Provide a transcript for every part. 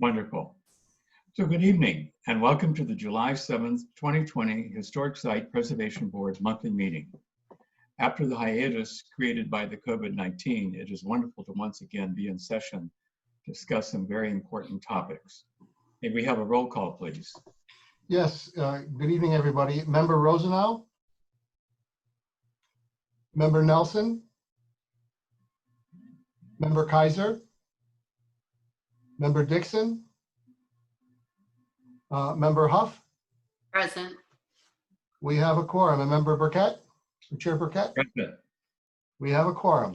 Wonderful. So good evening and welcome to the July 7th, 2020 Historic Site Preservation Board monthly meeting. After the hiatus created by the COVID-19, it is wonderful to once again be in session to discuss some very important topics. May we have a roll call, please? Yes, good evening, everybody. Member Rosenau? Member Nelson? Member Kaiser? Member Dixon? Member Huff? Present. We have a quorum. And Member Burkett? Chair Burkett? Present. We have a quorum.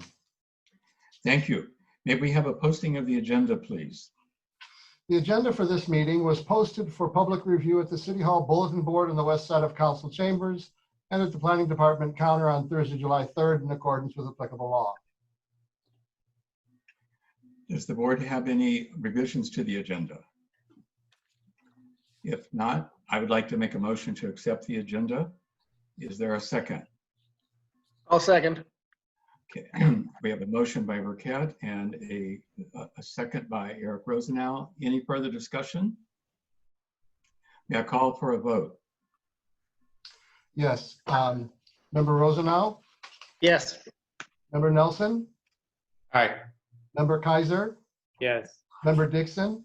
Thank you. May we have a posting of the agenda, please? The agenda for this meeting was posted for public review at the City Hall Bulletin Board on the west side of Council Chambers and at the Planning Department counter on Thursday, July 3rd in accordance with applicable law. Does the board have any revisions to the agenda? If not, I would like to make a motion to accept the agenda. Is there a second? I'll second. Okay, we have a motion by Burkett and a second by Eric Rosenau. Any further discussion? May I call for a vote? Yes. Member Rosenau? Yes. Member Nelson? Aye. Member Kaiser? Yes. Member Dixon?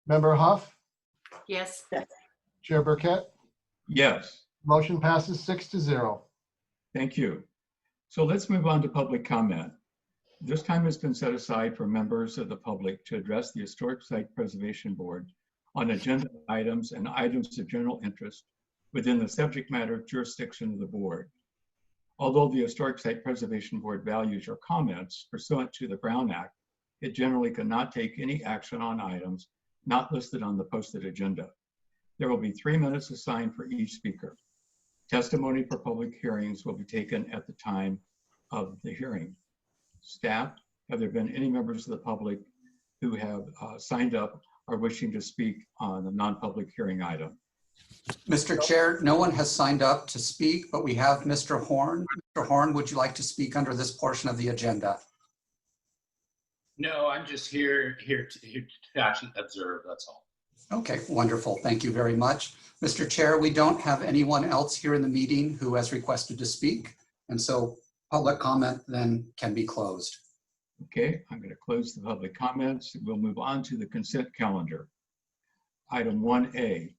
Member Huff? Yes. Chair Burkett? Yes. Motion passes 6-0. Thank you. So let's move on to public comment. This time has been set aside for members of the public to address the Historic Site Preservation Board on agenda items and items of general interest within the subject matter jurisdiction of the board. Although the Historic Site Preservation Board values your comments pursuant to the Brown Act, it generally cannot take any action on items not listed on the posted agenda. There will be 3 minutes assigned for each speaker. Testimony for public hearings will be taken at the time of the hearing. Staff, have there been any members of the public who have signed up or wishing to speak on a non-public hearing item? Mr. Chair, no one has signed up to speak, but we have Mr. Horn. Mr. Horn, would you like to speak under this portion of the agenda? No, I'm just here to actually observe, that's all. Okay, wonderful. Thank you very much. Mr. Chair, we don't have anyone else here in the meeting who has requested to speak, and so public comment then can be closed. Okay, I'm going to close the public comments. We'll move on to the consent calendar. Item 1A,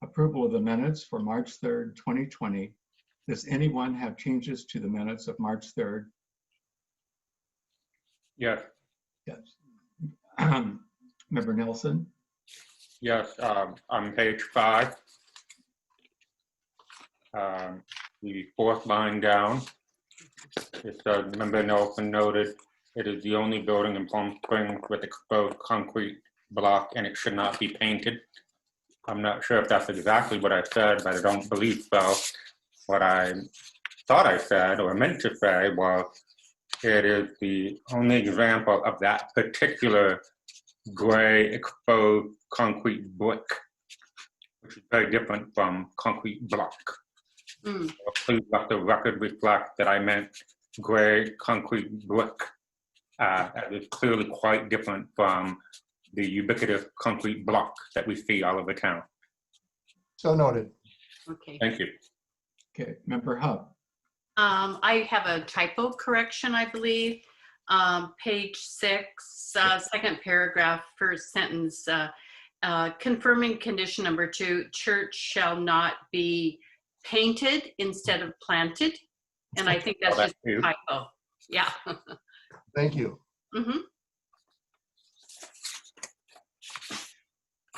approval of the minutes for March 3rd, 2020. Does anyone have changes to the minutes of March 3rd? Yes. Yes. Member Nelson? Yes. On page 5, the 4th line down, it says, Member Nelson noted it is the only building in Palm Springs with exposed concrete block and it should not be painted. I'm not sure if that's exactly what I said, but I don't believe so. What I thought I said or meant to say was it is the only example of that particular gray exposed concrete brick, which is very different from concrete block. So please let the record reflect that I meant gray concrete brick. That is clearly quite different from the ubiquitous concrete block that we see all over town. So noted. Okay. Thank you. Okay, Member Huff? I have a typo correction, I believe. Page 6, second paragraph, first sentence, confirming condition number 2, church shall not be painted instead of planted. And I think that's just a typo. Yeah. Thank you. Mm-hmm.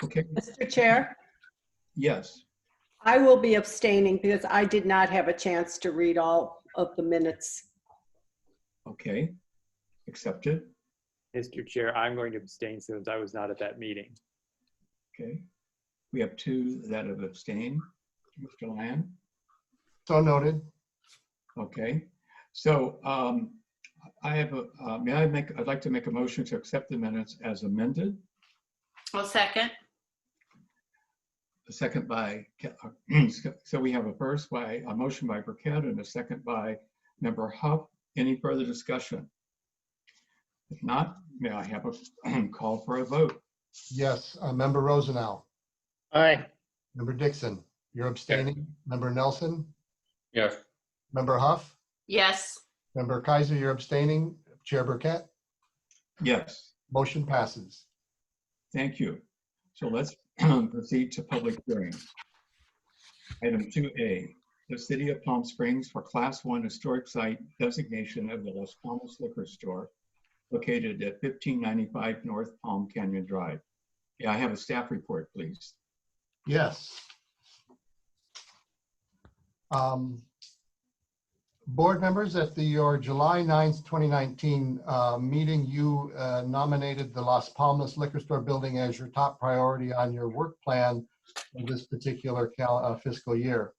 Okay, Mr. Chair, yes. I will be abstaining because I did not have a chance to read all of the minutes. Okay, accepted. Mr. Chair, I'm going to abstain since I was not at that meeting. Okay, we have 2 that have abstained. Mr. Lyon? So noted. Okay, so I'd like to make a motion to accept the minutes as amended. Well, second. A second by, so we have a motion by Burkett and a second by Member Huff. Any further discussion? If not, may I have a call for a vote? Yes, Member Rosenau, Aye. Member Dixon, you're abstaining. Member Nelson, Yes. Member Huff, Yes. Member Kaiser, you're abstaining. Chair Burkett, Yes, motion passes. thank you. So let's proceed to public hearing. Item 2A, the City of Palm Springs for Class 1 Historic Site designation of the Las Palmas Liquor Store located at 1595 North Palm Canyon Drive. Yeah, I have a staff report, please. Yes. Board members, at your July 9th, 2019 meeting, you nominated the Las Palmas Liquor Store building as your top priority on your work plan for this particular fiscal year.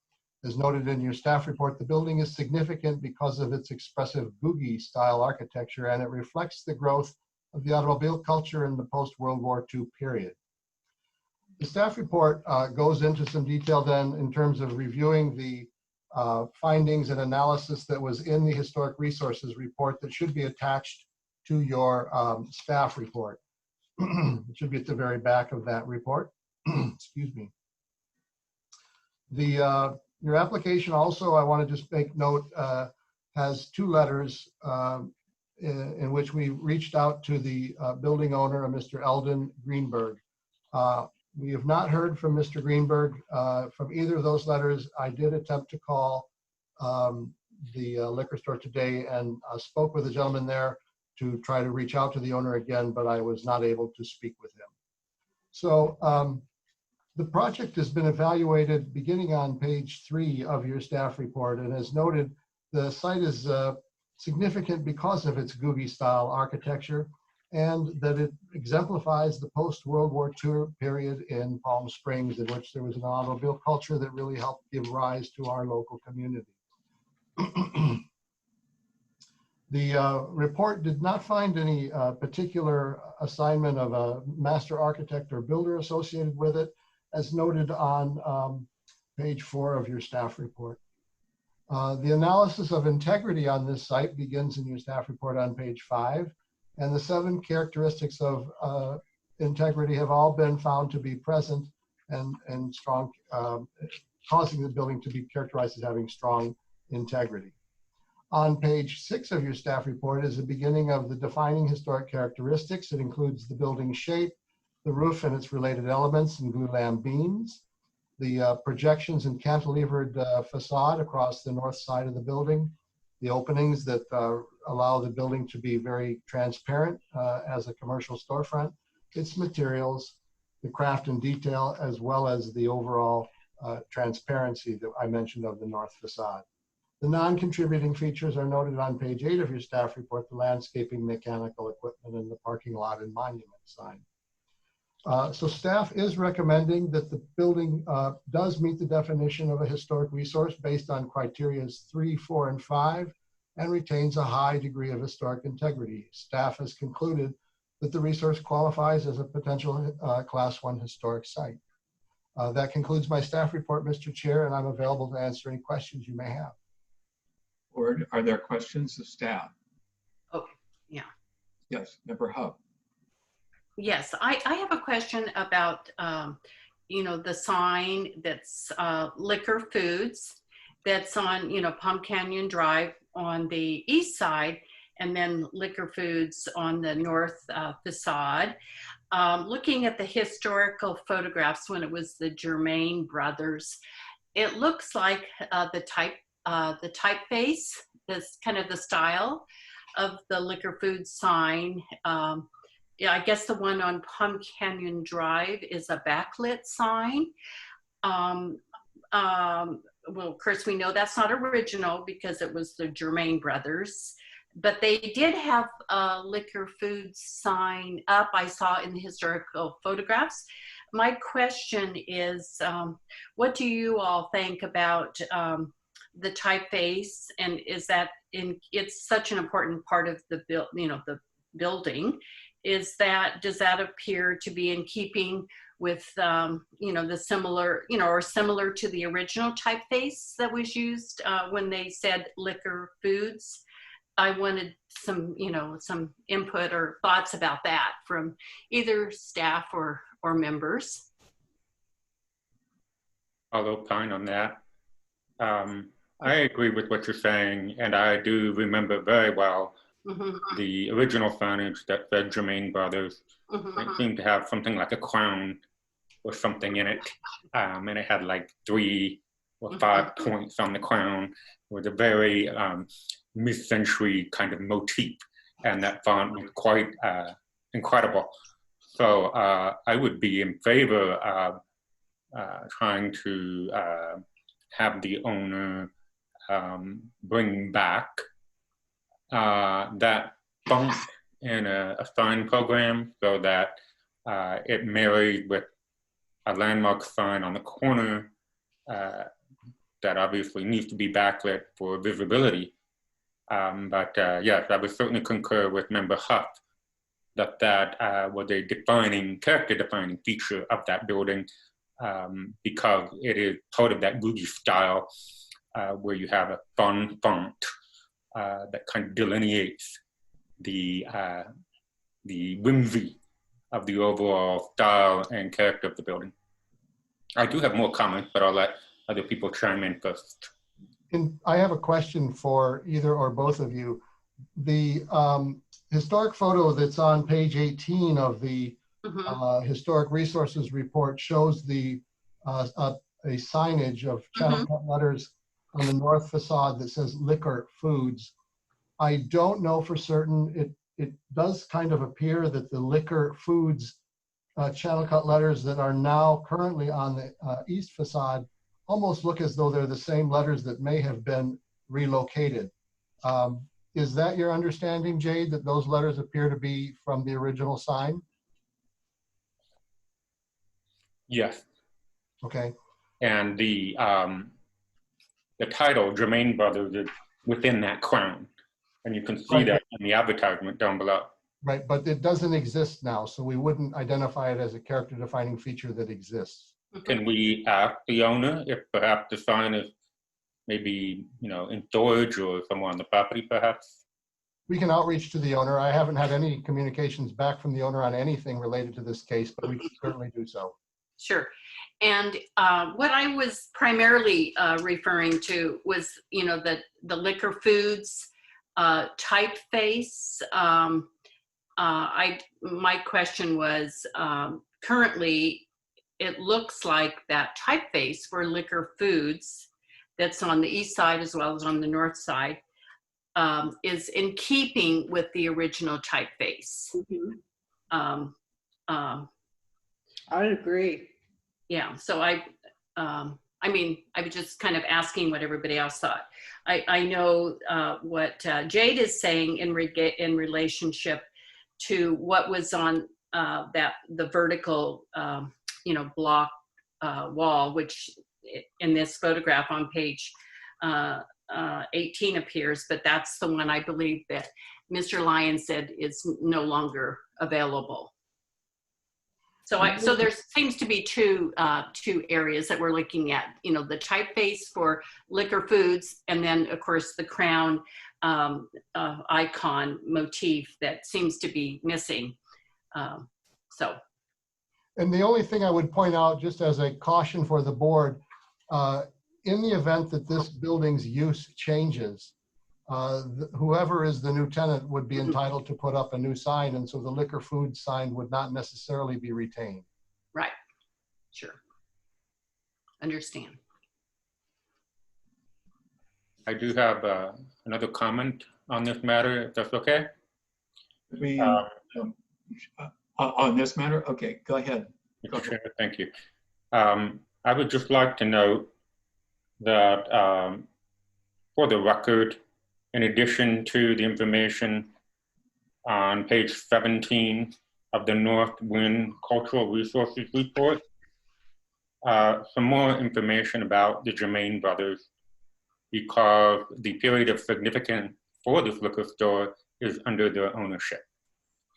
As noted in your staff report, the building is significant because of its expressive boogie style architecture, and it reflects the growth of the automobile culture in the post-World War II period. The staff report goes into some detail then in terms of reviewing the findings and analysis that was in the historic resources report that should be attached to your staff report. It should be at the very back of that report. Excuse me. Your application also, I want to just make note, has two letters in which we reached out to the building owner, Mr. Eldon Greenberg. We have not heard from Mr. Greenberg from either of those letters. I did attempt to call the liquor store today and spoke with the gentleman there to try to reach out to the owner again, but I was not able to speak with him. So the project has been evaluated beginning on page 3 of your staff report, and as noted, the site is significant because of its Googie style architecture and that it exemplifies the post-World War II period in Palm Springs, in which there was an automobile culture that really helped give rise to our local community. The report did not find any particular assignment of a master architect or builder associated with it, as noted on page 4 of your staff report. The analysis of integrity on this site begins in your staff report on page 5. And the 7 characteristics of integrity have all been found to be present and strong, causing the building to be characterized as having strong integrity. On page 6 of your staff report is the beginning of the defining historic characteristics. It includes the building shape, the roof and its related elements and glulam beams, the projections and cantilevered facade across the north side of the building, the openings that allow the building to be very transparent as a commercial storefront, its materials, the craft and detail, as well as the overall transparency that I mentioned of the north facade. The non-contributing features are noted on page 8 of your staff report, the landscaping, mechanical equipment, and the parking lot and monument sign. So staff is recommending that the building does meet the definition of a historic resource based on criteria 3, 4, and 5, and retains a high degree of historic integrity. Staff has concluded that the resource qualifies as a potential Class 1 historic site. That concludes my staff report, Mr. Chair, and I'm available to answer any questions you may have. Or are there questions of staff? Oh, yeah. Yes, Member Huff. Yes, I have a question about, the sign that's Liquor Foods that's on, Palm Canyon Drive on the east side, and then Liquor Foods on the north facade. Looking at the historical photographs when it was the Germain brothers, it looks like the typeface, this kind of the style of the Liquor Foods sign. Yeah, I guess the one on Palm Canyon Drive is a backlit sign. Well, of course, we know that's not original because it was the Germain brothers, but they did have a Liquor Foods sign up I saw in the historical photographs. My question is, what do you all think about the typeface, and is that it's such an important part of the the building? Does that appear to be in keeping with the similar or similar to the original typeface that was used when they said Liquor Foods? I wanted some, some input or thoughts about that from either staff or members. I'll opine on that. I agree with what you're saying, and I do remember very well the original signage that said Germain Brothers. It seemed to have something like a crown or something in it, and it had like 3 or 5 points on the crown with a very mid-century kind of motif, and that font was quite incredible. So I would be in favor of trying to have the owner bring back that font in a sign program so that it married with a landmark sign on the corner that obviously needs to be backlit for visibility. But yes, I would certainly concur with Member Huff that was a character-defining feature of that building, because it is part of that Ruby style where you have a fun font that kind of delineates the whimsy of the overall style and character of the building. I do have more comments, but I'll let other people chime in first. And I have a question for either or both of you. The historic photo that's on page 18 of the Historic Resources Report shows a signage of channel cut letters on the north facade that says Liquor Foods. I don't know for certain. It does kind of appear that the Liquor Foods channel cut letters that are now currently on the east facade almost look as though they're the same letters that may have been relocated. Is that your understanding, Jade, that those letters appear to be from the original sign? Yes. Okay. And the title, Germain Brothers, is within that crown. And you can see that in the advertisement down below. Right, but it doesn't exist now, so we wouldn't identify it as a character-defining feature that exists. Can we ask the owner if perhaps the sign is maybe, in storage or somewhere on the property, perhaps? We can outreach to the owner. I haven't had any communications back from the owner on anything related to this case, but we can certainly do so. Sure. And what I was primarily referring to was, the Liquor Foods typeface. My question was, currently, it looks like that typeface for Liquor Foods that's on the east side as well as on the north side is in keeping with the original typeface. I agree. Yeah, so I was just kind of asking what everybody else thought. I know what Jade is saying in relationship to what was on the vertical, block wall, which in this photograph on page 18 appears, but that's the one I believe that Mr. Lyon said is no longer available. So there seems to be two areas that we're looking at, the typeface for Liquor Foods, and then of course the crown icon motif that seems to be missing. And the only thing I would point out, just as a caution for the board, in the event that this building's use changes, whoever is the new tenant would be entitled to put up a new sign, and so the Liquor Foods sign would not necessarily be retained. Right. Sure. Understand. I do have another comment on this matter, if that's okay. On this matter? Okay, go ahead. Mr. Chair, thank you. I would just like to note that for the record, in addition to the information on page 17 of the North Wind Cultural Resources Report, some more information about the Germain Brothers, because the period of significance for this liquor store is under their ownership.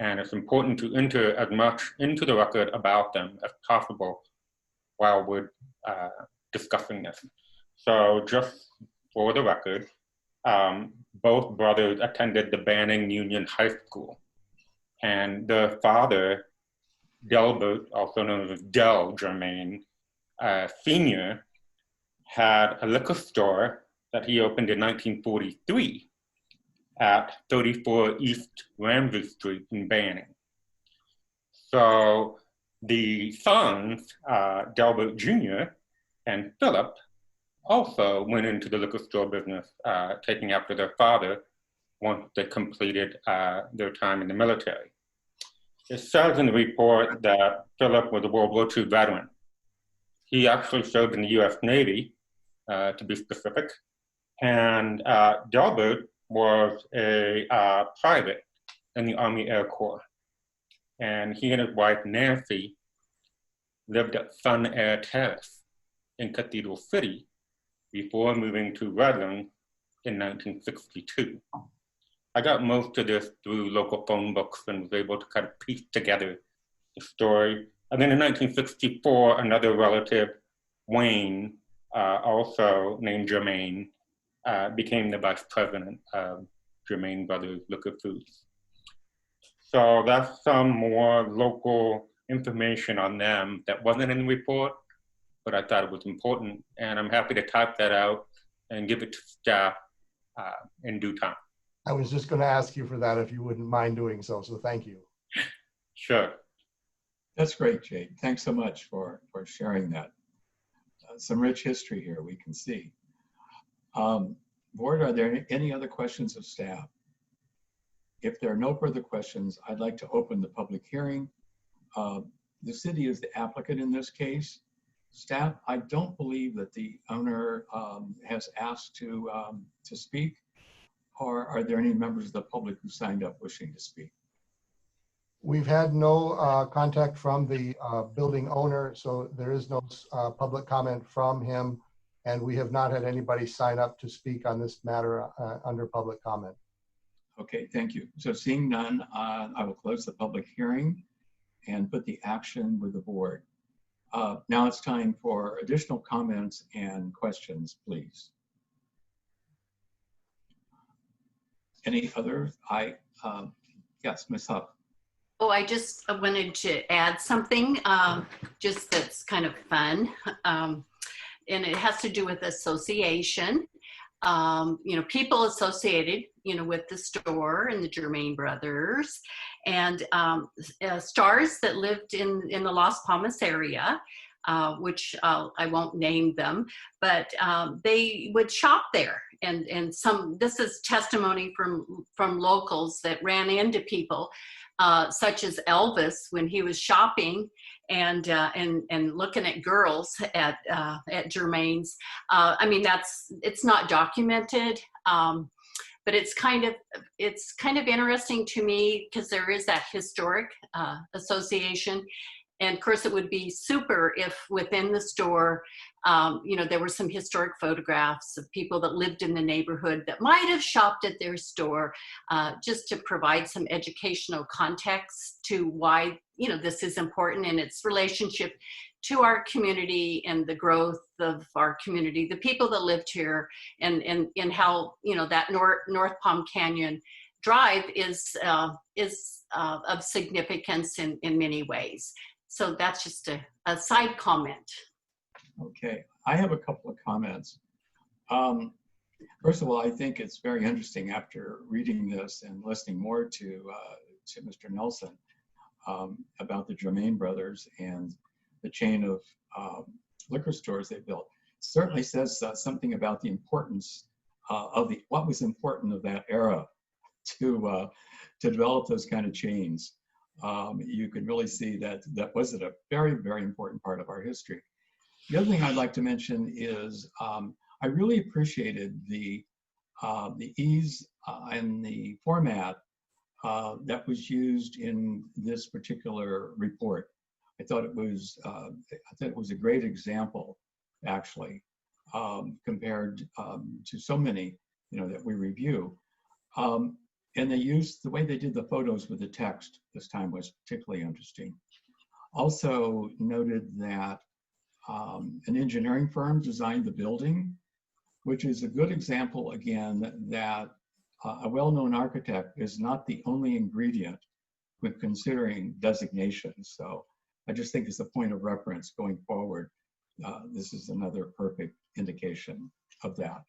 And it's important to enter as much into the record about them as possible while we're discussing this. So just for the record, both brothers attended the Banning Union High School. And the father, Delbert, also known as Del Germain, Sr., had a liquor store that he opened in 1943 at 34 East Ramsey Street in Banning. So the sons, Delbert Jr. and Philip, also went into the liquor store business, taking after their father once they completed their time in the military. It says in the report that Philip was a World War II veteran. He actually served in the US Navy, to be specific, and Delbert was a private in the Army Air Corps. And he and his wife, Nancy, lived at Sun Air Terrace in Cathedral City before moving to Redlands in 1962. I got most of this through local phone books and was able to kind of piece together the story. And then in 1964, another relative, Wayne, also named Germain, became the vice president of Germain Brothers Liquor Foods. So that's some more local information on them that wasn't in the report, but I thought it was important. And I'm happy to type that out and give it to staff in due time. I was just going to ask you for that if you wouldn't mind doing so. So thank you. Sure. That's great, Jade. Thanks so much for sharing that. Some rich history here we can see. Board, are there any other questions of staff? If there are no further questions, I'd like to open the public hearing. The city is the applicant in this case. Staff, I don't believe that the owner has asked to speak, or are there any members of the public who signed up wishing to speak? We've had no contact from the building owner, so there is no public comment from him, and we have not had anybody sign up to speak on this matter under public comment. Okay, thank you. So seeing none, I will close the public hearing and put the action with the board. Now it's time for additional comments and questions, please. Any other? Yes, Ms. Huff. Oh, I just wanted to add something, just that's kind of fun. And it has to do with association. People associated, with the store and the Germain brothers, and stars that lived in the Las Palmas area, which I won't name them, but they would shop there. And this is testimony from locals that ran into people, such as Elvis when he was shopping and looking at girls at Germain's. I mean, it's not documented, but it's kind of interesting to me because there is that historic association. And of course, it would be super if within the store, there were some historic photographs of people that lived in the neighborhood that might have shopped at their store, just to provide some educational context to why, this is important in its relationship to our community and the growth of our community, the people that lived here, and how, that North Palm Canyon Drive is of significance in many ways. So that's just a side comment. Okay, I have a couple of comments. First of all, I think it's very interesting after reading this and listening more to Mr. Nelson about the Germain brothers and the chain of liquor stores they built. It certainly says something about the importance of what was important of that era to develop those kind of chains. You can really see that was a very, very important part of our history. The other thing I'd like to mention is I really appreciated the ease and the format that was used in this particular report. I thought it was a great example, actually, compared to so many that we review. And the way they did the photos with the text this time was particularly interesting. Also noted that an engineering firm designed the building. which is a good example, again, that a well-known architect is not the only ingredient when considering designations. So I just think it's a point of reference going forward. This is another perfect indication of that.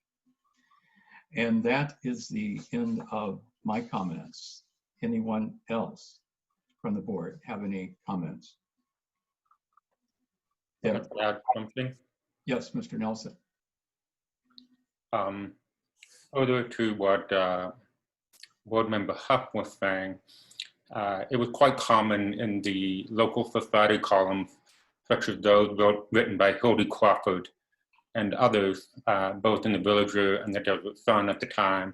And that is the end of my comments. Anyone else from the board have any comments? Yeah. Let's add something. Yes, Mr. Nelson. Further to what Board Member Huff was saying, it was quite common in the local society columns, such as those written by Hildy Crawford and others, both in the Villager and the Desert Sun at the time.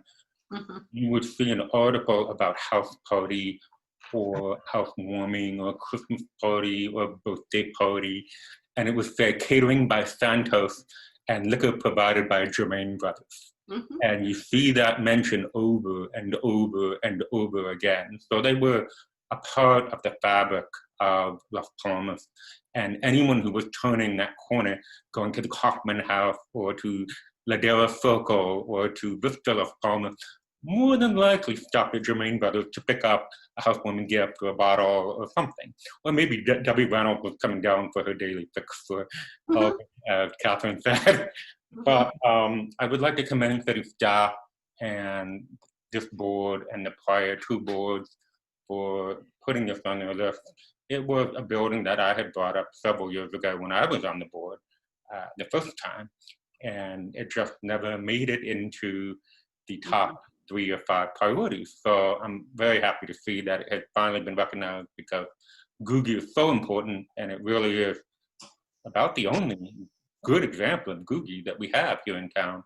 You would see an article about house party or housewarming or Christmas party or birthday party, and it would say catering by Santos and liquor provided by Germain Brothers. And you see that mentioned over and over and over again. So they were a part of the fabric of Las Palmas. And anyone who was turning that corner, going to the Kaufman House or to Ladera Circle or to Vista Las Palmas, more than likely stopped at Germain Brothers to pick up a housewarming gift or a bottle or something. Or maybe Debbie Reynolds was coming down for her daily fix, for, as Catherine said. But I would like to commend city staff and this board and the prior two boards for putting this on their list. It was a building that I had brought up several years ago when I was on the board the first time, and it just never made it into the top 3 or 5 priorities. So I'm very happy to see that it has finally been recognized, because Googie is so important, and it really is about the only good example of Googie that we have here in town.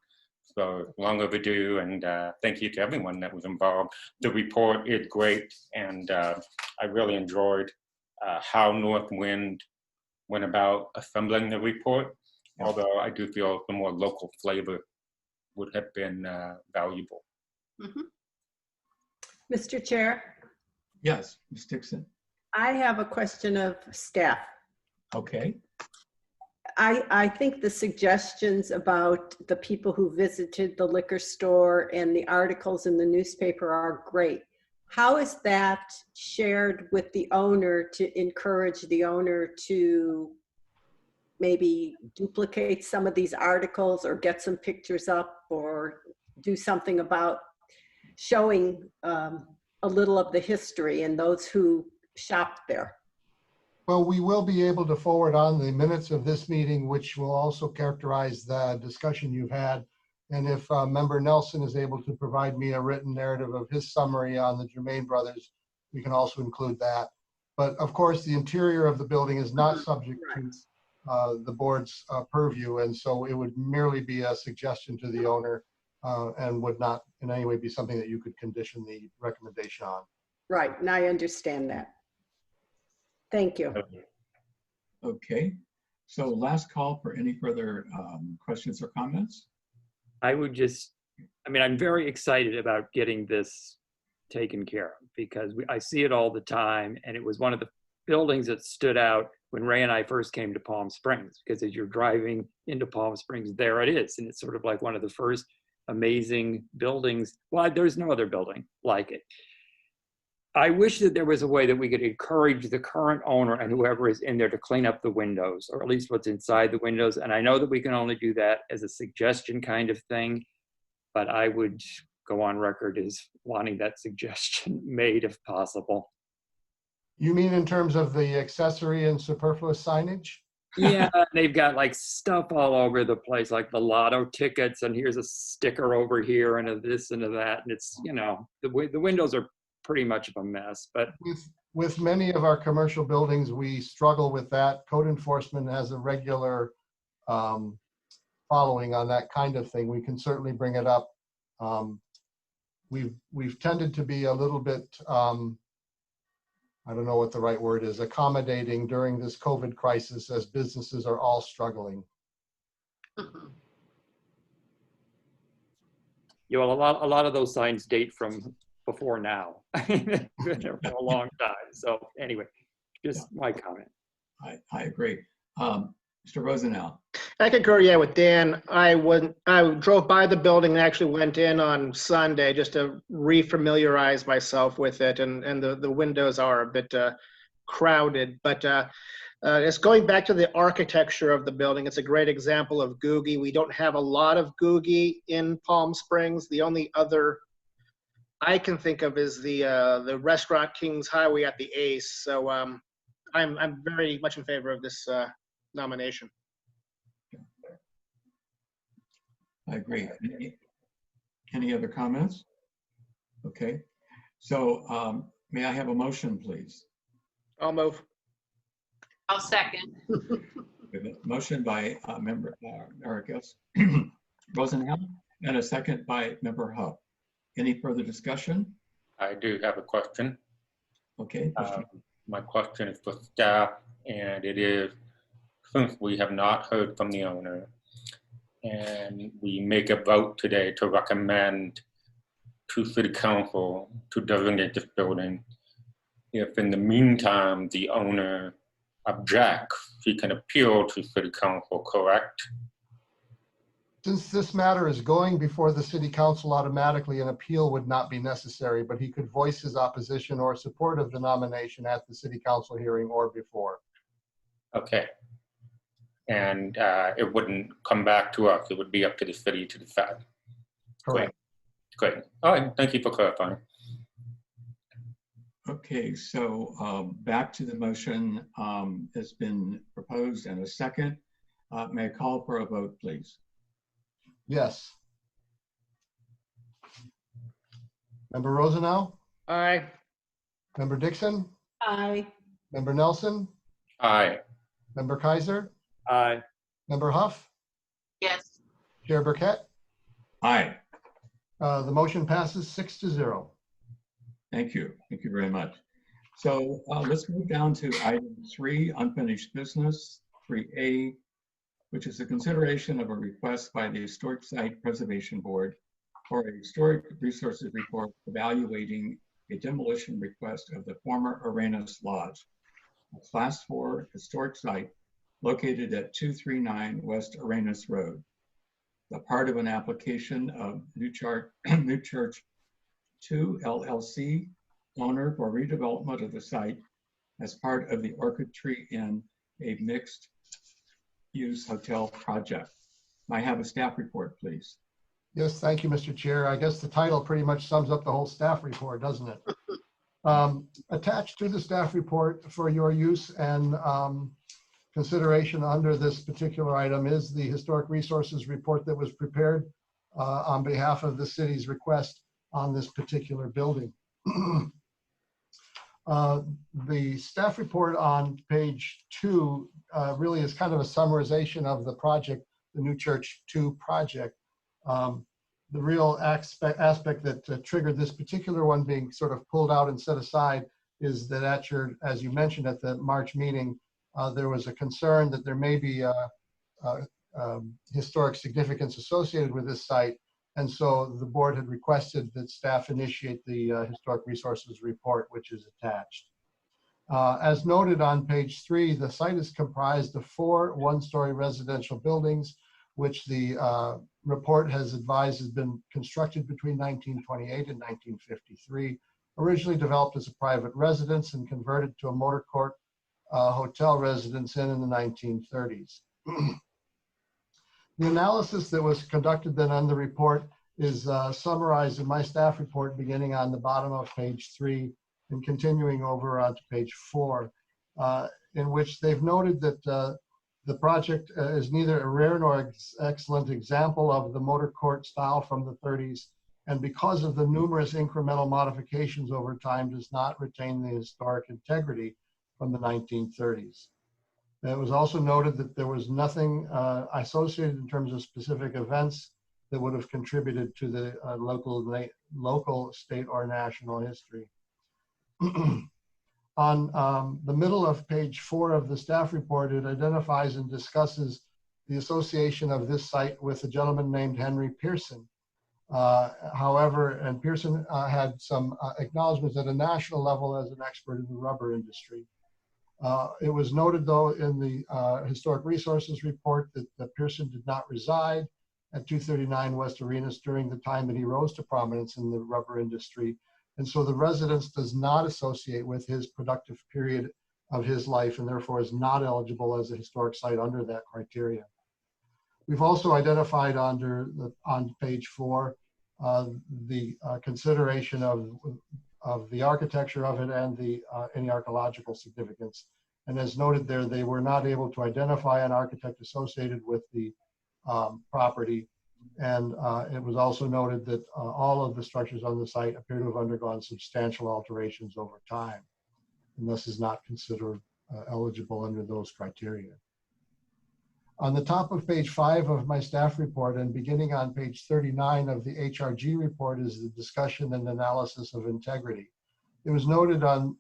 So long overdue, and thank you to everyone that was involved. The report is great, and I really enjoyed how Northwind went about assembling the report, although I do feel the more local flavor would have been valuable. Mr. Chair, Yes, Ms. Dixon. I have a question of staff. Okay. I think the suggestions about the people who visited the liquor store and the articles in the newspaper are great. How is that shared with the owner to encourage the owner to maybe duplicate some of these articles or get some pictures up or do something about showing a little of the history and those who shopped there? Well, we will be able to forward on the minutes of this meeting, which will also characterize the discussion you've had. And if Member Nelson is able to provide me a written narrative of his summary on the Germain Brothers, we can also include that. But of course, the interior of the building is not subject to the board's purview. And so it would merely be a suggestion to the owner and would not in any way be something that you could condition the recommendation on. Right, and I understand that. Thank you. Okay. So last call for any further questions or comments. I would just, I mean, I'm very excited about getting this taken care of, because I see it all the time. And it was one of the buildings that stood out when Ray and I first came to Palm Springs, because as you're driving into Palm Springs, there it is. And it's sort of like one of the first amazing buildings. Well, there's no other building like it. I wish that there was a way that we could encourage the current owner and whoever is in there to clean up the windows, or at least what's inside the windows. And I know that we can only do that as a suggestion kind of thing, but I would go on record as wanting that suggestion made if possible. You mean in terms of the accessory and superfluous signage? Yeah, they've got like stuff all over the place, like the lotto tickets, and here's a sticker over here and a this and a that. And it's, you know, the windows are pretty much of a mess. But with many of our commercial buildings, we struggle with that. Code enforcement has a regular following on that kind of thing. We can certainly bring it up. We've tended to be a little bit, I don't know what the right word is, accommodating during this COVID crisis as businesses are all struggling. You know, a lot of those signs date from before now. Been there for a long time. So anyway, just my comment. I agree. Mr. Rosenau. I concur, yeah, with Dan. I drove by the building and actually went in on Sunday just to refamiliarize myself with it, and the windows are a bit crowded, but it's going back to the architecture of the building. It's a great example of Googie. We don't have a lot of Googie in Palm Springs. The only other I can think of is the restaurant Kings Highway at the Ace. So I'm very much in favor of this nomination. I agree. Any other comments? Okay. So may I have a motion, please? I'll move. I'll second. We have a motion by member Marcus Rosenham and a second by member Huff. Any further discussion? I do have a question. Okay. My question is for staff, and it is, since we have not heard from the owner, and we make a vote today to recommend to City Council to designate this building, if in the meantime the owner objects, he can appeal to City Council, correct? Since this matter is going before the city council automatically, an appeal would not be necessary, but he could voice his opposition or support of the nomination at the city council hearing or before. Okay. And it wouldn't come back to us. It would be up to the city to decide. Correct. Great. All right. Thank you for clarifying. Okay, so back to the motion has been proposed and a second. May I call for a vote, please? Yes. Member Rosenau? Aye. Member Dixon? Aye. Member Nelson? Aye. Member Kaiser? Aye. Member Huff? Yes. Chair Burkett? Aye. The motion passes 6-0. Thank you. Thank you very much. So let's move down to item 3, unfinished business, 3A, which is a consideration of a request by the Historic Site Preservation Board for a historic resources report evaluating a demolition request of the former Arenas Lodge, a Class 4 historic site located at 239 West Arenas Road, the part of an application of New Church 2 LLC, owner for redevelopment of the site as part of the Orchid Tree Inn, a mixed-use hotel project. May I have a staff report, please? Yes, thank you, Mr. Chair. I guess the title pretty much sums up the whole staff report, doesn't it? Attached to the staff report for your use and consideration under this particular item is the historic resources report that was prepared on behalf of the city's request on this particular building. The staff report on page 2 really is kind of a summarization of the project, the New Church 2 project. The real aspect that triggered this particular one being sort of pulled out and set aside is that as you mentioned at the March meeting, there was a concern that there may be historic significance associated with this site. And so the board had requested that staff initiate the historic resources report, which is attached. As noted on page 3, the site is comprised of 4 one-story residential buildings, which the report has advised has been constructed between 1928 and 1953, originally developed as a private residence and converted to a motor court hotel residence in the 1930s. The analysis that was conducted then on the report is summarized in my staff report beginning on the bottom of page 3 and continuing over onto page 4, in which they've noted that the project is neither a rare nor excellent example of the motor court style from the 30s, and because of the numerous incremental modifications over time does not retain the historic integrity from the 1930s. It was also noted that there was nothing associated in terms of specific events that would have contributed to the local, state, or national history. On the middle of page 4 of the staff report, it identifies and discusses the association of this site with a gentleman named Henry Pearson. However, and Pearson had some acknowledgments at a national level as an expert in the rubber industry. It was noted, though, in the Historic Resources report that Pearson did not reside at 239 West Arenas during the time that he rose to prominence in the rubber industry. And so the residence does not associate with his productive period of his life, and therefore is not eligible as a historic site under that criteria. We've also identified on page 4 the consideration of the architecture of it and any archaeological significance. And as noted there, they were not able to identify an architect associated with the property. And it was also noted that all of the structures on the site appear to have undergone substantial alterations over time, and thus is not considered eligible under those criteria. On the top of page 5 of my staff report and beginning on page 39 of the HRG report is the discussion and analysis of integrity. It was noted on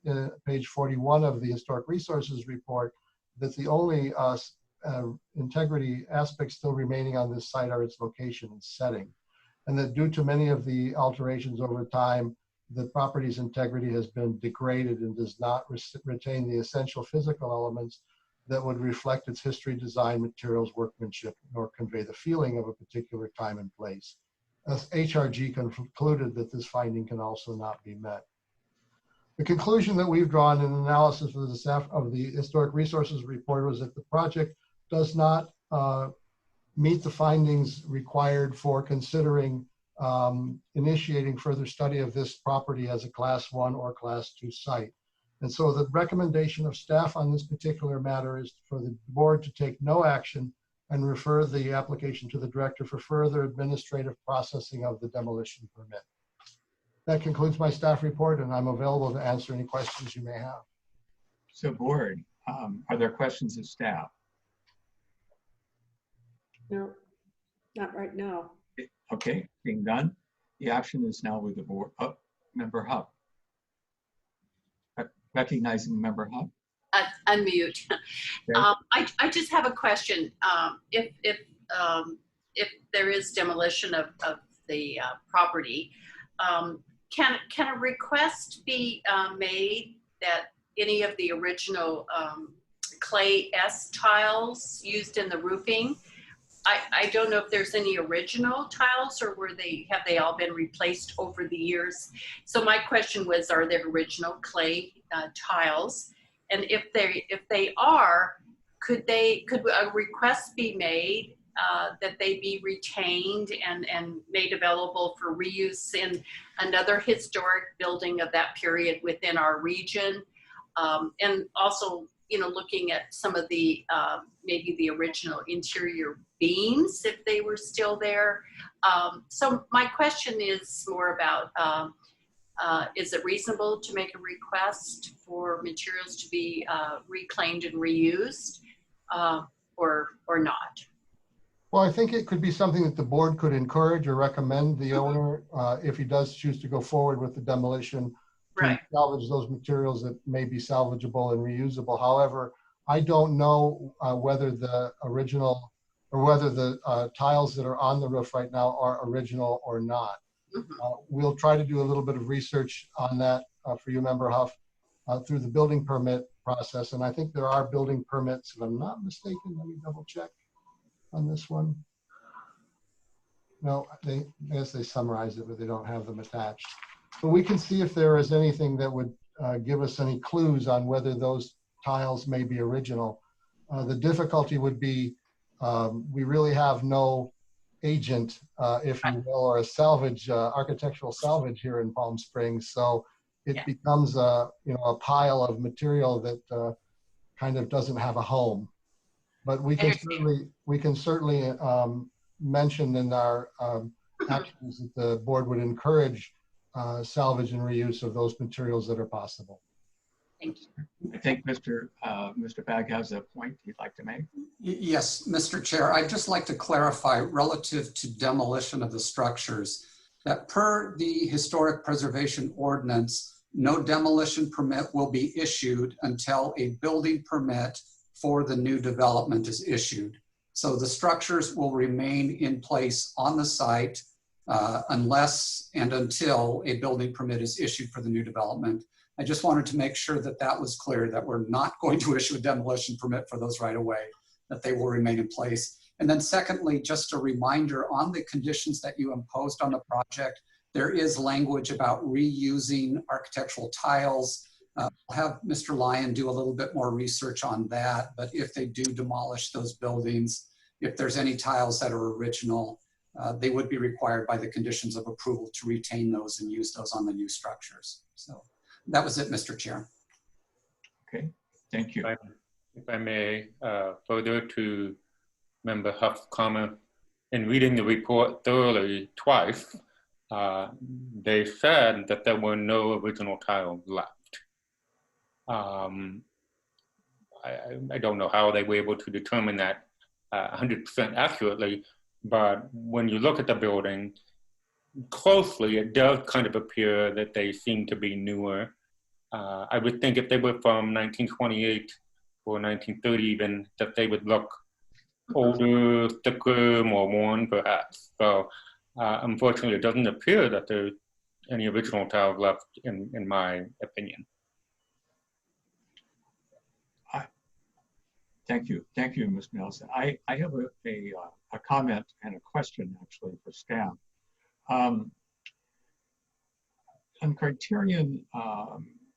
page 41 of the Historic Resources report that the only integrity aspects still remaining on this site are its location and setting, and that due to many of the alterations over time, the property's integrity has been degraded and does not retain the essential physical elements that would reflect its history, design, materials, workmanship, nor convey the feeling of a particular time and place. Thus, HRG concluded that this finding can also not be met. The conclusion that we've drawn in analysis of the staff of the Historic Resources report was that the project does not meet the findings required for considering initiating further study of this property as a Class 1 or Class 2 site. And so the recommendation of staff on this particular matter is for the board to take no action and refer the application to the director for further administrative processing of the demolition permit. That concludes my staff report, and I'm available to answer any questions you may have. So board, are there questions of staff? No, not right now. Okay, being done, the action is now with the board. Oh, Member Hupp. Recognizing Member Hupp. Unmute. Okay. I just have a question. If there is demolition of the property, can a request be made that any of the original clay S tiles used in the roofing? I don't know if there's any original tiles, or have they all been replaced over the years? So my question was, are there original clay tiles? And if they are, could a request be made that they be retained and made available for reuse in another historic building of that period within our region? And also, looking at some of the maybe the original interior beams, if they were still there. So my question is more about, is it reasonable to make a request for materials to be reclaimed and reused, or not? Well, I think it could be something that the board could encourage or recommend the owner, if he does choose to go forward with the demolition, to salvage those materials that may be salvageable and reusable. However, I don't know whether the original or whether the tiles that are on the roof right now are original or not. We'll try to do a little bit of research on that for you, Member Huff, through the building permit process. And I think there are building permits, if I'm not mistaken. Let me double check on this one. No, I guess they summarize it, but they don't have them attached. But we can see if there is anything that would give us any clues on whether those tiles may be original. The difficulty would be we really have no agent, if you will, or a salvage, architectural salvage here in Palm Springs. So it becomes a pile of material that kind of doesn't have a home. But we can certainly mention in our actions that the board would encourage salvage and reuse of those materials that are possible. Thank you. I think Mr. Bagg has a point he'd like to make. Yes, Mr. Chair, I'd just like to clarify relative to demolition of the structures that per the Historic Preservation Ordinance, no demolition permit will be issued until a building permit for the new development is issued. So the structures will remain in place on the site unless and until a building permit is issued for the new development. I just wanted to make sure that that was clear, that we're not going to issue a demolition permit for those right away, that they will remain in place. And then secondly, just a reminder on the conditions that you imposed on the project, there is language about reusing architectural tiles. I'll have Mr. Lyon do a little bit more research on that, but if they do demolish those buildings, if there's any tiles that are original, they would be required by the conditions of approval to retain those and use those on the new structures. So that was it, Mr. Chair. Okay, thank you. If I may, further to Member Huff's comment, in reading the report thoroughly twice, they said that there were no original tiles left. I don't know how they were able to determine that 100% accurately, but when you look at the building closely, it does kind of appear that they seem to be newer. I would think if they were from 1928 or 1930 even, that they would look older, thicker, more worn perhaps. So unfortunately, it doesn't appear that there's any original tiles left in my opinion. Thank you, Mr. Nelson. I have a comment and a question actually for staff. On criterion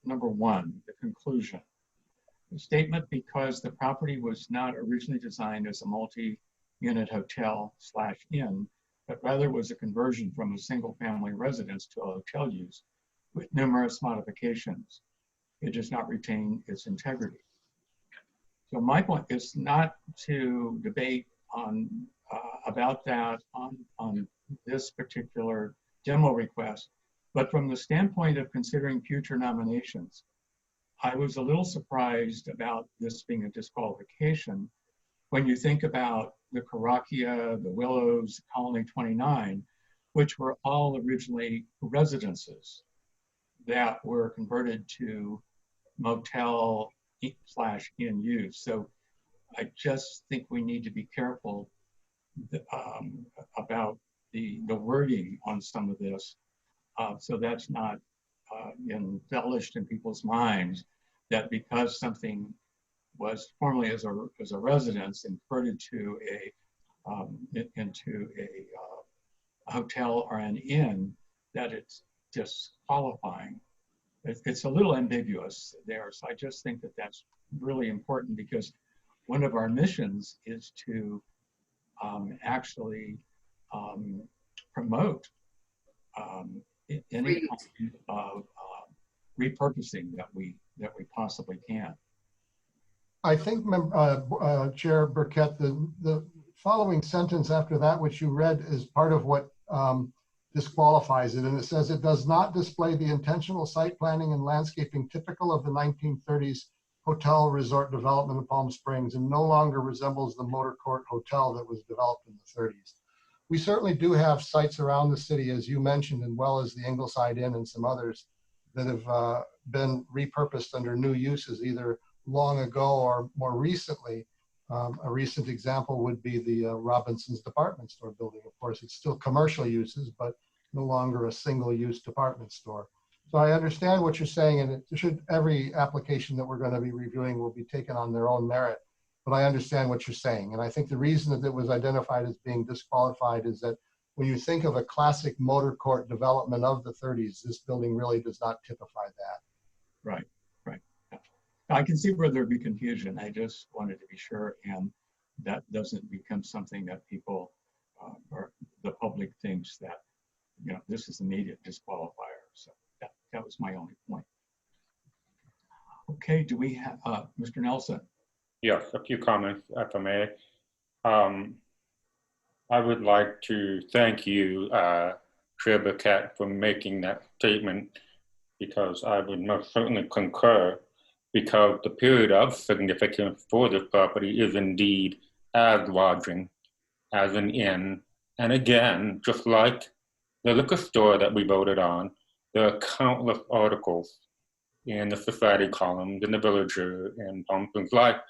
number 1, the conclusion, the statement, because the property was not originally designed as a multi-unit hotel/inn, but rather was a conversion from a single-family residence to a hotel use with numerous modifications. It does not retain its integrity. So my point is not to debate on about that on this particular demo request, but from the standpoint of considering future nominations, I was a little surprised about this being a disqualification when you think about the Karakia, the Willows, Colony 29, which were all originally residences that were converted to motel/inn use. So I just think we need to be careful about the wording on some of this, so that's not embellished in people's minds that because something was formerly as a residence and converted to into a hotel or an inn, that it's disqualifying. It's a little ambiguous there, so I just think that that's really important because one of our missions is to actually promote any kind of repurposing that we possibly can. I think, Chair Burkett, the following sentence after that, which you read, is part of what disqualifies it. And it says, it does not display the intentional site planning and landscaping typical of the 1930s hotel resort development in Palm Springs and no longer resembles the Motor Court Hotel that was developed in the 30s. We certainly do have sites around the city, as you mentioned, as well as the Ingleside Inn and some others that have been repurposed under new uses, either long ago or more recently. A recent example would be the Robinson's department store building. Of course, it's still commercial uses, but no longer a single-use department store. So I understand what you're saying, and every application that we're going to be reviewing will be taken on their own merit. But I understand what you're saying. And I think the reason that it was identified as being disqualified is that when you think of a classic motor court development of the 30s, this building really does not typify that. Right. I can see where there'd be confusion. I just wanted to be sure, and that doesn't become something that people or the public thinks that, this is immediate disqualifier. So that was my only point. Okay, do we have Mr. Nelson? Yes, a few comments, if I may. I would like to thank you, Chair Burkett, for making that statement, because I would most certainly concur, because the period of significance for this property is indeed as lodging, as an inn. And again, just like the liquor store that we voted on, there are countless articles in the society columns, in the Villager, and Palm Springs Life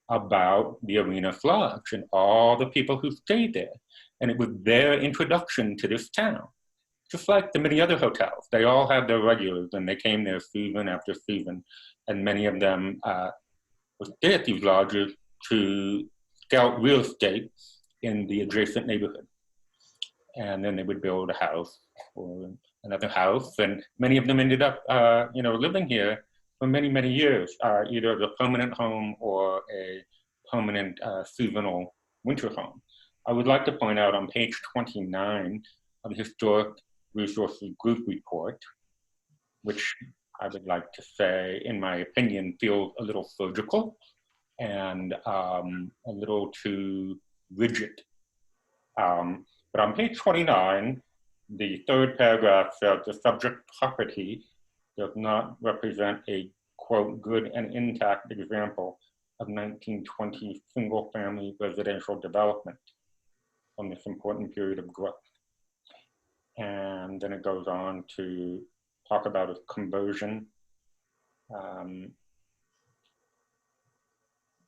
about the Arena Lodge and all the people who stayed there. And it was their introduction to this town. just like the many other hotels. They all have their regulars, and they came there season after season, and many of them would stay at these lodges to scout real estate in the adjacent neighborhood. And then they would build a house or another house, and many of them ended up, living here for many, many years, either as a permanent home or a permanent seasonal winter home. I would like to point out on page 29 of the Historic Resources Group report, which I would like to say, in my opinion, feels a little surgical and a little too rigid. But on page 29, the third paragraph says the subject property does not represent a, quote, good and intact example of 1920 single-family residential development from this important period of growth. And then it goes on to talk about its conversion.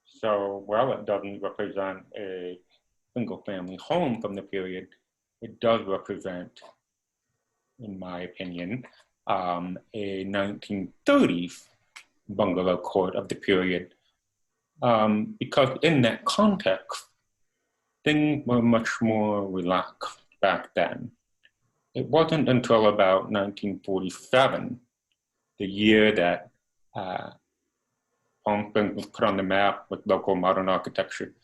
So while it doesn't represent a single-family home from the period, it does represent, in my opinion, a 1930s bungalow court of the period. Because in that context, things were much more relaxed back then. It wasn't until about 1947, the year that Palm Springs was put on the map with local modern architecture,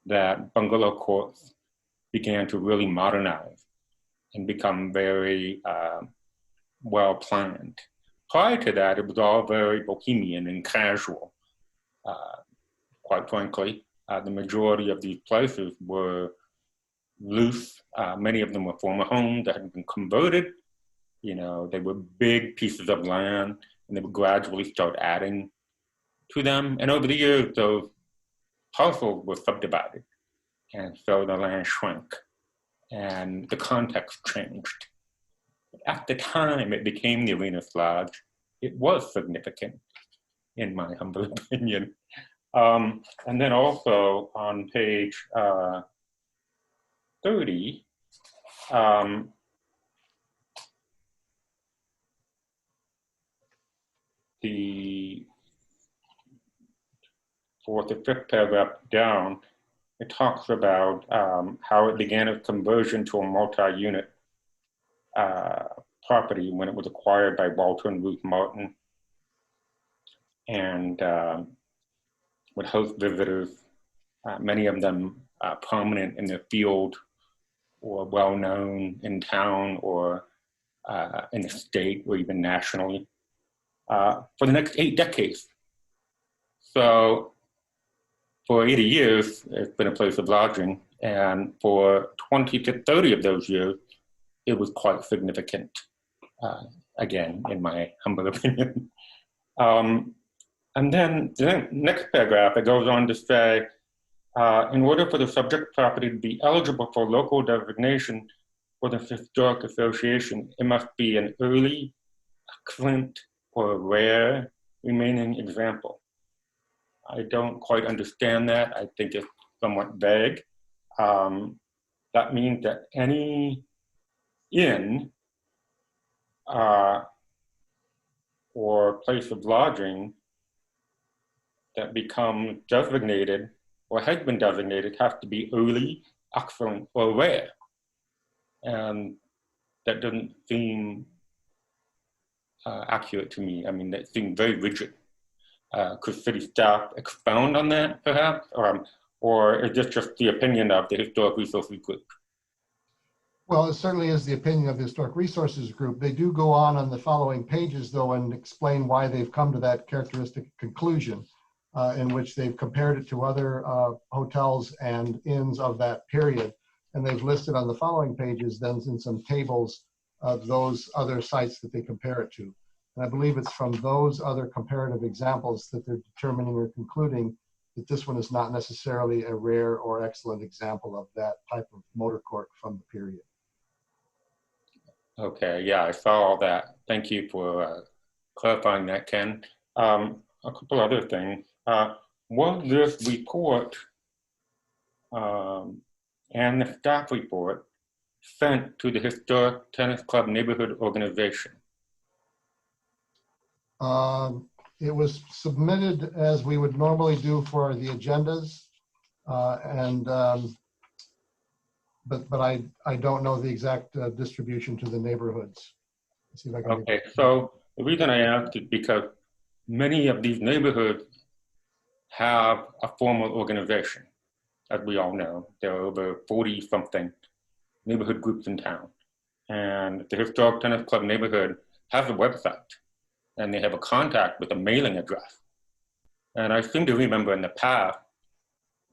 that bungalow courts began to really modernize and become very well planned. Prior to that, it was all very bohemian and casual. Quite frankly, the majority of these places were loose. Many of them were former homes that had been converted. You know, they were big pieces of land, and they would gradually start adding to them. And over the years, those parcels were subdivided. And so the land shrank and the context changed. At the time it became the Arenas Lodge, it was significant, in my humble opinion. And then also on page 30, the fourth or fifth paragraph down, it talks about how it began its conversion to a multi-unit property when it was acquired by Walter and Ruth Martin, and would host visitors, many of them prominent in their field or well-known in town or in the state or even nationally, for the next 8 decades. So for 80 years, it's been a place of lodging, and for 20 to 30 of those years, it was quite significant, again, in my humble opinion. And then the next paragraph, it goes on to say, in order for the subject property to be eligible for local designation for the Historic Association, it must be an early, excellent, or rare remaining example. I don't quite understand that. I think it's somewhat vague. That means that any inn or place of lodging that becomes designated or has been designated has to be early, excellent, or rare. And that doesn't seem accurate to me. I mean, that seems very rigid. Could city staff expound on that, perhaps? Or is this just the opinion of the Historic Resources Group? Well, it certainly is the opinion of the Historic Resources Group. They do go on the following pages, though, and explain why they've come to that characteristic conclusion, in which they've compared it to other hotels and inns of that period. And they've listed on the following pages then in some tables of those other sites that they compare it to. And I believe it's from those other comparative examples that they're determining or concluding that this one is not necessarily a rare or excellent example of that type of motor court from the period. Okay, yeah, I saw all that. Thank you for clarifying that, Ken. A couple other things. Was this report and the staff report sent to the Historic Tennis Club Neighborhood Organization? It was submitted as we would normally do for the agendas. But I don't know the exact distribution to the neighborhoods. Let's see if I can. Okay, so the reason I asked is because many of these neighborhoods have a formal organization. As we all know, there are over 40 something neighborhood groups in town. And the Historic Tennis Club neighborhood has a website, and they have a contact with a mailing address. And I seem to remember in the past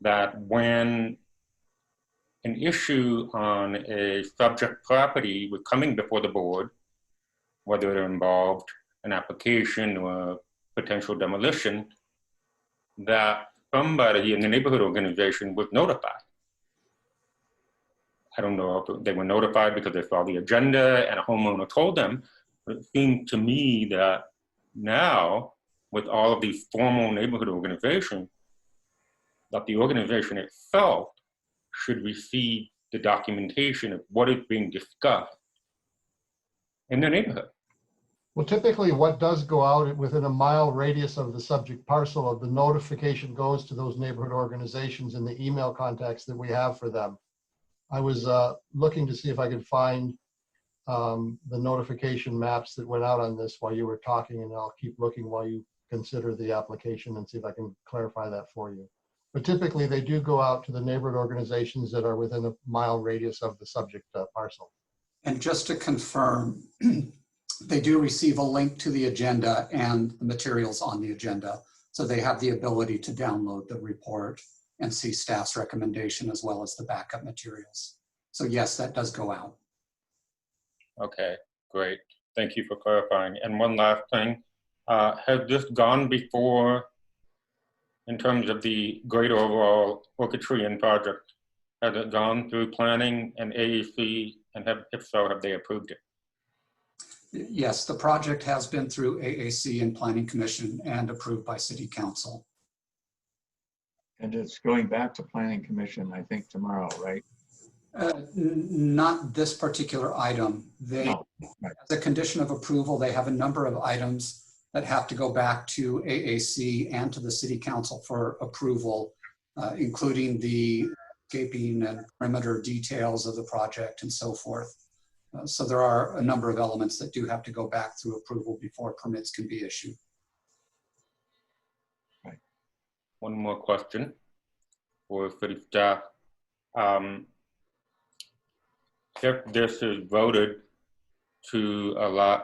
that when an issue on a subject property was coming before the board, whether it involved an application or potential demolition, that somebody in the neighborhood organization was notified. I don't know if they were notified because they saw the agenda and a homeowner told them, but it seemed to me that now, with all of these formal neighborhood organizations, that the organization itself should receive the documentation of what is being discussed in the neighborhood. Well, typically what does go out within a mile radius of the subject parcel of the notification goes to those neighborhood organizations in the email contacts that we have for them. I was looking to see if I could find the notification maps that went out on this while you were talking, and I'll keep looking while you consider the application and see if I can clarify that for you. But typically they do go out to the neighborhood organizations that are within a mile radius of the subject parcel. And just to confirm, they do receive a link to the agenda and the materials on the agenda. So they have the ability to download the report and see staff's recommendation as well as the backup materials. So yes, that does go out. Okay, great. Thank you for clarifying. And one last thing, has this gone before in terms of the greater overall orchestrion project? Has it gone through planning and AEC, and if so, have they approved it? Yes, the project has been through AAC and Planning Commission and approved by City Council. And it's going back to Planning Commission, I think, tomorrow, right? Not this particular item. They, No. Right. as a condition of approval, they have a number of items that have to go back to AAC and to the City Council for approval, including the landscaping and perimeter details of the project and so forth. So there are a number of elements that do have to go back through approval before permits can be issued. Right. One more question for city staff. If this is voted to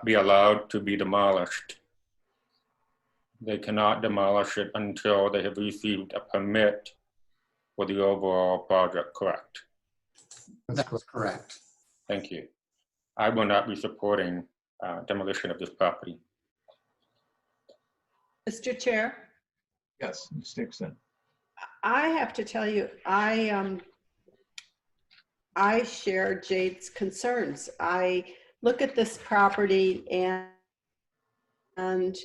be allowed to be demolished, they cannot demolish it until they have received a permit for the overall project, correct? That's correct. Thank you. I will not be supporting demolition of this property. Mr. Chair, Yes, Ms. Dixon. I have to tell you, I share Jade's concerns. I look at this property and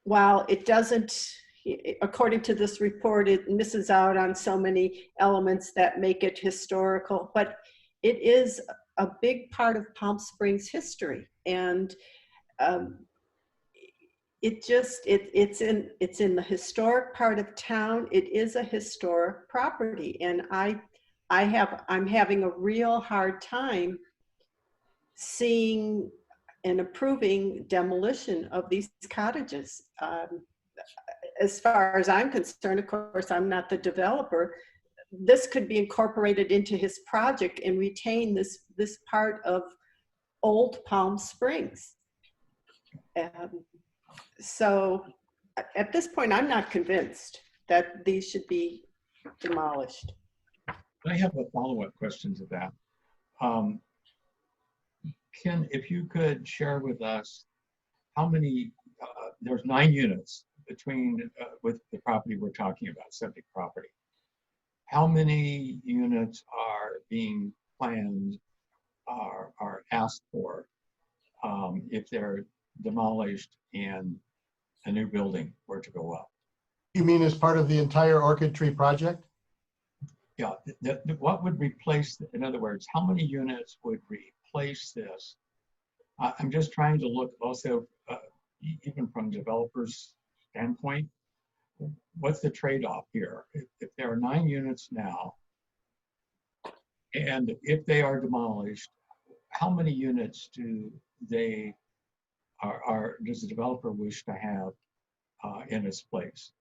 while it doesn't, according to this report, it misses out on so many elements that make it historical, but it is a big part of Palm Springs history. And it's in the historic part of town. It is a historic property. And I'm having a real hard time seeing and approving demolition of these cottages. As far as I'm concerned, of course, I'm not the developer. This could be incorporated into his project and retain this part of old Palm Springs. So at this point, I'm not convinced that these should be demolished. I have a follow-up question to that. Ken, if you could share with us how many, there's 9 units between, with the property we're talking about, subject property. How many units are being planned, are asked for if they're demolished and a new building were to go up? You mean as part of the entire Orchid Tree project? Yeah, what would replace, in other words, how many units would replace this? I'm just trying to look also, even from developers' standpoint, what's the trade-off here? If there are 9 units now, and if they are demolished, how many units do they does the developer wish to have in its place?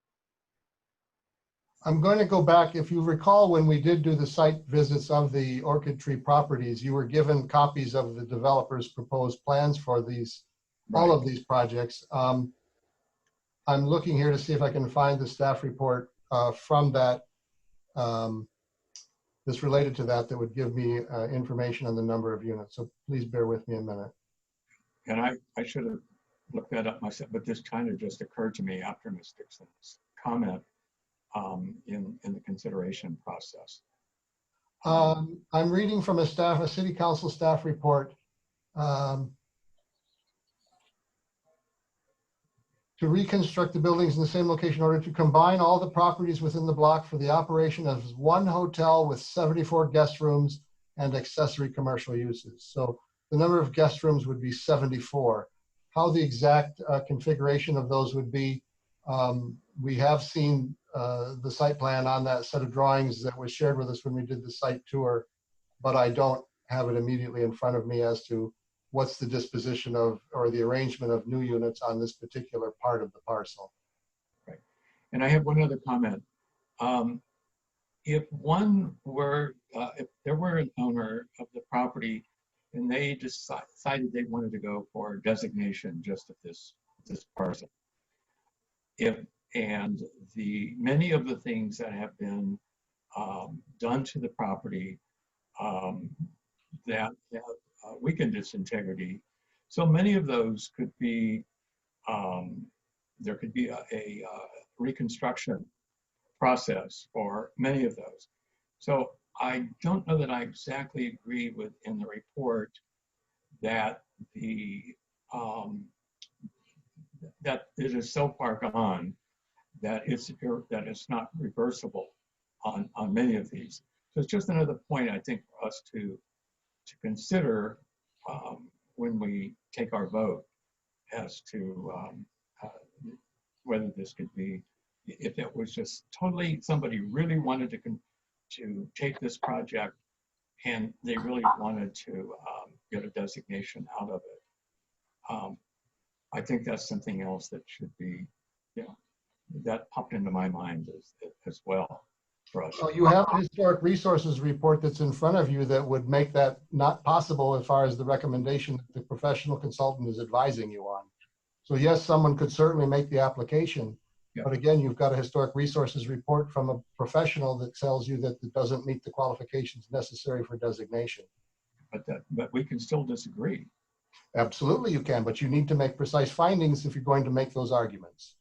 I'm going to go back. If you recall, when we did do the site visits of the Orchid Tree properties, you were given copies of the developer's proposed plans for these, all of these projects. I'm looking here to see if I can find the staff report from that that's related to that would give me information on the number of units. So please bear with me a minute. And I should have looked that up myself, but this kind of just occurred to me after Ms. Dixon's comment in the consideration process. I'm reading from a city council staff report. To reconstruct the buildings in the same location in order to combine all the properties within the block for the operation of one hotel with 74 guest rooms and accessory commercial uses. So the number of guest rooms would be 74. How the exact configuration of those would be, we have seen the site plan on that set of drawings that was shared with us when we did the site tour, but I don't have it immediately in front of me as to what's the disposition of, or the arrangement of new units on this particular part of the parcel. Right. And I have one other comment. If one were, if there were an owner of the property and they decided they wanted to go for designation just of this parcel, and many of the things that have been done to the property that weakened its integrity. So many of those could be, there could be a reconstruction process for many of those. So I don't know that I exactly agree with in the report that that it is so far gone that it's not reversible on many of these. So it's just another point I think for us to consider when we take our vote as to whether this could be, if it was just totally, somebody really wanted to take this project and they really wanted to get a designation out of it. I think that's something else that should be, that popped into my mind as well for us. Well, you have a historic resources report that's in front of you that would make that not possible as far as the recommendation that the professional consultant is advising you on. So yes, someone could certainly make the application, but again, you've got a historic resources report from a professional that tells you that it doesn't meet the qualifications necessary for designation. But we can still disagree. Absolutely you can, but you need to make precise findings if you're going to make those arguments.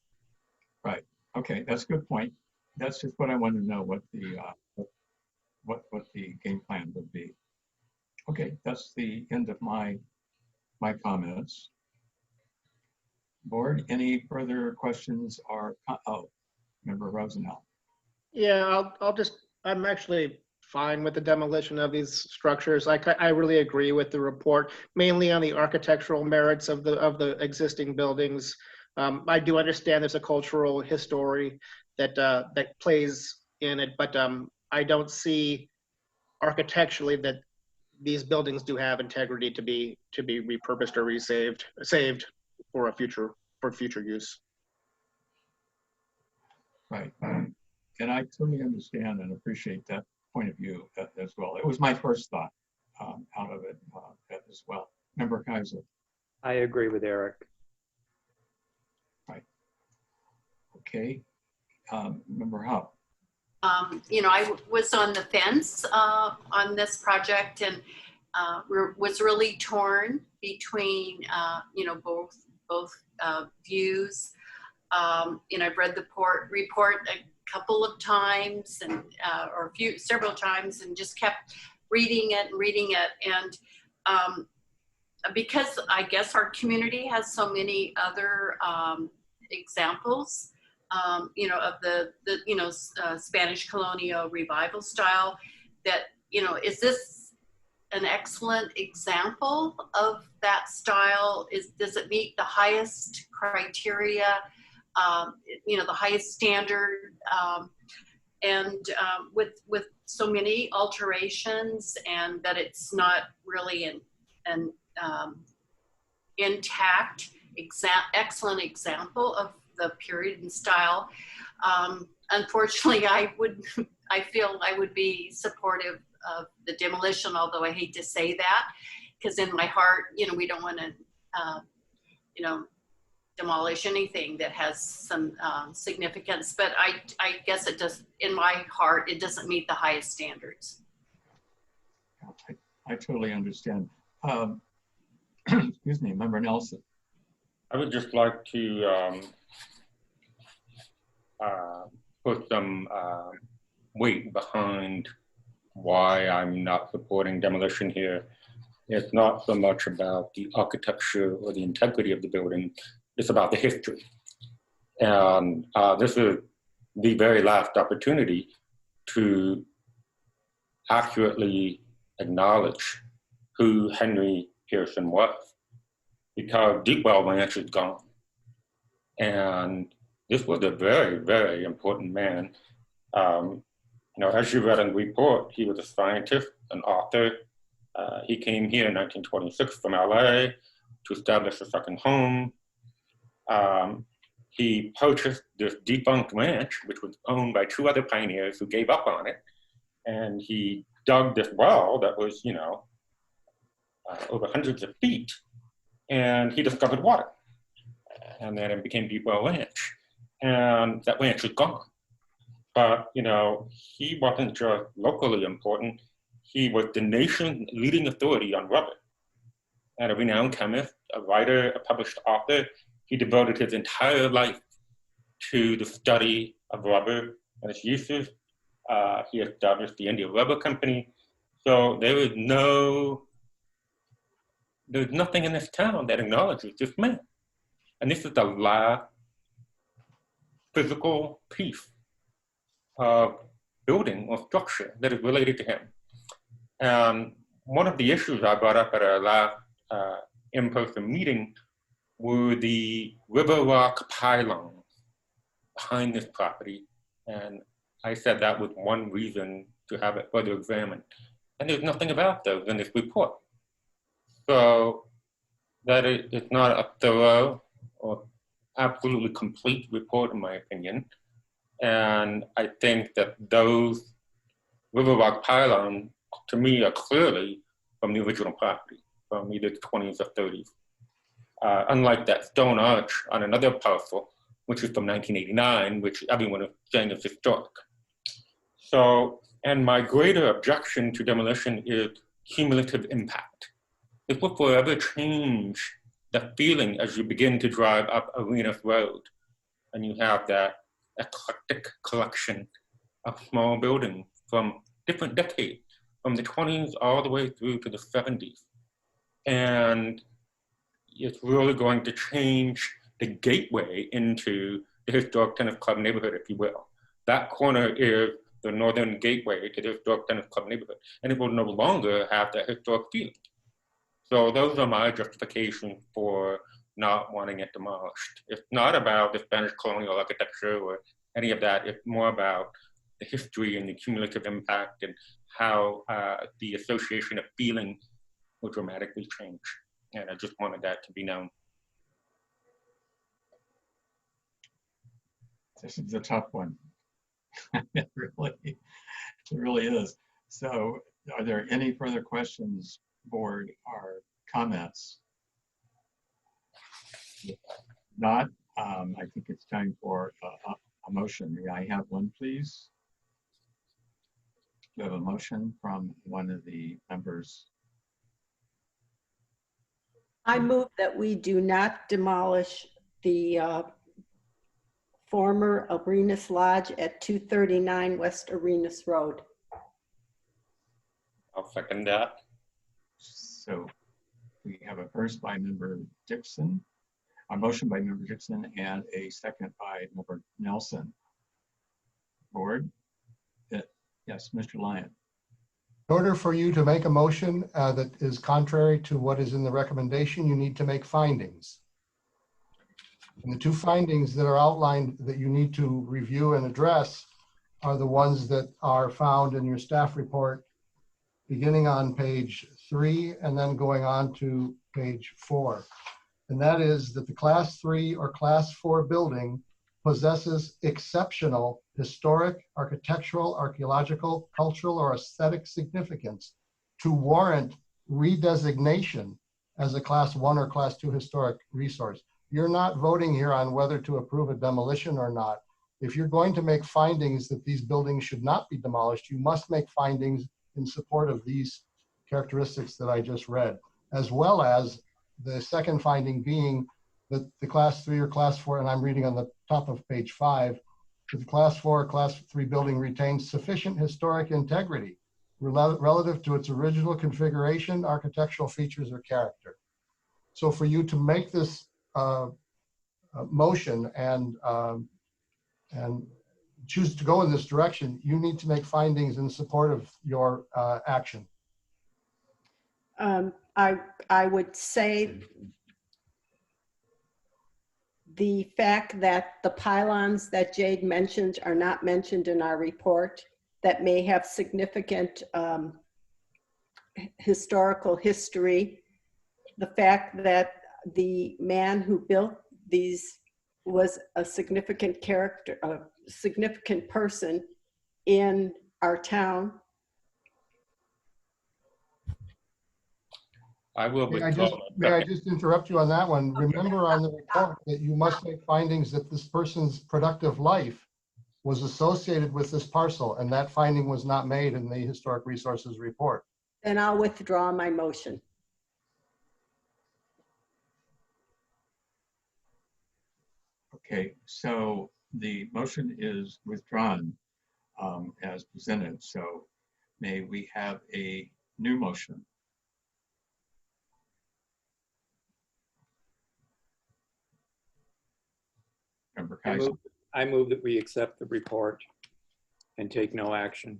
Right. Okay, that's a good point. That's just what I wanted to know, what the game plan would be. Okay, that's the end of my comments. Board, any further questions or, Member Rosenell? Yeah, I'm actually fine with the demolition of these structures. I really agree with the report, mainly on the architectural merits of the existing buildings. I do understand there's a cultural history that plays in it, but I don't see architecturally that these buildings do have integrity to be repurposed or saved for future use. Right. And I totally understand and appreciate that point of view as well. It was my first thought out of it as well. Member Kaiser. I agree with Eric. Right. Okay. Member Hupp. I was on the fence on this project and was really torn between, both views. I've read the report a couple of times and several times and just kept reading it. And because I guess our community has so many other examples you know, of the Spanish colonial revival style, that, you know, is this an excellent example of that style? Does it meet the highest criteria, you know, the highest standard, with so many alterations, and that it's not really an intact, excellent example of the period and style? Unfortunately, I feel I would be supportive of the demolition, although I hate to say that, because in my heart, you know, we don't want to, you know, demolish anything that has some significance. But I guess it does, in my heart, it doesn't meet the highest standards. I totally understand. Excuse me, Member Nelson. I would just like to put some weight behind why I'm not supporting demolition here. It's not so much about the architecture or the integrity of the building, it's about the history. And this is the very last opportunity to accurately acknowledge who Henry Pearson was, because Deepwell Ranch is gone. And this was a very, very important man. You know, as you read in the report, he was a scientist, an author. He came here in 1926 from LA to establish a second home. He purchased this defunct ranch, which was owned by 2 other pioneers who gave up on it. And he dug this well that was, you know, over hundreds of feet, and he discovered water. And then it became Deepwell Ranch. And that ranch is gone. But, you know, he wasn't just locally important, he was the nation's leading authority on rubber. And a renowned chemist, a writer, a published author, he devoted his entire life to the study of rubber and its uses. He established the India Rubber Company. So there's nothing in this town that acknowledges this man. And this is the last physical piece of building or structure that is related to him. And one of the issues I brought up at our last in-person meeting were the river rock pylons behind this property. And I said that was one reason to have it further examined. And there's nothing about those in this report. So that it's not a thorough or absolutely complete report, in my opinion. And I think that those river rock pylons, to me, are clearly from the original property, from either the 20s or 30s. Unlike that stone arch on another parcel, which is from 1989, which everyone is saying is historic. So, and my greater objection to demolition is cumulative impact. It will forever change the feeling as you begin to drive up Arenas Road, and you have that eclectic collection of small buildings from different decades, from the 20s all the way through to the 70s. And it's really going to change the gateway into the historic tennis club neighborhood, if you will. That corner is the northern gateway to the historic tennis club neighborhood, and it will no longer have that historic feeling. So those are my justifications for not wanting it demolished. It's not about the Spanish colonial architecture or any of that. It's more about the history and the cumulative impact and how the association of feeling will dramatically change. And I just wanted that to be known. This is a tough one. It really is. So are there any further questions, board, or comments? If not, I think it's time for a motion. May I have one, please? Do you have a motion from one of the members? I move that we do not demolish the former Arenas Lodge at 239 West Arenas Road. I'll second that. So we have a first by member Dixon, A motion by member Dixon and a second by member Nelson. Board? Yes, Mr. Lyon. In order for you to make a motion that is contrary to what is in the recommendation, you need to make findings. And the two findings that are outlined that you need to review and address are the ones that are found in your staff report, beginning on page 3 and then going on to page 4. And that is that the class 3 or class 4 building possesses exceptional historic, architectural, archaeological, cultural, or aesthetic significance to warrant redesignation as a class 1 or class 2 historic resource. You're not voting here on whether to approve a demolition or not. If you're going to make findings that these buildings should not be demolished, you must make findings in support of these characteristics that I just read, as well as the second finding being that the class 3 or class 4, and I'm reading on the top of page 5, that the class 4 or class 3 building retains sufficient historic integrity relative to its original configuration, architectural features, or character. So for you to make this motion and choose to go in this direction, you need to make findings in support of your action. I would say the fact that the pylons that Jade mentioned are not mentioned in our report that may have significant historical history, the fact that the man who built these was a significant character, a significant person in our town. I will May withdraw. I just interrupt you on that one? Remember on the report that you must make findings that this person's productive life was associated with this parcel, and that finding was not made in the Historic Resources report. Then I'll withdraw my motion. Okay, so the motion is withdrawn as presented. So may we have a new motion? Member Kaiser. I move that we accept the report and take no action.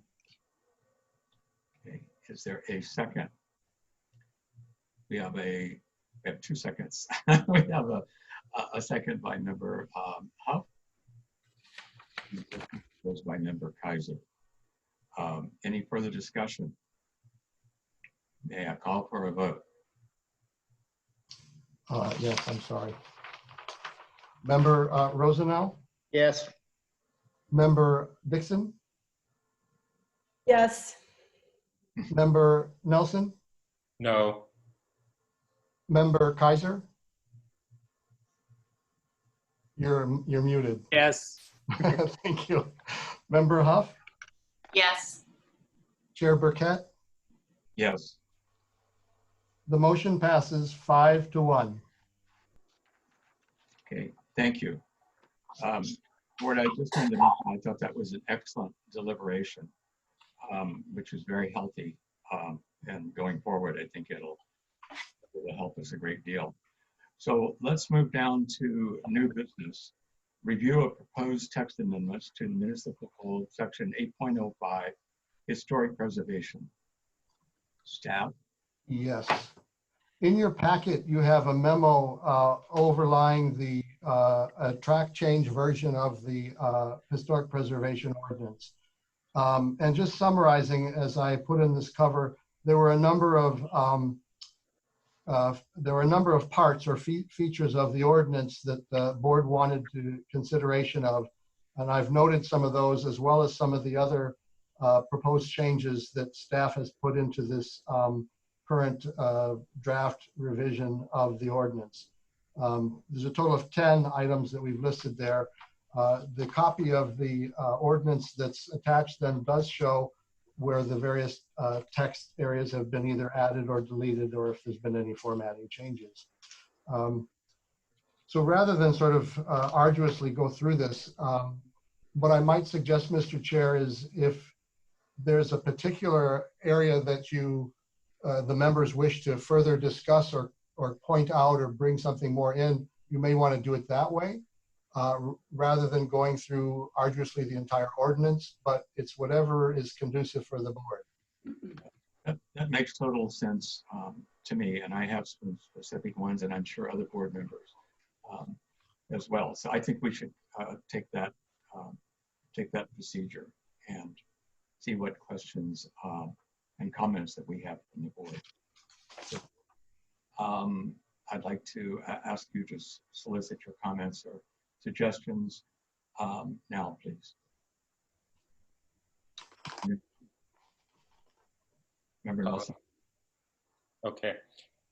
Okay, is there a second? We have 2 seconds. We have a second by member Huff. Goes by member Kaiser. Any further discussion? May I call for a vote? Yes, I'm sorry. Member Rosenau? Yes. Member Dixon? Yes. Member Nelson? No. Member Kaiser? You're muted. Yes. Thank you. Member Huff? Yes. Chair Burkett? Yes. The motion passes 5-1. Okay, thank you. Board, I just wanted to mention, I thought that was an excellent deliberation, which is very healthy. And going forward, I think it'll help us a great deal. So let's move down to new business. Review of proposed text amendments to Municipal Code Section 8.05, Historic Preservation. Staff? Yes. In your packet, you have a memo overlying the track change version of the Historic Preservation Ordinance. And just summarizing, as I put in this cover, there were a number of parts or features of the ordinance that the board wanted to consideration of, and I've noted some of those as well as some of the other proposed changes that staff has put into this current draft revision of the ordinance. There's a total of 10 items that we've listed there. The copy of the ordinance that's attached then does show where the various text areas have been either added or deleted, or if there's been any formatting changes. So rather than sort of arduously go through this, what I might suggest, Mr. Chair, is if there's a particular area that you, the members wish to further discuss or point out or bring something more in, you may want to do it that way rather than going through arduously the entire ordinance, but it's whatever is conducive for the board. That makes total sense to me, and I have some specific ones, and I'm sure other board members as well. So I think we should take that procedure and see what questions and comments that we have from the board. So, I'd like to ask you to solicit your comments or suggestions now, please. Member Nelson. Okay.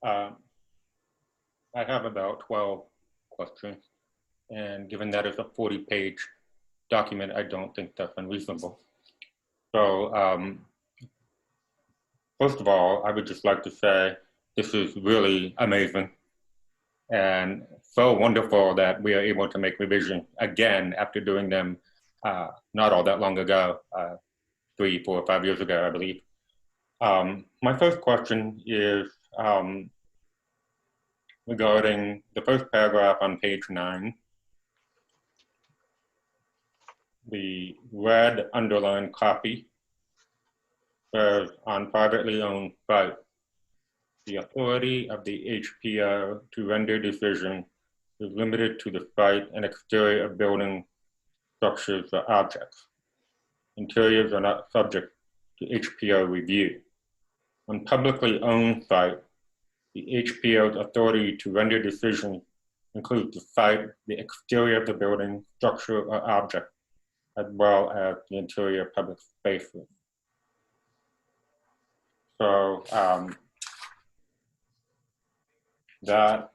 I have about 12 questions, and given that it's a 40-page document, I don't think that's unreasonable. So first of all, I would just like to say this is really amazing and so wonderful that we are able to make revisions again after doing them not all that long ago, 3, 4, 5 years ago, I believe. My first question is regarding the first paragraph on page 9. The red underlined copy says on privately owned site, the authority of the HPO to render decision is limited to the site and exterior of building structures or objects. Interiors are not subject to HPO review. On publicly owned site, the HPO's authority to render decision includes the site, the exterior of the building, structure, or object, as well as the interior public spaces. So that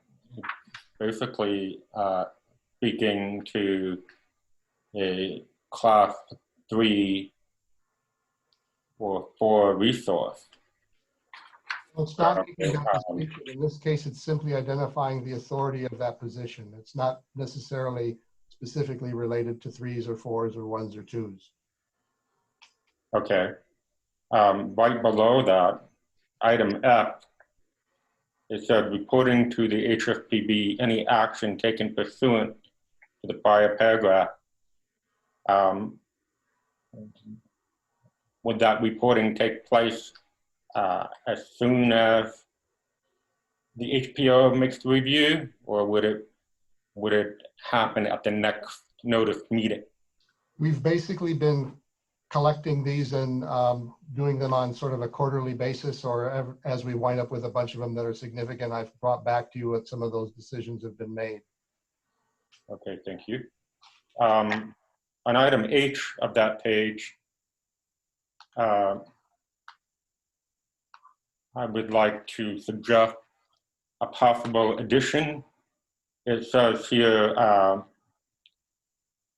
basically speaking to a class 3 or 4 resource. Well, it's not making that distinction. In this case, it's simply identifying the authority of that position. It's not necessarily specifically related to 3s or 4s or 1s or 2s. Okay. Right below that, item F, it said reporting to the HFPB any action taken pursuant to the prior paragraph. Would that reporting take place as soon as the HPO makes the review, or would it happen at the next notice meeting? We've basically been collecting these and doing them on sort of a quarterly basis, or as we wind up with a bunch of them that are significant, I've brought back to you what some of those decisions have been made. Okay, thank you. On item H of that page, I would like to suggest a possible addition. It says here,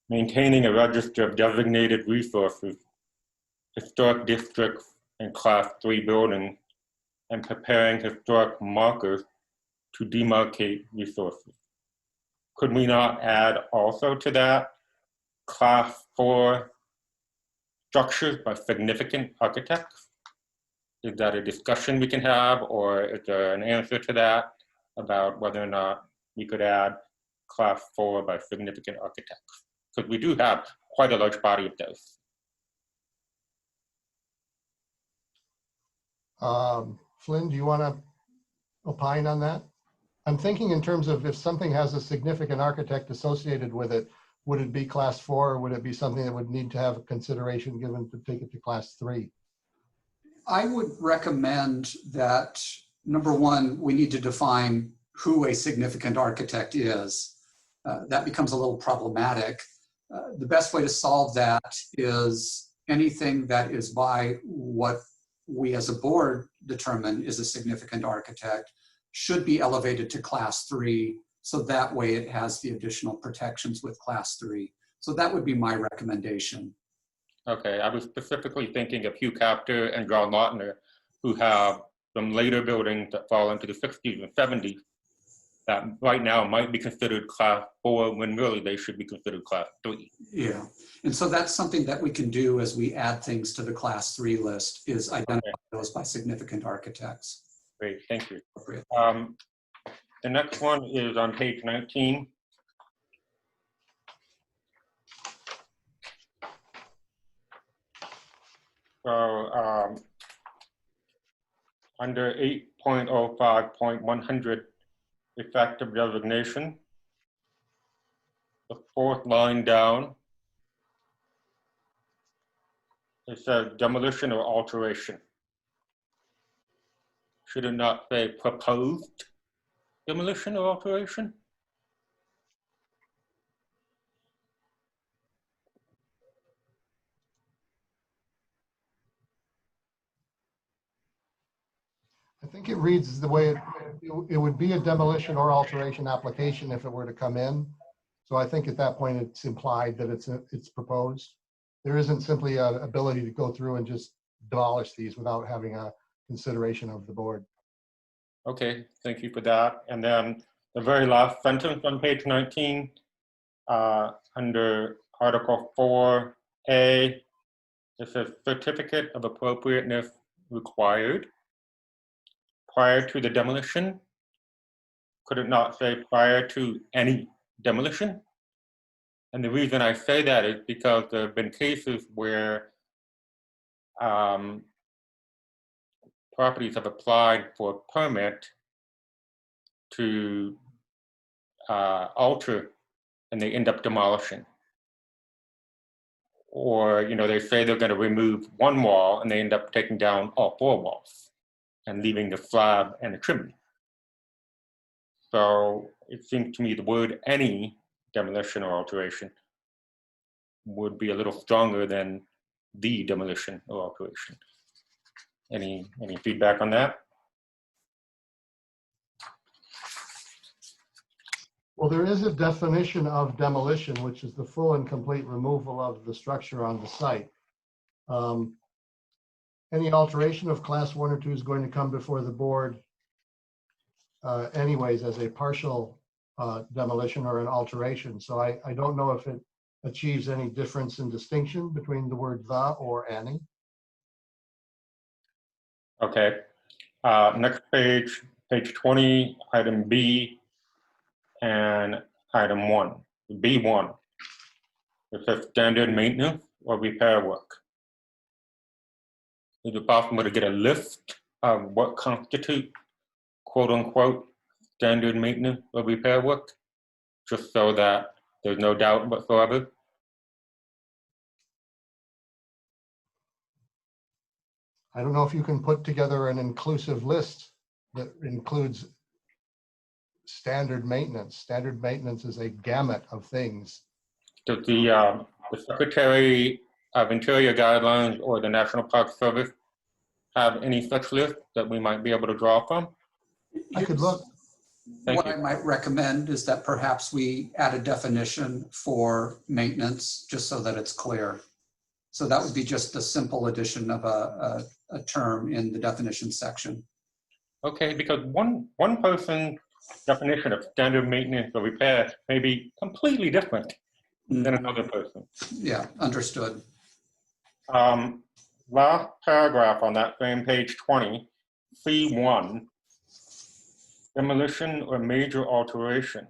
maintaining a register of designated resources, historic districts and class 3 buildings, and preparing historic markers to demarcate resources. Could we not add also to that class 4 structures by significant architects? Is that a discussion we can have, or is there an answer to that about whether or not we could add class 4 by significant architects? Because we do have quite a large body of those. Flynn, do you want to opine on that? I'm thinking in terms of if something has a significant architect associated with it, would it be class 4, or would it be something that would need to have a consideration given to take it to class 3? I would recommend that, number one, we need to define who a significant architect is. That becomes a little problematic. The best way to solve that is anything that is by what we as a board determine is a significant architect should be elevated to class 3, so that way it has the additional protections with class 3. So that would be my recommendation. Okay, I was specifically thinking of Hugh Capter and John Lautner, who have some later buildings that fall into the 60s and 70s that right now might be considered class 4 when really they should be considered class 3. Yeah, and so that's something that we can do as we add things to the class 3 list, is identify those by significant architects. Great, thank you. The next one is on page 19. So under 8.05.100, effective designation, the fourth line down, it says demolition or alteration. Should it not say proposed demolition or alteration? I think it reads the way it would be a demolition or alteration application if it were to come in. So I think at that point, it's implied that it's proposed. There isn't simply an ability to go through and just demolish these without having a consideration of the board. Okay, thank you for that. And then the very last sentence on page 19, under Article 4A, it says certificate of appropriateness required prior to the demolition. Could it not say prior to any demolition? And the reason I say that is because there have been cases where properties have applied for a permit to alter and they end up demolishing. Or, you know, they say they're going to remove one wall and they end up taking down all four walls and leaving the slab and the chimney. So it seems to me the word any demolition or alteration would be a little stronger than the demolition or alteration. Any feedback on that? Well, there is a definition of demolition, which is the full and complete removal of the structure on the site. Any alteration of class 1 or 2 is going to come before the board anyways as a partial demolition or an alteration. So I don't know if it achieves any difference in distinction between the word the or any. Okay. Next page, page 20, item B and item 1. B1. It says standard maintenance or repair work. Is it possible to get a list of what constitutes quote unquote standard maintenance or repair work? Just so that there's no doubt whatsoever. I don't know if you can put together an inclusive list that includes standard maintenance. Standard maintenance is a gamut of things. Does the Secretary of Interior Guidelines or the National Park Service have any such list that we might be able to draw from? I could look. What I might recommend is that perhaps we add a definition for maintenance, just so that it's clear. So that would be just a simple addition of a term in the definition section. Okay, because one person's definition of standard maintenance or repair may be completely different than another person. Yeah, understood. Last paragraph on that same page 20, C1, demolition or major alteration.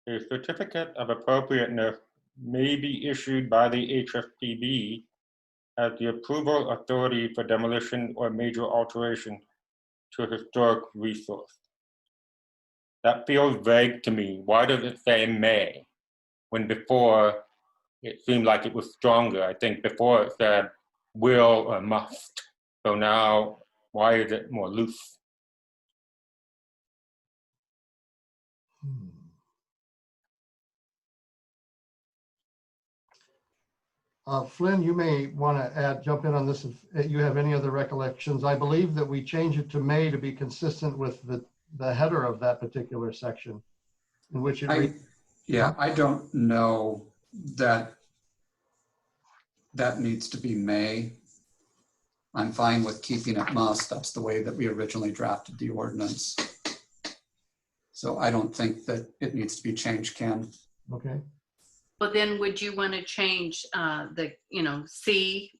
A certificate of appropriateness may be issued by the HFPB as the approval authority for demolition or major alteration to a historic resource. That feels vague to me. Why does it say may? When before it seemed like it was stronger. I think before it said will or must. So now, why is it more loose? Flynn, you may want to jump in on this if you have any other recollections. I believe that we change it to may to be consistent with the header of that particular section, in which it I don't know that needs to be may. I'm fine with keeping it must. That's the way that we originally drafted the ordinance. So I don't think that it needs to be changed, Ken. Okay. But then would you want to change C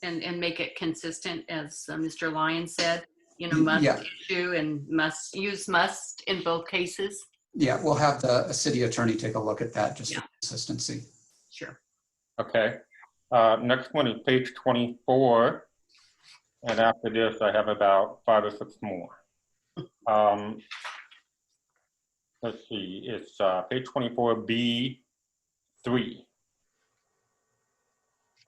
and make it consistent as Mr. Lyon said? must Yeah. issue and must use must in both cases? Yeah, we'll have the city attorney take a look at that just Yeah. for consistency. Sure. Okay. Next one is page 24. And after this, I have about 5 or 6 more. Let's see, it's page 24B3.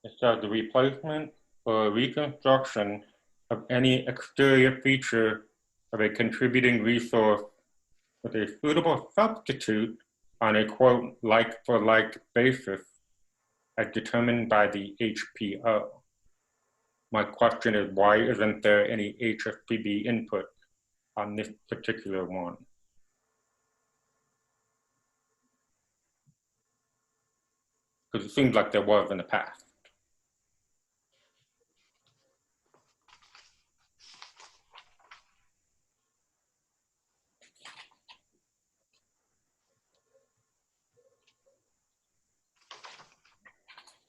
It says the replacement or reconstruction of any exterior feature of a contributing resource with a suitable substitute on a quote like-for-like basis as determined by the HPO. My question is, why isn't there any HSPB input on this particular one? Because it seems like there was in the past.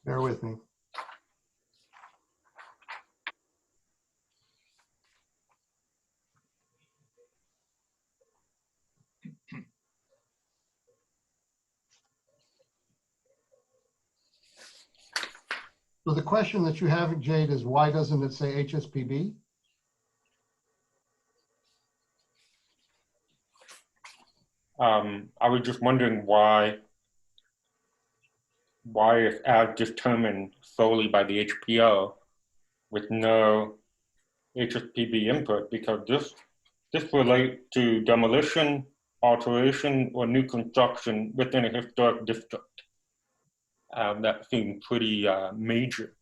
Bear with me. So the question that you have, Jade, is why doesn't it say HSPB? I was just wondering why it's as determined solely by the HPO with no HSPB input, because this relates to demolition, alteration, or new construction within a historic district. That seemed pretty major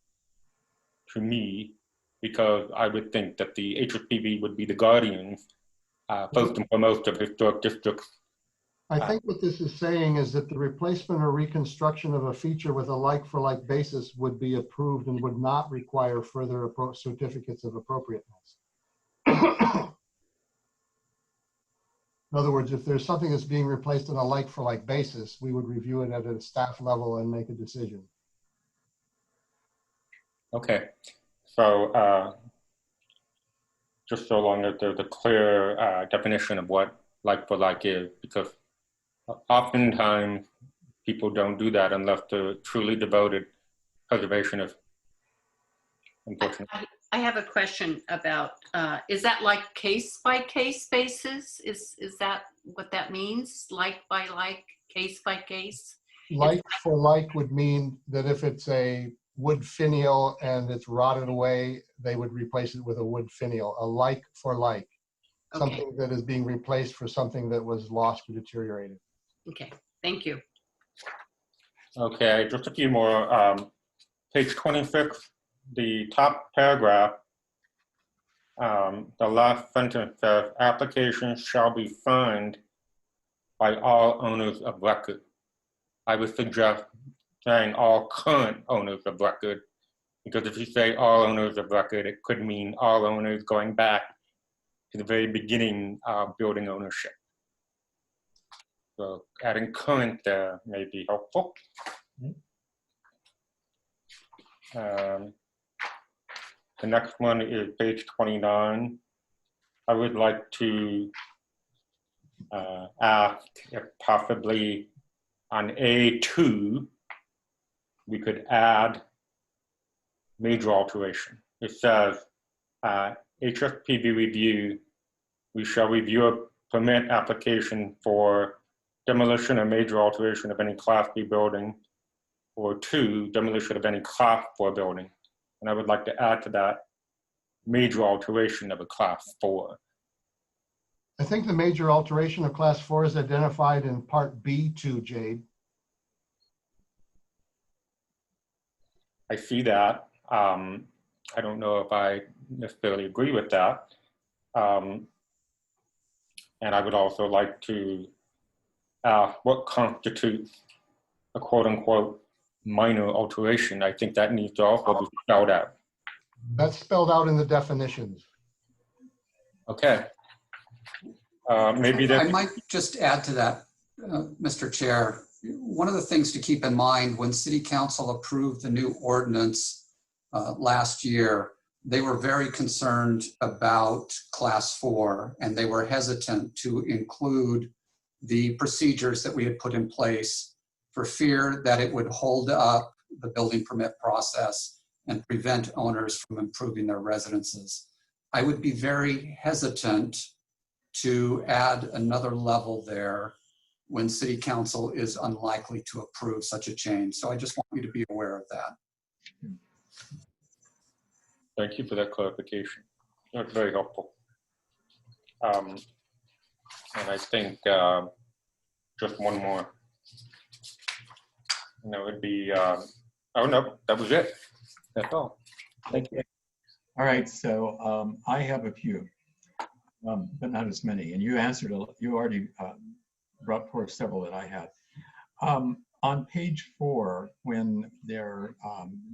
to me, because I would think that the HSPB would be the guardians, first and foremost, of historic districts. I think what this is saying is that the replacement or reconstruction of a feature with a like-for-like basis would be approved and would not require further certificates of appropriateness. In other words, if there's something that's being replaced on a like-for-like basis, we would review it at a staff level and make a decision. Okay, so just so long as there's a clear definition of what like-for-like is, because oftentimes people don't do that unless they're truly devoted preservationists, unfortunately. I have a question about, is that like case by case basis? Is that what that means? Like by like, case by case? Like for like would mean that if it's a wood finial and it's rotted away, they would replace it with a wood finial. A like for like, something that is being replaced for something that was lost or deteriorated. Okay, thank you. Okay, just a few more. Page 26, the top paragraph, the last sentence says, applications shall be signed by all owners of record. I would suggest saying all current owners of record, because if you say all owners of record, it could mean all owners going back to the very beginning of building ownership. So adding current there may be helpful. The next one is page 29. I would like to ask if possibly on A2, we could add major alteration. It says, HSPB review, we shall review a permit application for demolition or major alteration of any Class B building, or 2, demolition of any Class 4 building. And I would like to add to that major alteration of a Class 4. I think the major alteration of class 4 is identified in part B2, Jade. I see that. I don't know if I necessarily agree with that. And I would also like to ask what constitutes a quote unquote minor alteration. I think that needs to also be spelled out. That's spelled out in the definitions. Okay. Maybe I that. might just add to that, Mr. Chair. One of the things to keep in mind when City Council approved the new ordinance last year, they were very concerned about class 4, and they were hesitant to include the procedures that we had put in place for fear that it would hold up the building permit process and prevent owners from improving their residences. I would be very hesitant to add another level there when City Council is unlikely to approve such a change. So I just want you to be aware of that. Thank you for that clarification. That's very helpful. And I think just one more. And that would be, oh no, that was it. That's all. Thank you. All right, so I have a few, but not as many. And you answered, you already brought forth several that I had. On page 4, when their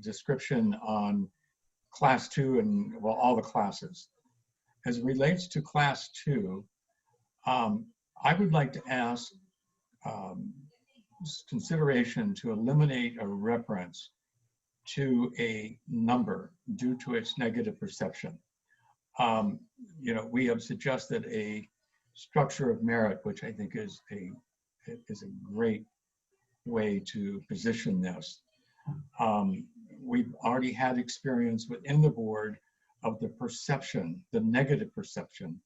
description on class 2 and, well, all the classes, as it relates to class 2, I would like to ask consideration to eliminate a reference to a number due to its negative perception. You know, we have suggested a structure of merit, which I think is a great way to position this. We've already had experience within the board of the perception, the negative perception,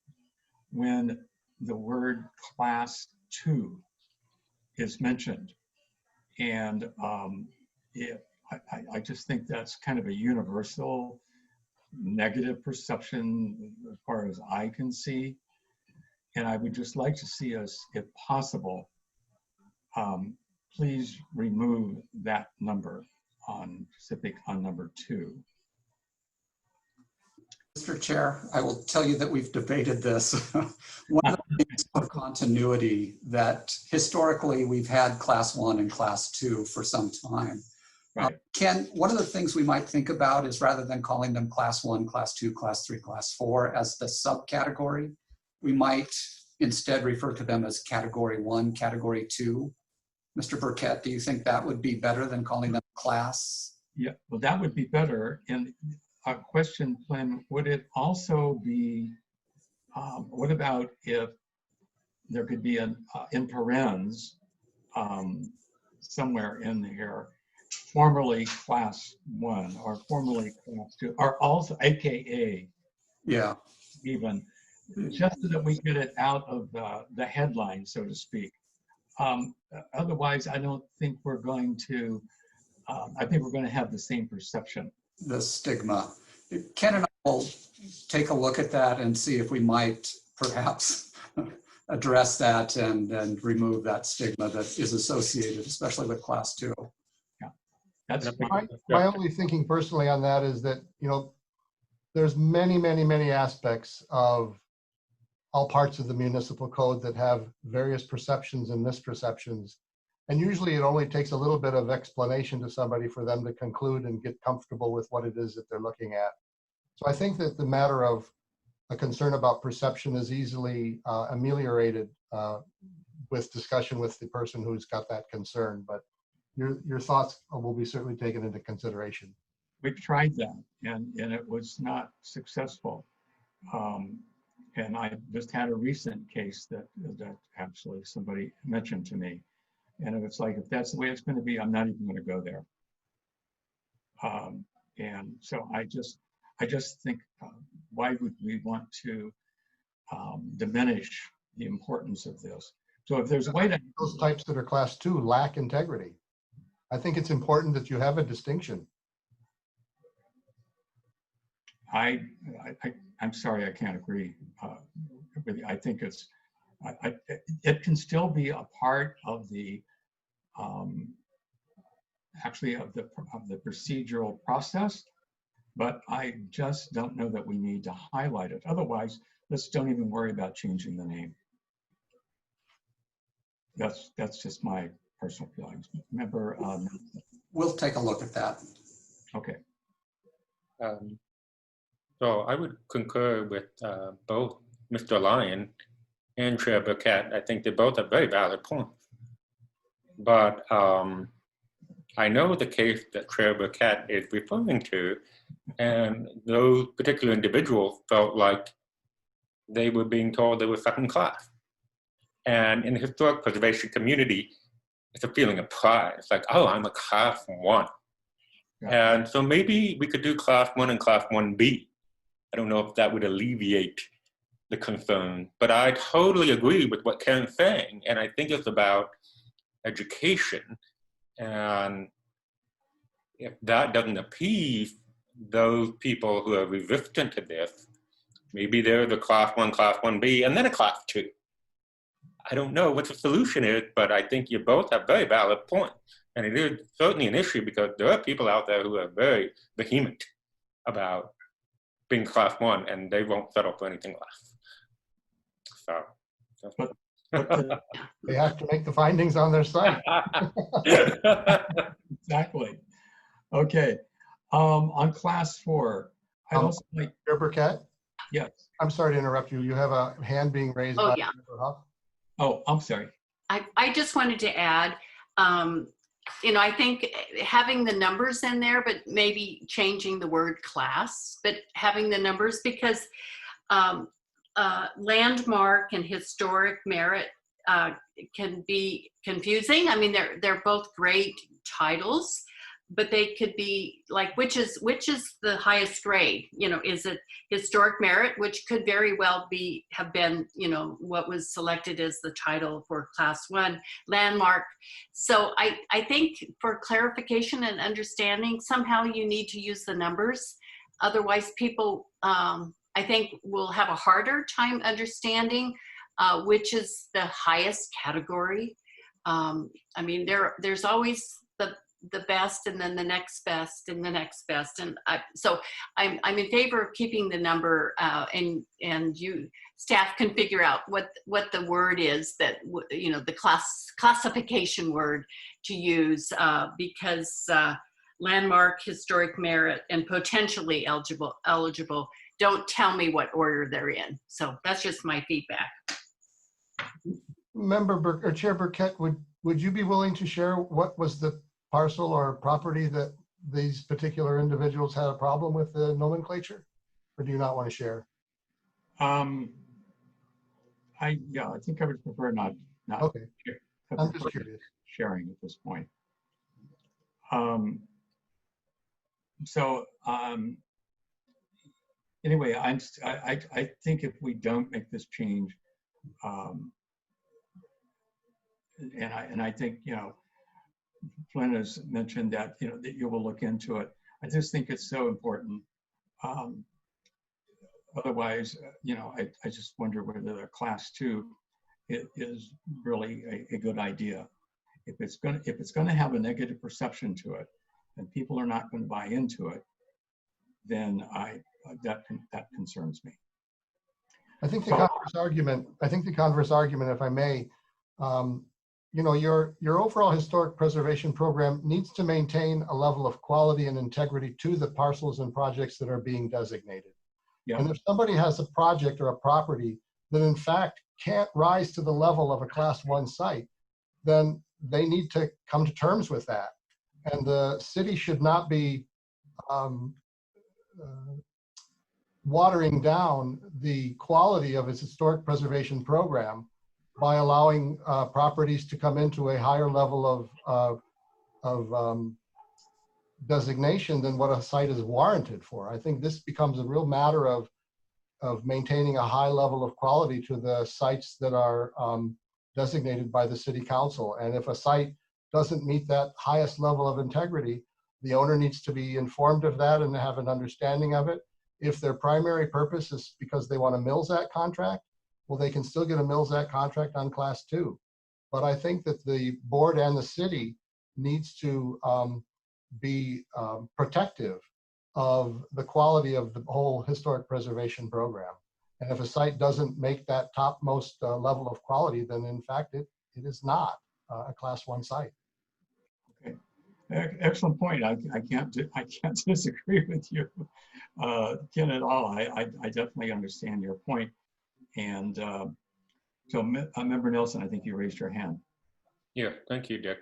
when the word class 2 is mentioned. And I just think that's kind of a universal negative perception as far as I can see. And I would just like to see us, if possible, please remove that number on number 2. Mr. Chair, I will tell you that we've debated this. One of the things for continuity, that historically we've had class 1 and class 2 for some time. Right. Ken, one of the things we might think about is rather than calling them class 1, class 2, class 3, class 4 as the subcategory, we might instead refer to them as category 1, category 2. Mr. Burkett, do you think that would be better than calling them class? Yeah, well, that would be better. And a question, Flynn, would it also be, what about if there could be an in parens somewhere in here, formerly class 1 or formerly class 2, or also AKA, Yeah. even, just so that we get it out of the headline, so to speak. Otherwise, I don't think we're going to, I think we're going to have the same perception. The stigma. Ken and I will take a look at that and see if we might perhaps address that and remove that stigma that is associated, especially with class 2. Yeah, that's My only thinking personally on that is that, you know, there's many aspects of all parts of the municipal code that have various perceptions and misperceptions. And usually it only takes a little bit of explanation to somebody for them to conclude and get comfortable with what it is that they're looking at. So I think that the matter of a concern about perception is easily ameliorated with discussion with the person who's got that concern. But your thoughts will be certainly taken into consideration. We've tried that and it was not successful. And I just had a recent case that actually somebody mentioned to me. And it's like, if that's the way it's going to be, I'm not even going to go there. And so I just think, why would we want to diminish the importance of this? So if there's a way to... Those types that are class 2 lack integrity. I think it's important that you have a distinction. I'm sorry, I can't agree with you. I think it's, it can still be a part of the, actually of the procedural process, but I just don't know that we need to highlight it. Otherwise, let's don't even worry about changing the name. That's just my personal feelings. Remember, We'll take a look at that. okay. So I would concur with both Mr. Lyon and Chair Burkett. I think they both have very valid points. But I know the case that Chair Burkett is referring to, and those particular individuals felt like they were being told they were second class. And in the historic preservation community, it's a feeling of pride. It's like, oh, I'm a class 1. Yeah. And so maybe we could do class 1 and class 1B. I don't know if that would alleviate the concern, but I totally agree with what Karen's saying. And I think it's about education. And if that doesn't appease those people who are resistant to this, maybe they're the class 1, class 1B, and then a class 2. I don't know what the solution is, but I think you both have very valid points. And it is certainly an issue because there are people out there who are very vehement about being class 1, and they won't settle for anything less. So. They have to make the findings on their site. Exactly. Okay. On class 4, I'd also like, Chair Burkett, yes. I'm sorry to interrupt you. You have a hand being raised Oh, by yeah. Member Huff. Oh, I'm sorry. I just wanted to add, I think having the numbers in there, but maybe changing the word class, but having the numbers, because landmark and historic merit can be confusing. I mean, they're both great titles, but they could be like, which is the highest grade? Is it historic merit, which could very well have been, what was selected as the title for class 1, landmark. So I think for clarification and understanding, somehow you need to use the numbers. Otherwise, people, I think, will have a harder time understanding which is the highest category. I mean, there's always the best, and then the next best, and the next best, and so I'm in favor of keeping the number, and you staff can figure out what the word is that the classification word to use, because landmark, historic merit, and potentially eligible don't tell me what order they're in. So that's just my feedback. Chair Burkett, would you be willing to share what was the parcel or property that these particular individuals had a problem with the nomenclature, or do you not want to share? I think I would prefer not. Okay. I'm just curious. Sharing at this point. Anyway, I think if we don't make this change, and I think Flynn has mentioned that that you will look into it. I just think it's so important. Otherwise, I just wonder whether the class 2 is really a good idea. If it's going to have a negative perception to it, and people are not going to buy into it, then that concerns me. I think the converse argument, if I may, your overall historic preservation program needs to maintain a level of quality and integrity to the parcels and projects that are being designated. Yeah. And if somebody has a project or a property that in fact can't rise to the level of a class 1 site, then they need to come to terms with that. And the city should not be watering down the quality of its historic preservation program by allowing properties to come into a higher level of designation than what a site is warranted for. I think this becomes a real matter of maintaining a high level of quality to the sites that are designated by the city council. And if a site doesn't meet that highest level of integrity, the owner needs to be informed of that and have an understanding of it. If their primary purpose is because they want a Mills Act contract, well, they can still get a Mills Act contract on class 2. But I think that the board and the city needs to be protective of the quality of the whole historic preservation program. And if a site doesn't make that topmost level of quality, then in fact, it is not a class 1 site. Okay, excellent point. I can't disagree with you, Ken, at all. I definitely understand your point. And so, Member Nelson, I think you raised your hand. Yeah, thank you, Dick.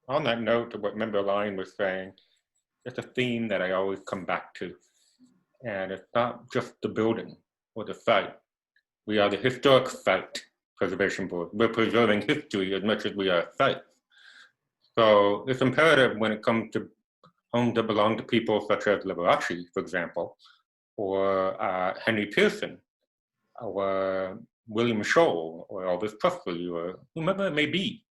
on that note of what Member Lyon was saying, it's a theme that I always come back to. And it's not just the building or the site. We are the Historic Site Preservation Board. We're preserving history as much as we are sites. So it's imperative when it comes to homes that belong to people such as Liberace, for example, or Henry Pearson, or William Scholl, or Elvis Presley, or whomever it may be.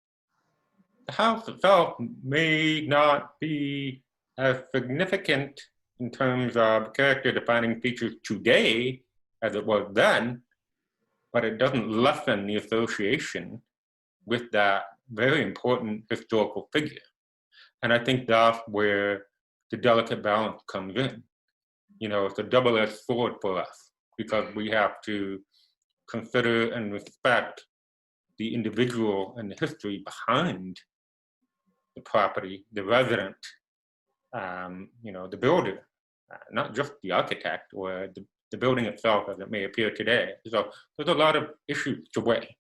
The house itself may not be as significant in terms of character-defining features today as it was then, but it doesn't lessen the association with that very important historical figure. And I think that's where the delicate balance comes in. You know, it's a double-edged sword for us because we have to consider and respect the individual and the history behind the property, the resident, you know, the builder, not just the architect or the building itself as it may appear today. So there's a lot of issues to weigh.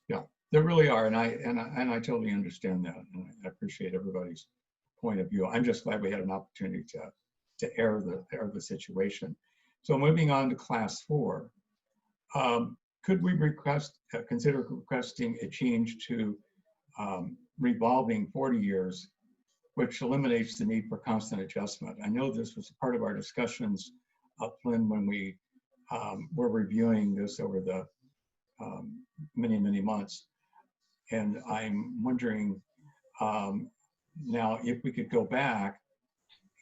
Yeah, there really are, and I totally understand that, and I appreciate everybody's point of view. I'm just glad we had an opportunity to air the situation. So moving on to Class 4, could we consider requesting a change to revolving 40 years, which eliminates the need for constant adjustment? I know this was part of our discussions, Flynn, when we were reviewing this over the many, many months. And I'm wondering now if we could go back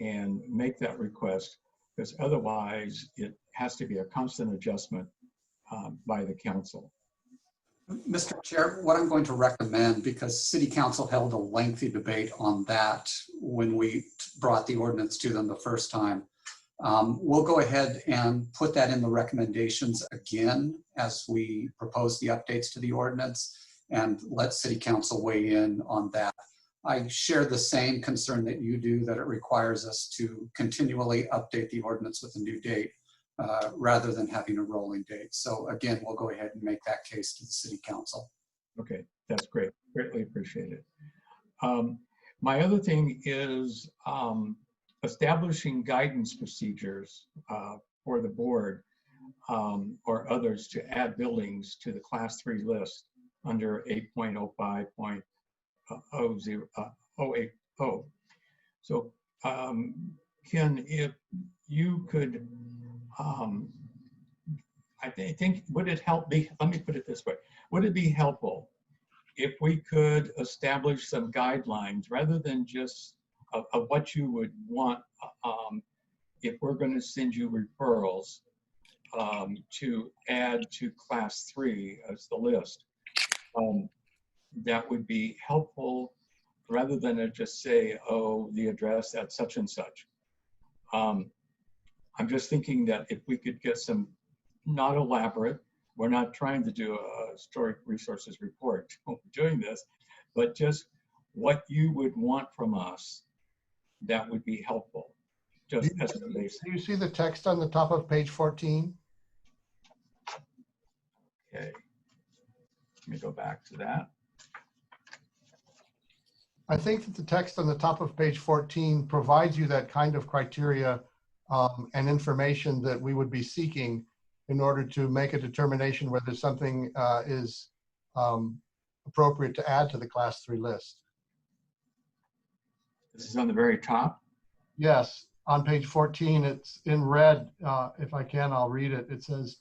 and make that request, because otherwise it has to be a constant adjustment by the council. Mr. Chair, what I'm going to recommend, because City Council held a lengthy debate on that when we brought the ordinance to them the first time, we'll go ahead and put that in the recommendations again as we propose the updates to the ordinance and let City Council weigh in on that. I share the same concern that you do, that it requires us to continually update the ordinance with a new date rather than having a rolling date. So again, we'll go ahead and make that case to the City Council. Okay, that's great. Greatly appreciate it. My other thing is establishing guidance procedures for the board or others to add buildings to the Class 3 list under 8.05.080. So Ken, if you could, I think, would it help me, let me put it this way, would it be helpful if we could establish some guidelines rather than just of what you would want if we're going to send you referrals to add to Class 3 as the list? That would be helpful rather than to just say, oh, the address at such and such. I'm just thinking that if we could get some, not elaborate, we're not trying to do a historic resources report when we're doing this, but just what you would want from us that would be helpful. Just as the basic. Do you see the text on the top of page 14? Okay, let me go back to that. I think that the text on the top of page 14 provides you that kind of criteria and information that we would be seeking in order to make a determination whether something is appropriate to add to the Class 3 list. This is on the very top? Yes, on page 14, it's in red. If I can, I'll read it. It says,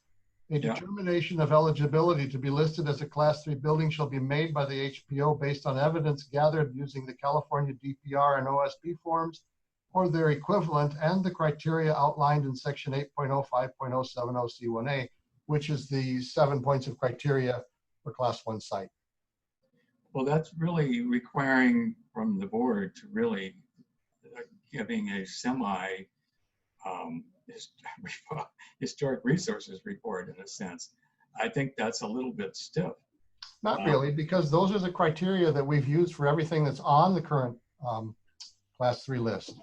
a determination of eligibility to be listed as a Class 3 building shall be made by the HPO based on evidence gathered using the California DPR and OSP forms or their equivalent and the criteria outlined in section 8.05.070 C1A, which is the 7 points of criteria for Class 1 site. Well, that's really requiring from the board to really giving a semi historic resources report in a sense. I think that's a little bit stiff. Not really, because those are the criteria that we've used for everything that's on the current Class 3 list.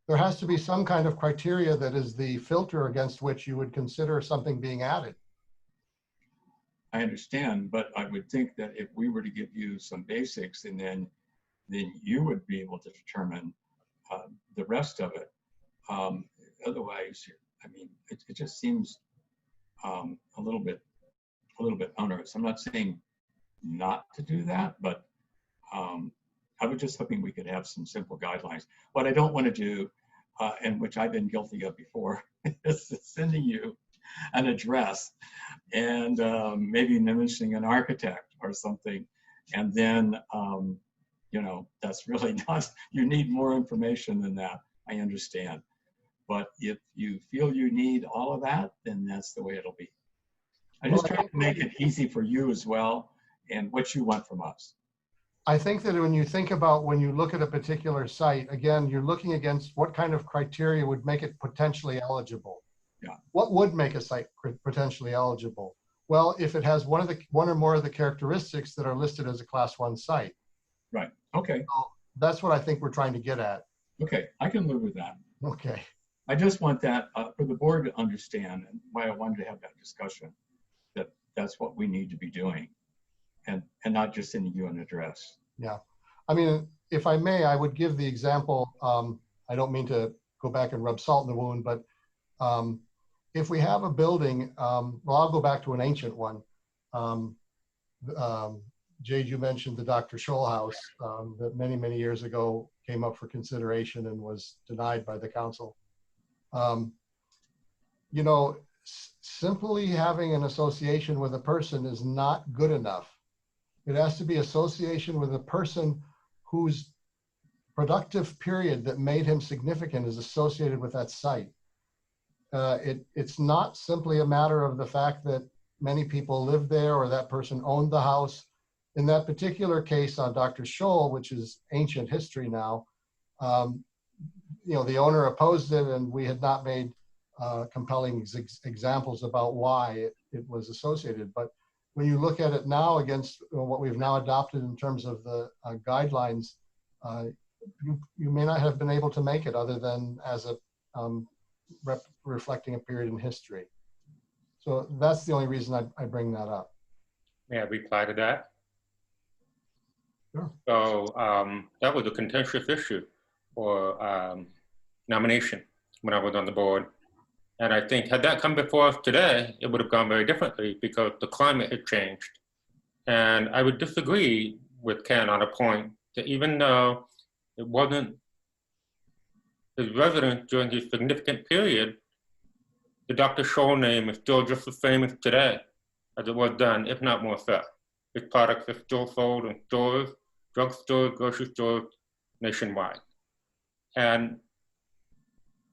There has to be some kind of criteria that is the filter against which you would consider something being added. I understand, but I would think that if we were to give you some basics and then you would be able to determine the rest of it. Otherwise, I mean, it just seems a little bit onerous. I'm not saying not to do that, but I was just hoping we could have some simple guidelines. What I don't want to do, and which I've been guilty of before, is sending you an address and maybe mentioning an architect or something, and then you know, that's really not, you need more information than that. I understand. But if you feel you need all of that, then that's the way it'll be. I just try to make it easy for you as well and what you want from us. I think that when you think about, when you look at a particular site, again, you're looking against what kind of criteria would make it potentially eligible. Yeah. What would make a site potentially eligible? Well, if it has one or more of the characteristics that are listed as a Class 1 site. Right. Okay. So that's what I think we're trying to get at. Okay. I can live with that. Okay. I just want that for the board to understand, and why I wanted to have that discussion, that that's what we need to be doing, and not just sending you an address. Yeah. I mean, if I may, I would give the example. I don't mean to go back and rub salt in the wound, but if we have a building, well, I'll go back to an ancient one. Jade, you mentioned the Dr. Scholl house that many, many years ago came up for consideration and was denied by the council. You know, simply having an association with a person is not good enough. It has to be association with a person whose productive period that made him significant is associated with that site. It's not simply a matter of the fact that many people lived there or that person owned the house. In that particular case on Dr. Scholl, which is ancient history now, you know, the owner opposed it, and we had not made compelling examples about why it was associated. But when you look at it now against what we've now adopted in terms of the guidelines, you may not have been able to make it other than as a reflecting a period in history. So that's the only reason I bring that up. May I reply to that? Sure. So that was a contentious issue for nomination when I was on the board. And I think had that come before us today, it would have gone very differently because the climate had changed. And I would disagree with Ken on a point that even though it wasn't his residence during his significant period, the Dr. Scholl name is still just the same as today as it was then, if not more so. His products are still sold in stores, drugstores, grocery stores nationwide. And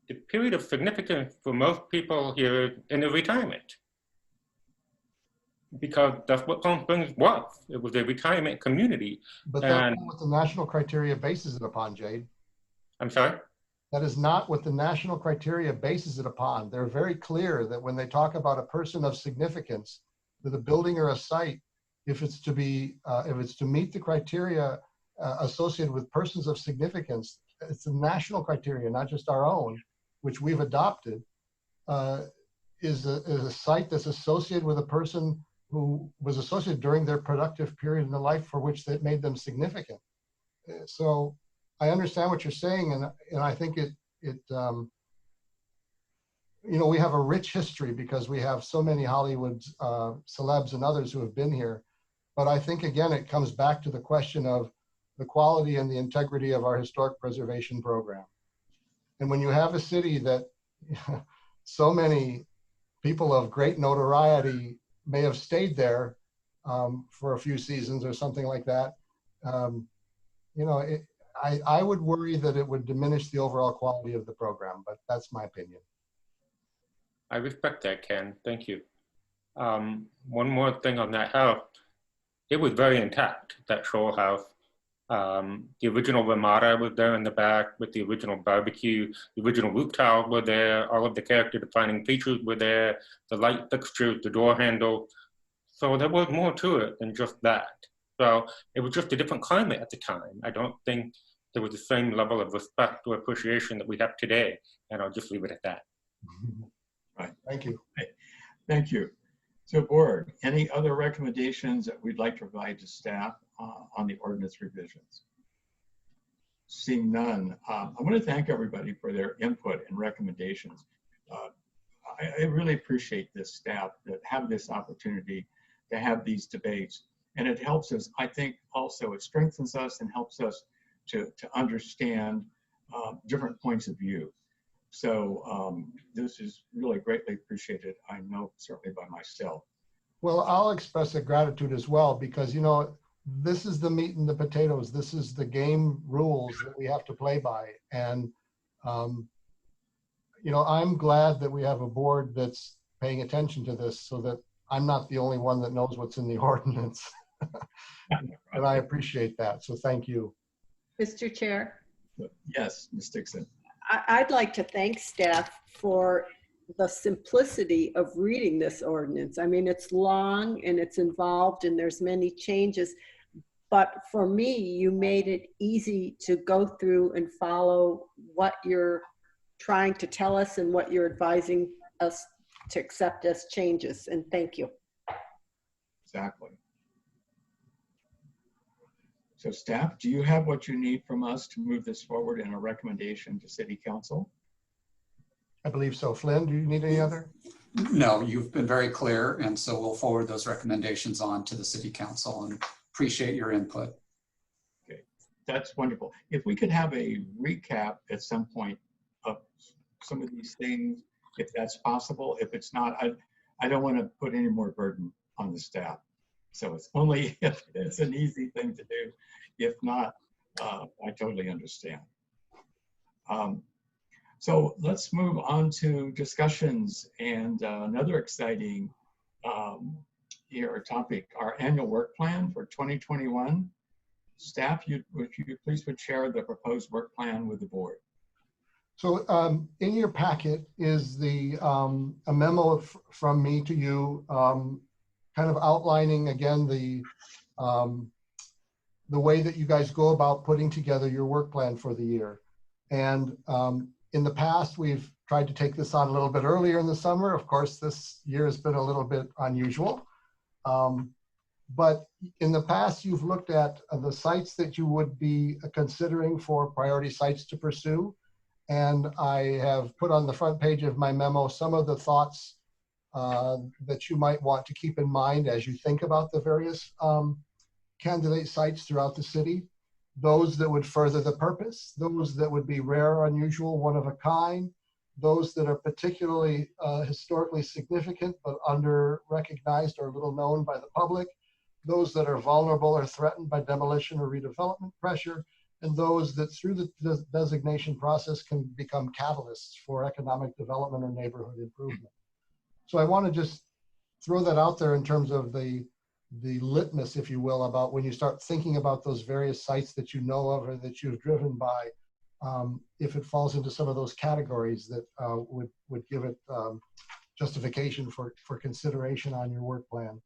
the period of significance for most people here is in the retirement, because that's what Palm Springs was. It was a retirement community. But that's not what the national criteria bases it upon, Jade. I'm sorry? That is not what the national criteria bases it upon. They're very clear that when they talk about a person of significance with a building or a site, if it's to meet the criteria associated with persons of significance, it's the national criteria, not just our own, which we've adopted, is a site that's associated with a person who was associated during their productive period in the life for which that made them significant. So I understand what you're saying, and I think it you know, we have a rich history because we have so many Hollywood celebs and others who have been here. But I think, again, it comes back to the question of the quality and the integrity of our historic preservation program. And when you have a city that so many people of great notoriety may have stayed there for a few seasons or something like that, you know, I would worry that it would diminish the overall quality of the program, but that's my opinion. I respect that, Ken. Thank you. One more thing on that house. It was very intact, that Scholl house. The original Ramada was there in the back with the original barbecue. The original roof tiles were there. All of the character defining features were there. The light fixtures, the door handle. So there was more to it than just that. So it was just a different climate at the time. I don't think there was the same level of respect or appreciation that we have today. And I'll just leave it at that. Right. Thank you. Thank you. So board, any other recommendations that we'd like to provide to staff on the ordinance revisions? Seeing none, I want to thank everybody for their input and recommendations. I really appreciate this staff that have this opportunity to have these debates. And it helps us, I think also it strengthens us and helps us to understand different points of view. So this is really greatly appreciated, I know certainly by myself. Well, I'll express a gratitude as well, because, you know, this is the meat and the potatoes. This is the game rules that we have to play by. And, you know, I'm glad that we have a board that's paying attention to this so that I'm not the only one that knows what's in the ordinance. And I appreciate that. So thank you. Mr. Chair, Yes, Ms. Dixon. I'd like to thank staff for the simplicity of reading this ordinance. I mean, it's long and it's involved and there's many changes, but for me, you made it easy to go through and follow what you're trying to tell us and what you're advising us to accept as changes. And thank you. Exactly. So staff, do you have what you need from us to move this forward in a recommendation to City Council? I believe so. Flynn, do you need any other? No, you've been very clear, and so we'll forward those recommendations on to the City Council and appreciate your input. Okay, that's wonderful. If we could have a recap at some point of some of these things, if that's possible. If it's not, I don't want to put any more burden on the staff. So it's only if it's an easy thing to do. If not, I totally understand. So let's move on to discussions and another exciting topic, our annual work plan for 2021. Staff, would you please share the proposed work plan with the board? So in your packet is a memo from me to you, kind of outlining again the way that you guys go about putting together your work plan for the year. And in the past, we've tried to take this on a little bit earlier in the summer. Of course, this year has been a little bit unusual. But in the past, you've looked at the sites that you would be considering for priority sites to pursue. And I have put on the front page of my memo some of the thoughts that you might want to keep in mind as you think about the various candidate sites throughout the city. Those that would further the purpose, those that would be rare, unusual, one of a kind, those that are particularly historically significant but under-recognized or little known by the public, those that are vulnerable or threatened by demolition or redevelopment pressure, and those that through the designation process can become catalysts for economic development or neighborhood improvement. So I want to just throw that out there in terms of the litmus, if you will, about when you start thinking about those various sites that you know of or that you've driven by, if it falls into some of those categories that would give it justification for consideration on your work plan.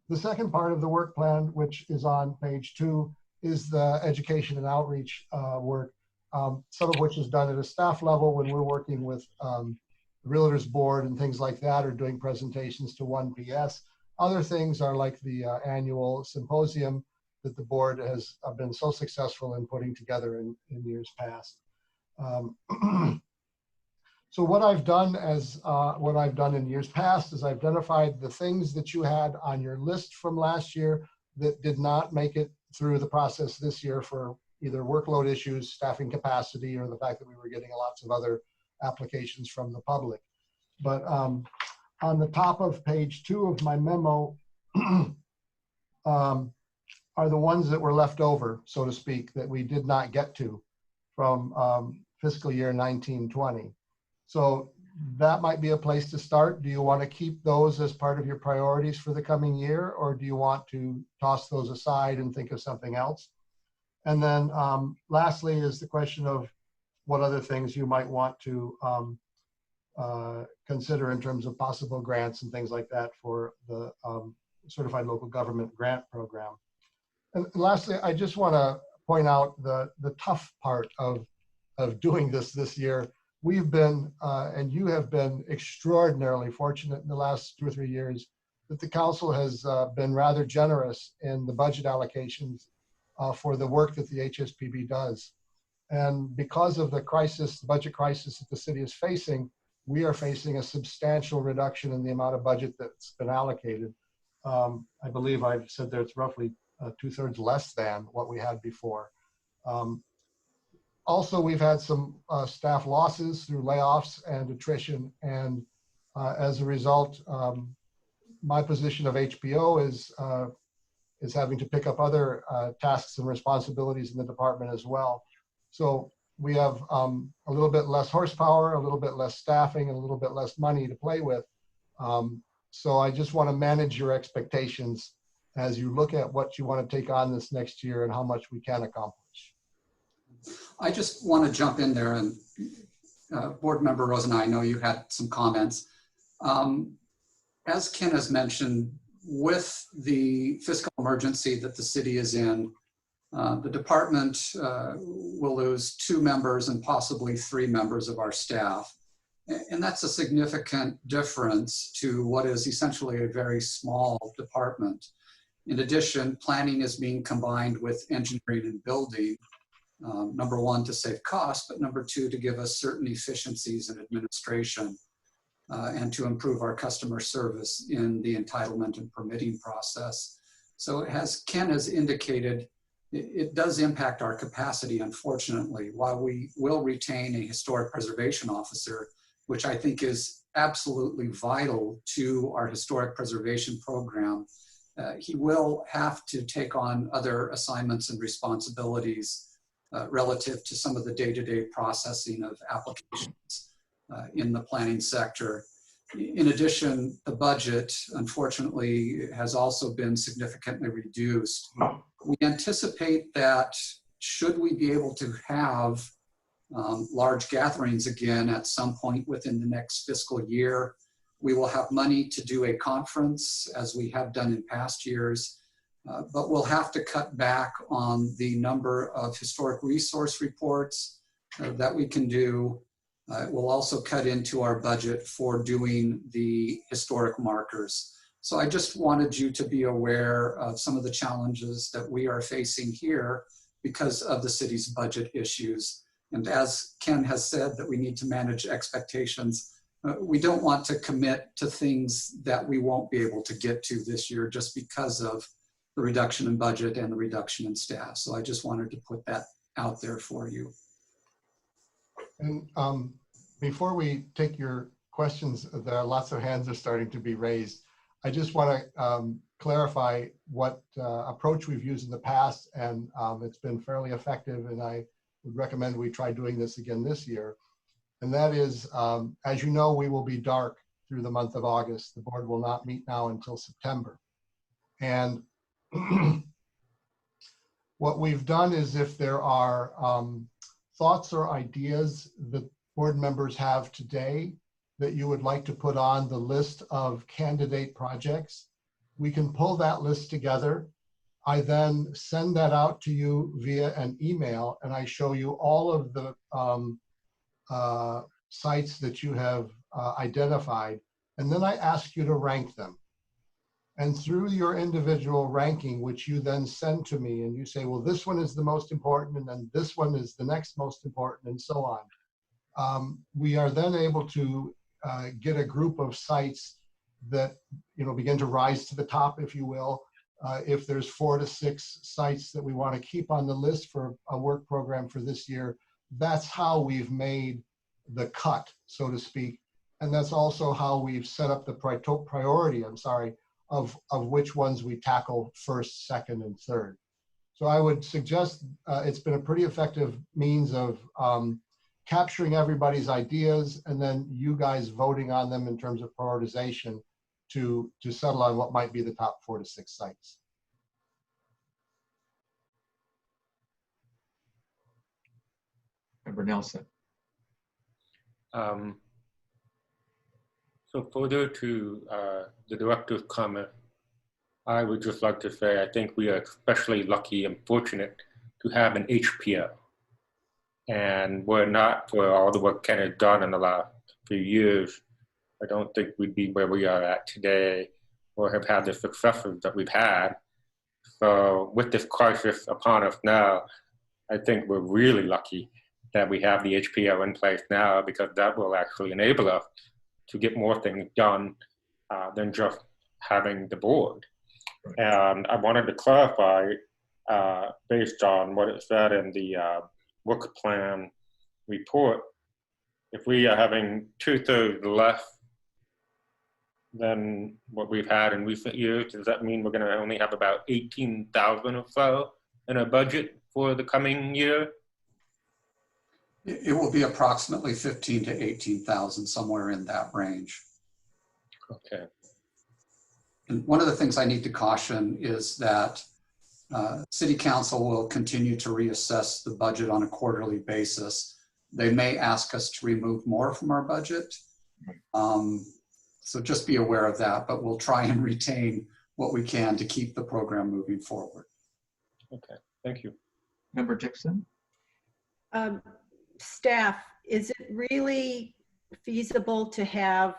The second part of the work plan, which is on page 2, is the education and outreach work, some of which is done at a staff level when we're working with the Realtors Board and things like that, or doing presentations to 1PS. Other things are like the annual symposium that the board has been so successful in putting together in years past. So what I've done in years past is I've identified the things that you had on your list from last year that did not make it through the process this year for either workload issues, staffing capacity, or the fact that we were getting lots of other applications from the public. But on the top of page 2 of my memo are the ones that were left over, so to speak, that we did not get to from fiscal year 1920. So that might be a place to start. Do you want to keep those as part of your priorities for the coming year, or do you want to toss those aside and think of something else? And then lastly is the question of what other things you might want to consider in terms of possible grants and things like that for the Certified Local Government Grant Program. And lastly, I just want to point out the tough part of doing this year. We've been, and you have been extraordinarily fortunate in the last 2 or 3 years that the council has been rather generous in the budget allocations for the work that the HSPB does. And because of the crisis, the budget crisis that the city is facing, we are facing a substantial reduction in the amount of budget that's been allocated. I believe I've said that it's roughly 2/3 less than what we had before. Also, we've had some staff losses through layoffs and attrition. And as a result, my position of HPO is having to pick up other tasks and responsibilities in the department as well. So we have a little bit less horsepower, a little bit less staffing, and a little bit less money to play with. So I just want to manage your expectations as you look at what you want to take on this next year and how much we can accomplish. I just want to jump in there, and Board Member Rosen, I know you had some comments. As Ken has mentioned, with the fiscal emergency that the city is in, the department will lose 2 members and possibly 3 members of our staff. And that's a significant difference to what is essentially a very small department. In addition, planning is being combined with engineering and building. Number 1, to save costs, but number 2, to give us certain efficiencies in administration and to improve our customer service in the entitlement and permitting process. So as Ken has indicated, it does impact our capacity, unfortunately. While we will retain a historic preservation officer, which I think is absolutely vital to our historic preservation program, he will have to take on other assignments and responsibilities relative to some of the day-to-day processing of applications in the planning sector. In addition, the budget, unfortunately, has also been significantly reduced. We anticipate that should we be able to have large gatherings again at some point within the next fiscal year, we will have money to do a conference as we have done in past years. But we'll have to cut back on the number of historic resource reports that we can do. We'll also cut into our budget for doing the historic markers. So I just wanted you to be aware of some of the challenges that we are facing here because of the city's budget issues. And as Ken has said, that we need to manage expectations. We don't want to commit to things that we won't be able to get to this year just because of the reduction in budget and the reduction in staff. So I just wanted to put that out there for you. And before we take your questions, there are lots of hands are starting to be raised. I just want to clarify what approach we've used in the past, and it's been fairly effective, and I would recommend we try doing this again this year. And that is, as you know, we will be dark through the month of August. The board will not meet now until September. And what we've done is if there are thoughts or ideas that board members have today that you would like to put on the list of candidate projects, we can pull that list together. I then send that out to you via an email, and I show you all of the sites that you have identified, and then I ask you to rank them. And through your individual ranking, which you then send to me, and you say, well, this one is the most important, and then this one is the next most important, and so on. We are then able to get a group of sites that begin to rise to the top, if you will. If there's 4 to 6 sites that we want to keep on the list for a work program for this year, that's how we've made the cut, so to speak. And that's also how we've set up the priority, of which ones we tackle first, second, and third. So I would suggest it's been a pretty effective means of capturing everybody's ideas and then you guys voting on them in terms of prioritization to settle on what might be the top 4 to 6 sites. Member Nelson. So further to the director's comment, I would just like to say I think we are especially lucky and fortunate to have an HPO. And were it not for all the work Ken has done in the last few years, I don't think we'd be where we are at today. or have had the successes that we've had. So with this crisis upon us now, I think we're really lucky that we have the HPO in place now, because that will actually enable us to get more things done than just having the board. And I wanted to clarify, based on what it said in the work plan report, if we are having 2/3 less than what we've had in recent years, does that mean we're going to only have about 18,000 or so in our budget for the coming year? It will be approximately 15 to 18,000, somewhere in that range. Okay. And one of the things I need to caution is that City Council will continue to reassess the budget on a quarterly basis. They may ask us to remove more from our budget. So just be aware of that, but we'll try and retain what we can to keep the program moving forward. Okay, thank you. Member Dixon? Staff, is it really feasible to have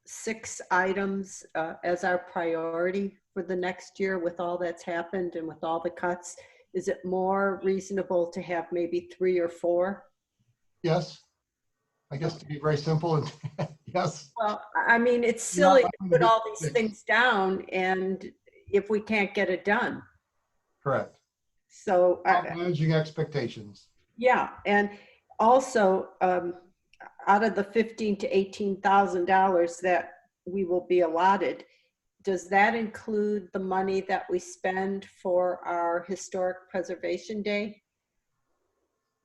6 items as our priority for the next year with all that's happened and with all the cuts? Is it more reasonable to have maybe 3 or 4? Yes. I guess to be very simple, yes. Well, I mean, it's silly to put all these things down and if we can't get it done. Correct. So Managing expectations. yeah, and also out of the $15,000 to $18,000 that we will be allotted, does that include the money that we spend for our Historic Preservation Day?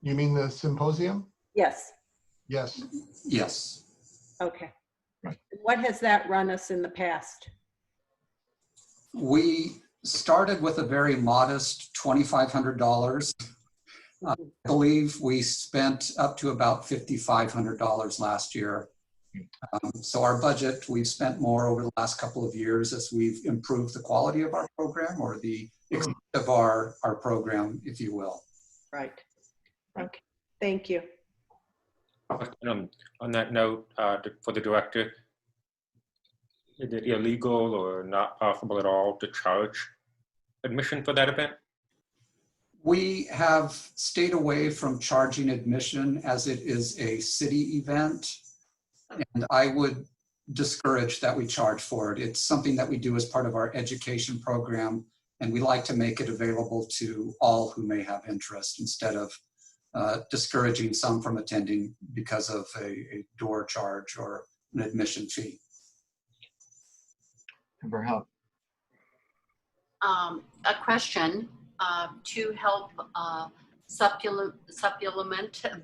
You mean the symposium? Yes. Yes. Yes. Okay. Right. What has that run us in the past? We started with a very modest $2,500. I believe we spent up to about $5,500 last year. So our budget, we've spent more over the last couple of years as we've improved the quality of our program, or the extent of our program, if you will. Right. Okay. Thank you. On that note, for the director, is it illegal or not possible at all to charge admission for that event? We have stayed away from charging admission as it is a city event, and I would discourage that we charge for it. It's something that we do as part of our education program, and we like to make it available to all who may have interest, instead of discouraging some from attending because of a door charge or an admission fee. Member Howe? A question to help supplement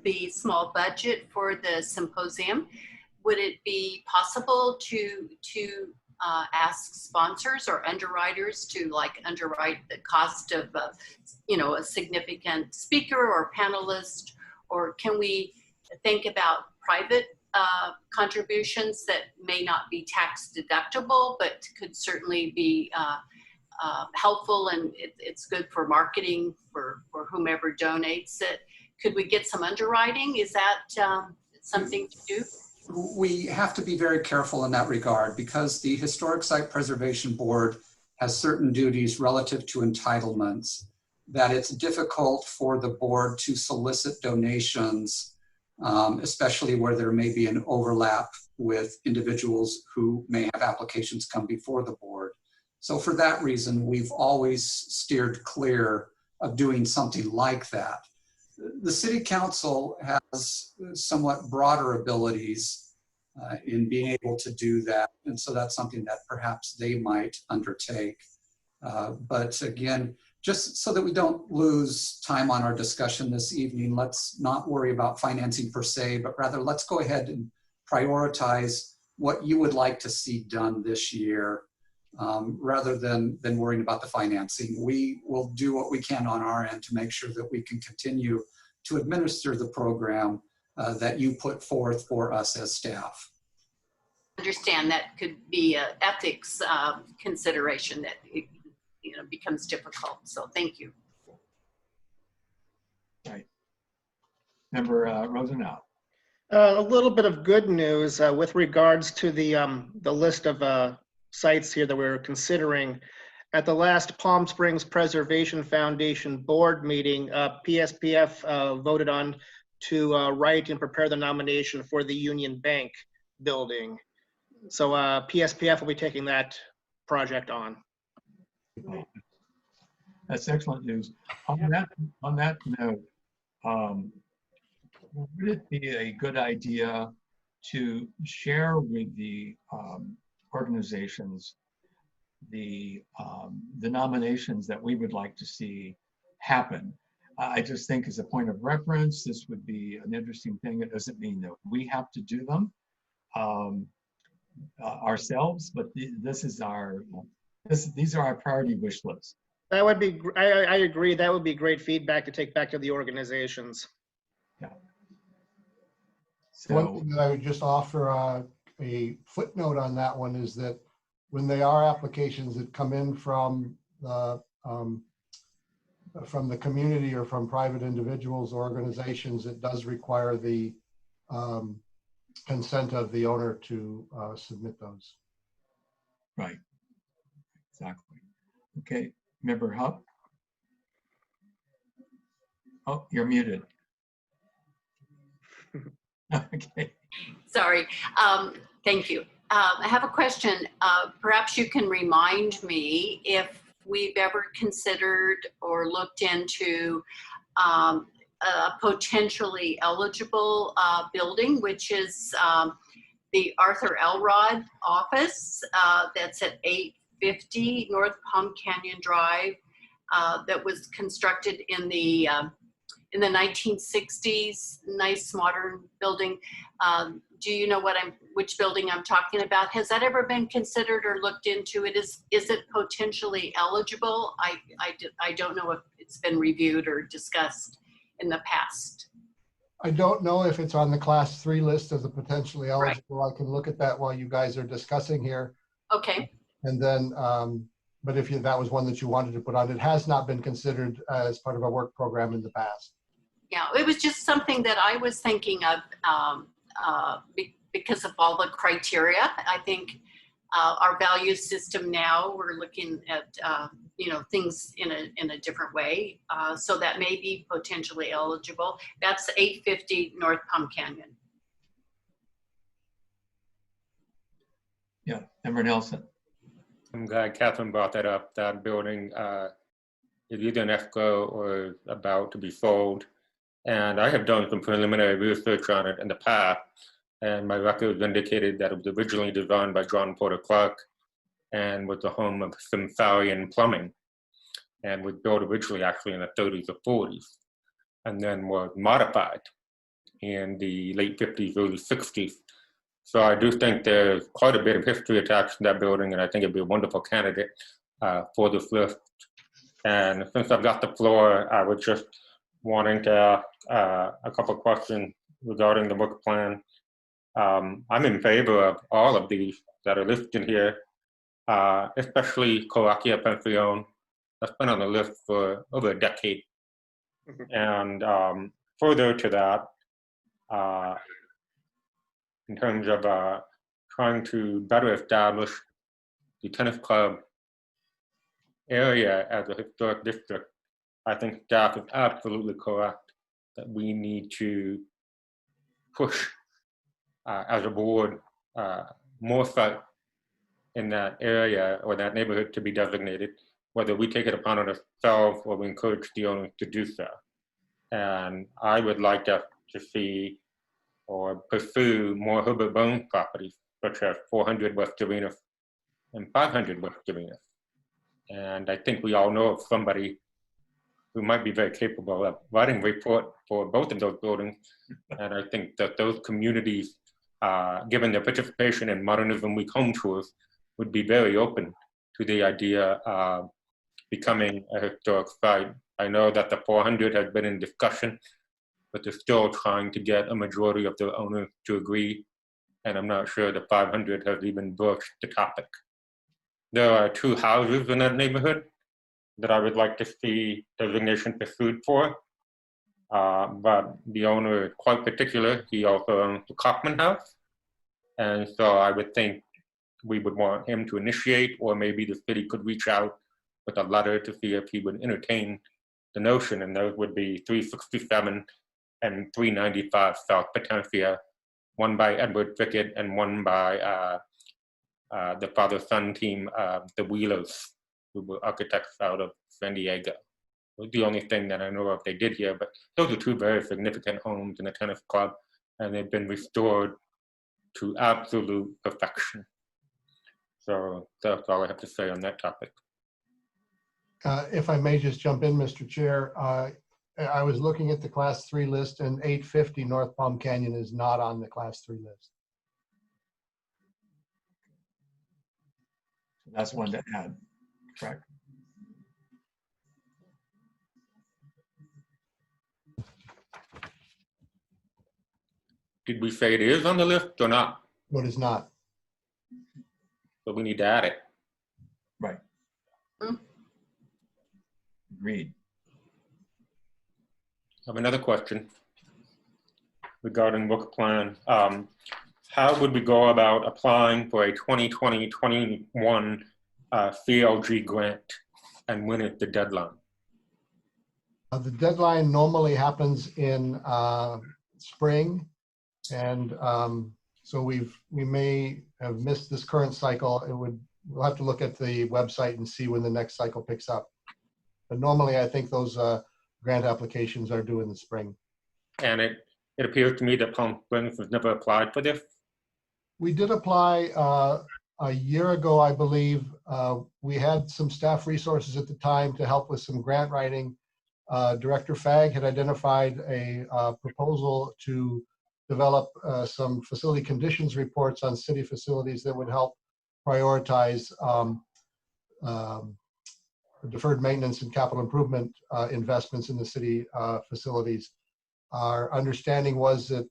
the small budget for the symposium. Would it be possible to ask sponsors or underwriters to underwrite the cost of a significant speaker or panelist, or can we think about private contributions that may not be tax deductible but could certainly be helpful, and it's good for marketing for whomever donates it? Could we get some underwriting? Is that something to do? We have to be very careful in that regard, because the Historic Site Preservation Board has certain duties relative to entitlements, that it's difficult for the board to solicit donations, especially where there may be an overlap with individuals who may have applications come before the board. So for that reason, we've always steered clear of doing something like that. The City Council has somewhat broader abilities in being able to do that, and so that's something that perhaps they might undertake. But again, just so that we don't lose time on our discussion this evening, let's not worry about financing per se, but rather let's go ahead and prioritize what you would like to see done this year, rather than worrying about the financing. We will do what we can on our end to make sure that we can continue to administer the program that you put forth for us as staff. Understand that could be an ethics consideration that it, becomes difficult. So thank you. Right. Member Rosenau? A little bit of good news with regards to the list of sites here that we're considering. At the last Palm Springs Preservation Foundation board meeting, PSPF voted on to write and prepare the nomination for the Union Bank building. So PSPF will be taking that project on. That's excellent news. On that note, would it be a good idea to share with the organizations the nominations that we would like to see happen? I just think as a point of reference, this would be an interesting thing. It doesn't mean that we have to do them ourselves, but these are our priority wish list. That would be, I agree, that would be great feedback to take back to the organizations. Yeah. One So thing that I would just offer a footnote on that one is that when they are applications that come in from the community or from private individuals or organizations, it does require the consent of the owner to submit those. right, exactly. Okay, Member Hupp. Oh, you're muted. Okay. Sorry. Thank you. I have a question. Perhaps you can remind me if we've ever considered or looked into a potentially eligible building, which is the Arthur Elrod office that's at 850 North Palm Canyon Drive, that was constructed in the 1960s, nice modern building. Do you know which building I'm talking about? Has that ever been considered or looked into? Is it potentially eligible? I don't know if it's been reviewed or discussed in the past. I don't know if it's on the class 3 list as a potentially eligible. Right. I can look at that while you guys are discussing here. Okay. And then, but if that was one that you wanted to put on, it has not been considered as part of a work program in the past. Yeah, it was just something that I was thinking of because of all the criteria. I think our value system now, we're looking at things in a different way. So that may be potentially eligible. That's 850 North Palm Canyon. Yeah, Member Nelson. I'm glad Catherine brought that up. That building is either an escrow or about to be sold. And I have done some preliminary research on it in the past, and my records indicated that it was originally designed by John Porter Clark and was the home of Simsarian Plumbing, and was built originally actually in the 30s or 40s, and then was modified in the late 50s, early 60s. So I do think there's quite a bit of history attached to that building, and I think it'd be a wonderful candidate for this list. And since I've got the floor, I was just wanting to ask a couple of questions regarding the work plan. I'm in favor of all of these that are listed here, especially Colakia Pension. That's been on the list for over a decade. And further to that, in terms of trying to better establish the tennis club area as a historic district, I think staff is absolutely correct that we need to push as a board more site in that area or that neighborhood to be designated, whether we take it upon ourselves or we encourage the owners to do so. And I would like us to see or pursue more Herbert Bones properties, such as 400 West Arenas and 500 West Arenas. And I think we all know of somebody who might be very capable of writing a report for both of those buildings. And I think that those communities, given their participation in Modernism Week home tours, would be very open to the idea of becoming a historic site. I know that the 400 has been in discussion, but they're still trying to get a majority of the owners to agree. And I'm not sure the 500 has even broached the topic. There are 2 houses in that neighborhood that I would like to see designation pursued for. But the owner is quite particular. He also owns the Kaufman House. And so I would think we would want him to initiate, or maybe the city could reach out with a letter to see if he would entertain the notion, and those would be 367 and 395 South Potencia, one by Edward Fickett and one by the father-son team, the Wheelers, who were architects out of San Diego. It was the only thing that I know of they did here, but those are two very significant homes in the tennis club, and they've been restored to absolute perfection. So that's all I have to say on that topic. If I may just jump in, Mr. Chair, I was looking at the Class 3 list, and 850 North Palm Canyon is not on the Class 3 list. That's one to add, correct? Did we say it is on the list or not? What is not? So we need to add it. Right. Agreed. I have another question regarding work plan. How would we go about applying for a 2020-21 CLG grant, and when is the deadline? The deadline normally happens in spring, and so we may have missed this current cycle. We'll have to look at the website and see when the next cycle picks up. But normally, I think those grant applications are due in the spring. And it appears to me that Palm Springs has never applied for this. We did apply a year ago, I believe. We had some staff resources at the time to help with some grant writing. Director Fagg had identified a proposal to develop some facility conditions reports on city facilities that would help prioritize deferred maintenance and capital improvement investments in the city facilities. Our understanding was that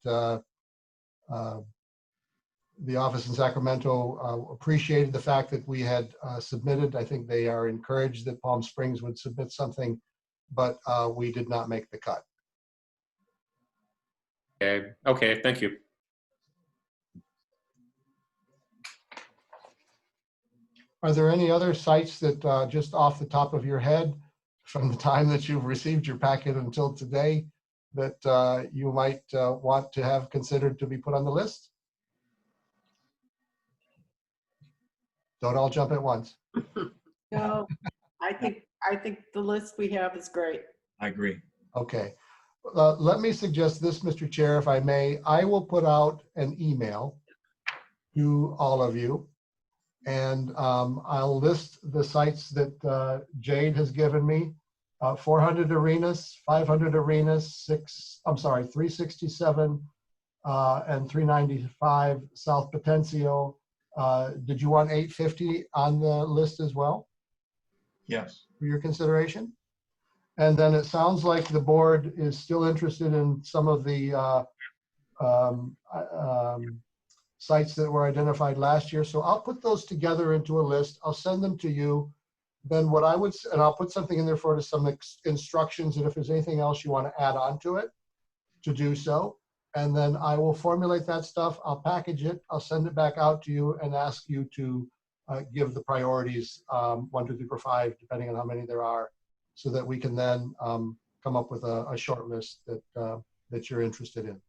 the office in Sacramento appreciated the fact that we had submitted. I think they are encouraged that Palm Springs would submit something, but we did not make the cut. Okay, thank you. Are there any other sites that just off the top of your head from the time that you've received your packet until today that you might want to have considered to be put on the list? Don't all jump at once. No, I think the list we have is great. I agree. Okay. Let me suggest this, Mr. Chair, if I may. I will put out an email to all of you, and I'll list the sites that Jade has given me. 400 arenas, 500 arenas, 367 and 395 South Potencio. Did you want 850 on the list as well? Yes. For your consideration? And then it sounds like the board is still interested in some of the sites that were identified last year. So I'll put those together into a list. I'll send them to you. Then what I would, and I'll put something in there for some instructions, and if there's anything else you want to add on to it, to do so. And then I will formulate that stuff. I'll package it. I'll send it back out to you and ask you to give the priorities 1, 2, 3, 4, 5, depending on how many there are, so that we can then come up with a short list that you're interested in.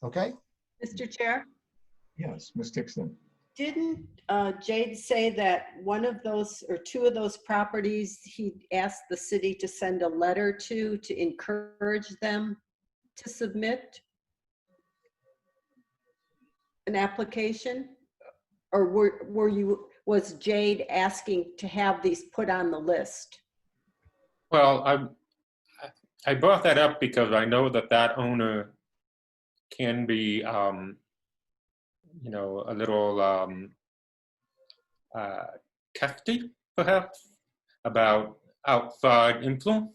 Okay? Mr. Chair? Yes, Ms. Dixon. Didn't Jade say that one of those or two of those properties he asked the city to send a letter to encourage them to submit an application? Or was Jade asking to have these put on the list? Well, I brought that up because I know that owner can be, you know, a little testy, perhaps, about outside influence.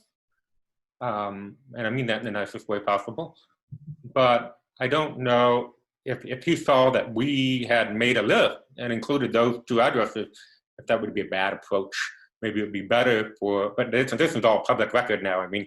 And I mean that in the nicest way possible. But I don't know if he saw that we had made a list and included those 2 addresses, if that would be a bad approach. Maybe it would be better for, but this is all public record now. I mean,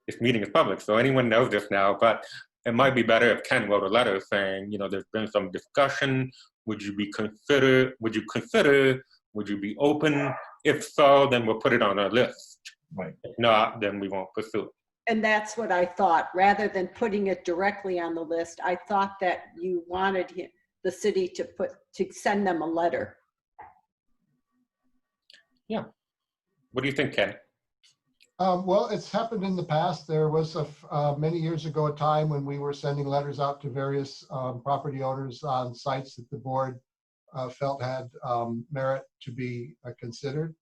this meeting is public, so anyone knows this now, but it might be better if Ken wrote a letter saying, you know, there's been some discussion would you consider, would you be open? If so, then we'll put it on our list. Right. If not, then we won't pursue it. And that's what I thought. Rather than putting it directly on the list, I thought that you wanted the city to send them a letter. Yeah. What do you think, Ken? Well, it's happened in the past. There was many years ago a time when we were sending letters out to various property owners on sites that the board felt had merit to be considered.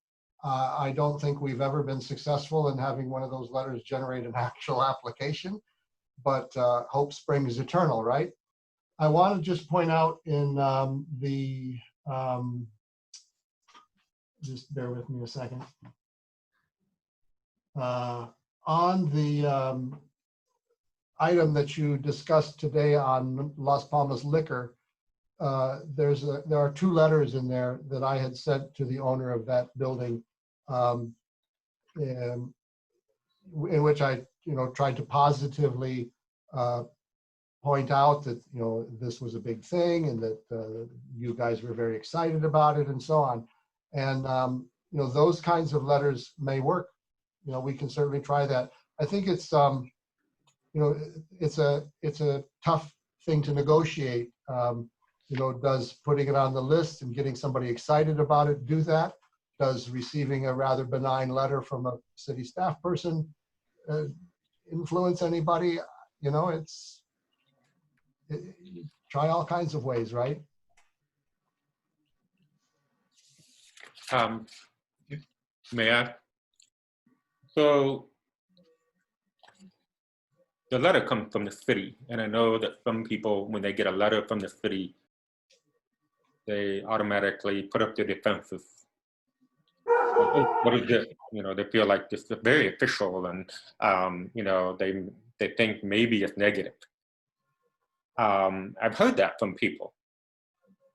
I don't think we've ever been successful in having one of those letters generate an actual application, but hope springs eternal, right? I want to just point out in just bear with me a second. On the item that you discussed today on Las Palmas liquor, there are 2 letters in there that I had sent to the owner of that building, in which I, tried to positively point out that, this was a big thing and that you guys were very excited about it and so on. And, those kinds of letters may work. We can certainly try that. I think it's, it's a tough thing to negotiate. Does putting it on the list and getting somebody excited about it do that? Does receiving a rather benign letter from a city staff person influence anybody? Try all kinds of ways, right? May I? So the letter comes from the city, and I know that some people, when they get a letter from the city, they automatically put up their defenses. What is this? They feel like this is very official, and they think maybe it's negative. I've heard that from people,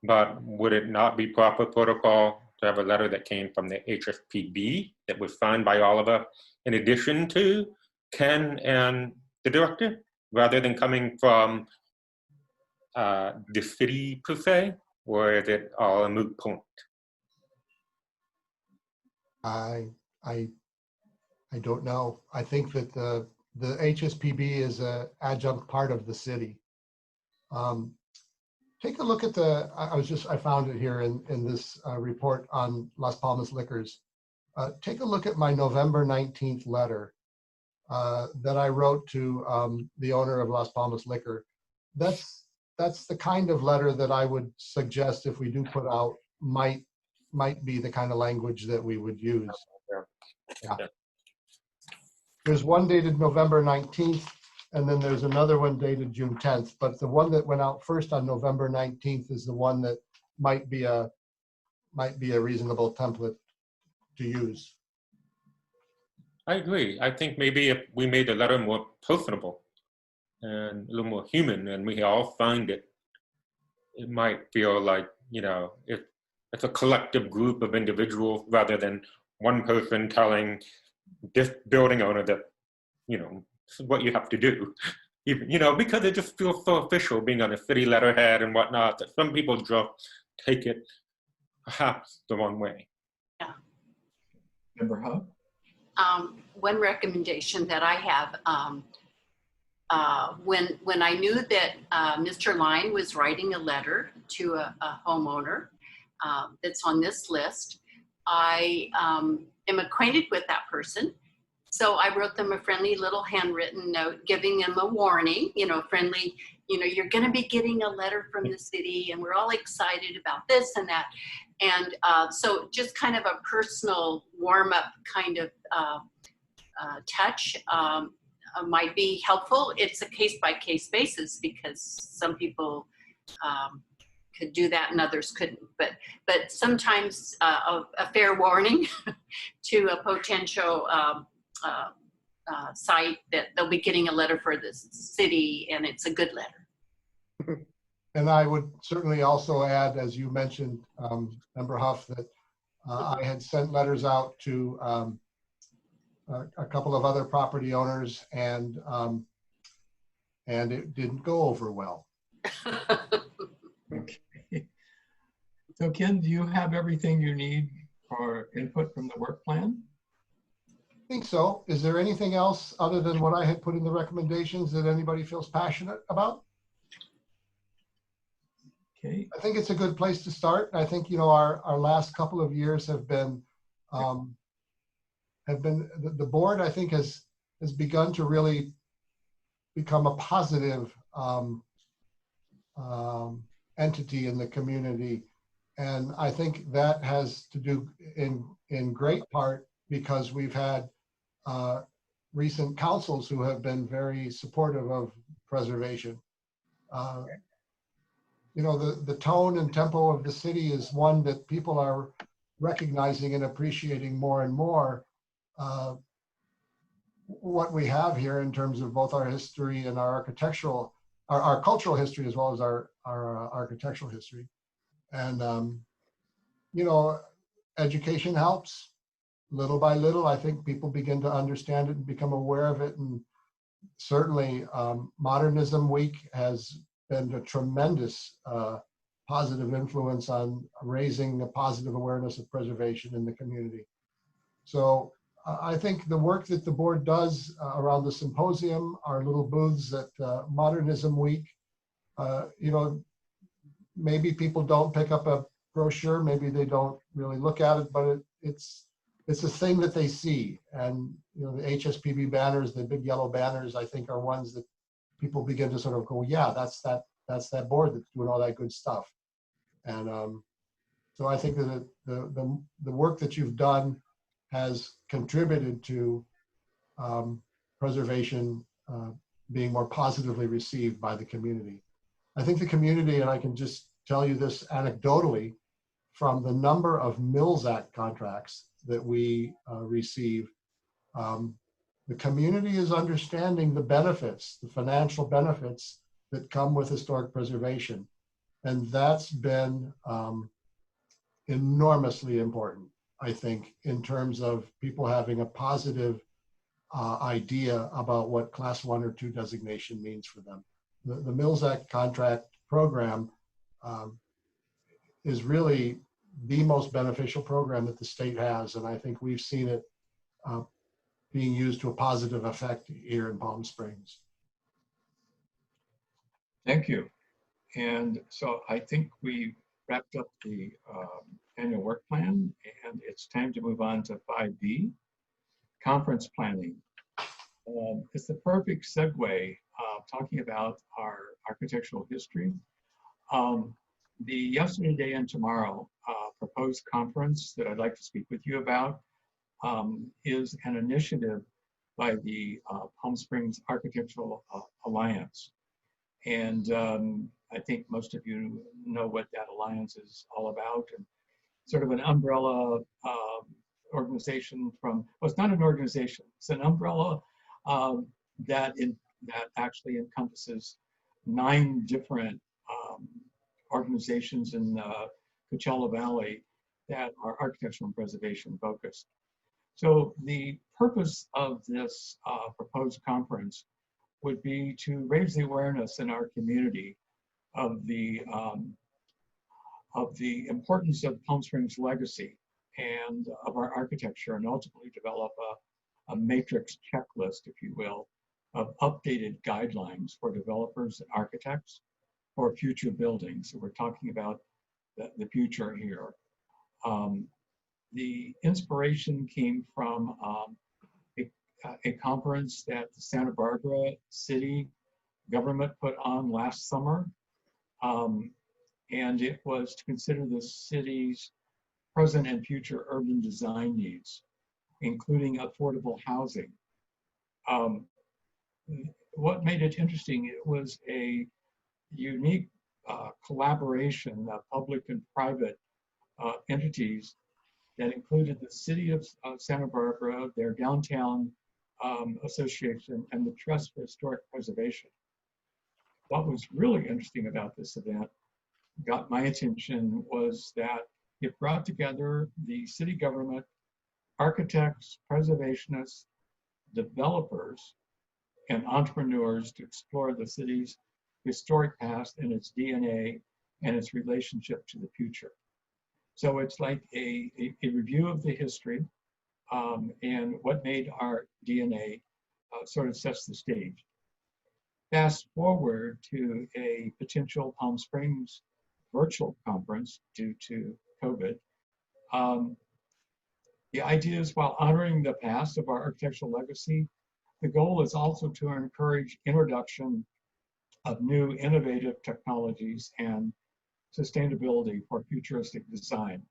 but would it not be proper protocol to have a letter that came from the HSPB that was signed by all of us, in addition to Ken and the director, rather than coming from the city per se, or is it all a moot point? I don't know. I think that the HSPB is an adjunct part of the city. Take a look at I found it here in this report on Las Palmas Liquors. Take a look at my November 19th letter that I wrote to the owner of Las Palmas Liquor. That's the kind of letter that I would suggest, if we do put out, might be the kind of language that we would use. Yeah. There's one dated November 19th, and then there's another one dated June 10th. But the one that went out first on November 19th is the one that might be a reasonable template to use. I agree. I think maybe if we made the letter more personable and a little more human, and we all signed it, it might feel like, it's a collective group of individuals rather than one person telling this building owner that, this is what you have to do. Because it just feels so official being on a city letterhead and whatnot, that some people just take it perhaps the wrong way. Yeah. Member Hub? One recommendation that I have, when I knew that Mr. Line was writing a letter to a homeowner that's on this list, I am acquainted with that person. So I wrote them a friendly little handwritten note giving them a warning, friendly, you're going to be getting a letter from the city and we're all excited about this and that. And so just kind of a personal warm up kind of touch might be helpful. It's a case-by-case basis because some people could do that and others couldn't. But sometimes a fair warning to a potential site that they'll be getting a letter for the city and it's a good letter. And I would certainly also add, as you mentioned, Member Huff, that I had sent letters out to a couple of other property owners, and it didn't go over well. Okay. So Ken, do you have everything you need for input from the work plan? I think so. Is there anything else other than what I had put in the recommendations that anybody feels passionate about? Okay. I think it's a good place to start. I think, you know, our last couple of years have been the board, I think, has begun to really become a positive entity in the community. And I think that has to do in great part because we've had recent councils who have been very supportive of preservation. You know, the tone and tempo of the city is one that people are recognizing and appreciating more and more. What we have here in terms of both our history and our architectural, our cultural history, as well as our architectural history. And, you know, education helps little by little. I think people begin to understand it and become aware of it. And certainly Modernism Week has been a tremendous positive influence on raising a positive awareness of preservation in the community. So I think the work that the board does around the symposium, our little booths at Modernism Week, you know, maybe people don't pick up a brochure, maybe they don't really look at it, but it's a thing that they see. And, you know, the HSPB banners, the big yellow banners, I think are ones that people begin to sort of go, yeah, that's that board that's doing all that good stuff. And so I think that the work that you've done has contributed to preservation being more positively received by the community. I think the community, and I can just tell you this anecdotally, from the number of Mills Act contracts that we receive, the community is understanding the benefits, the financial benefits that come with historic preservation. And that's been enormously important, I think, in terms of people having a positive idea about what class 1 or 2 designation means for them. The Mills Act contract program is really the most beneficial program that the state has. And I think we've seen it being used to a positive effect here in Palm Springs. Thank you. And so I think we wrapped up the annual work plan, and it's time to move on to 5B, conference planning. It's the perfect segue talking about our architectural history. The yesterday, today, and tomorrow proposed conference that I'd like to speak with you about is an initiative by the Palm Springs Architectural Alliance. And I think most of you know what that alliance is all about, and sort of an umbrella organization from, well, it's not an organization, it's an umbrella that actually encompasses 9 different organizations in Coachella Valley that are architectural and preservation focused. So the purpose of this proposed conference would be to raise the awareness in our community of the importance of Palm Springs legacy and of our architecture, and ultimately develop a matrix checklist, if you will, of updated guidelines for developers and architects for future buildings. So we're talking about the future here. The inspiration came from a conference that the Santa Barbara city government put on last summer. And it was to consider the city's present and future urban design needs, including affordable housing. What made it interesting, it was a unique collaboration of public and private entities that included the city of Santa Barbara, their downtown association, and the Trust for Historic Preservation. What was really interesting about this event, got my attention, was that it brought together the city government, architects, preservationists, developers, and entrepreneurs to explore the city's historic past and its DNA and its relationship to the future. So it's like a review of the history and what made our DNA sort of sets the stage. Fast forward to a potential Palm Springs virtual conference due to COVID. The idea is, while honoring the past of our architectural legacy, the goal is also to encourage introduction of new innovative technologies and sustainability for futuristic design.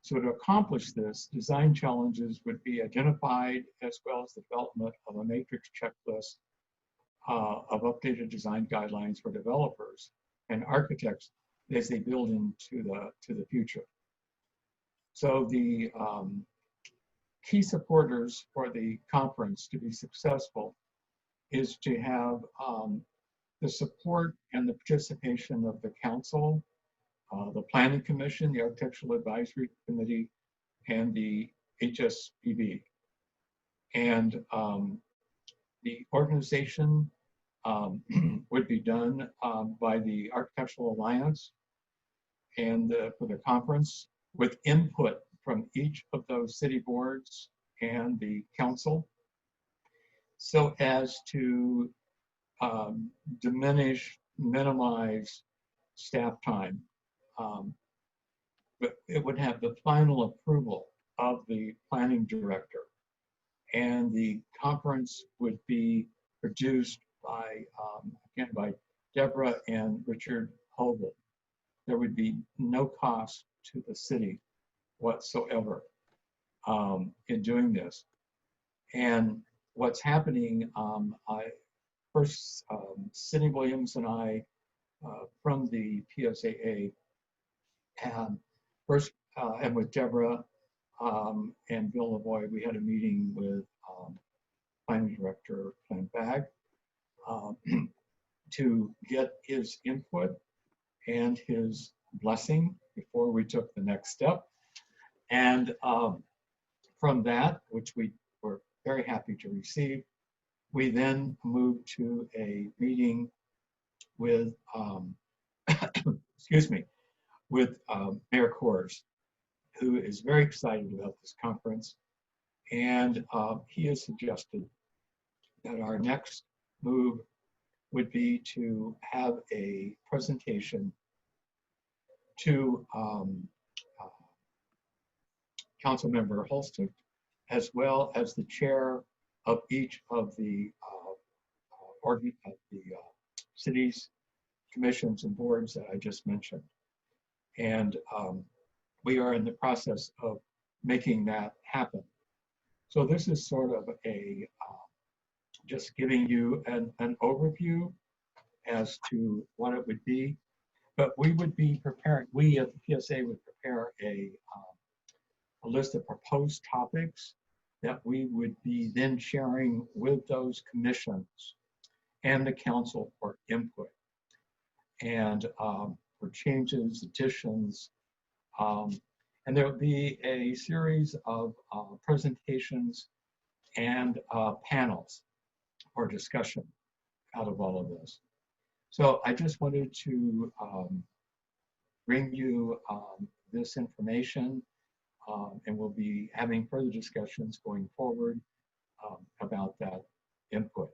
So to accomplish this, design challenges would be identified, as well as the development of a matrix checklist of updated design guidelines for developers and architects as they build into the future. So the key supporters for the conference to be successful is to have the support and the participation of the council, the Planning Commission, the Architectural Advisory Committee, and the HSPB. And the organization would be done by the Architectural Alliance and for the conference, with input from each of those city boards and the council, so as to minimize staff time. But it would have the final approval of the planning director, and the conference would be produced by, again, by Deborah and Richard Hovel. There would be no cost to the city whatsoever in doing this. And what's happening, Sidney Williams and I from the PSAA, and and with Deborah and Bill Lavoie, we had a meeting with Planning Director Glenn Bagg to get his input and his blessing before we took the next step. And from that, which we were very happy to receive, we then moved to a meeting with, excuse me, with Mayor Kors, who is very excited about this conference. And he has suggested that our next move would be to have a presentation to Councilmember Holstick, as well as the chair of each of the cities, commissions, and boards that I just mentioned. And we are in the process of making that happen. So this is sort of a just giving you an overview as to what it would be. But we would be preparing, we at the PSA would prepare a list of proposed topics that we would be then sharing with those commissions and the council for input, and for changes, additions, and there will be a series of presentations and panels for discussion out of all of this. So I just wanted to bring you this information, and we'll be having further discussions going forward about that input.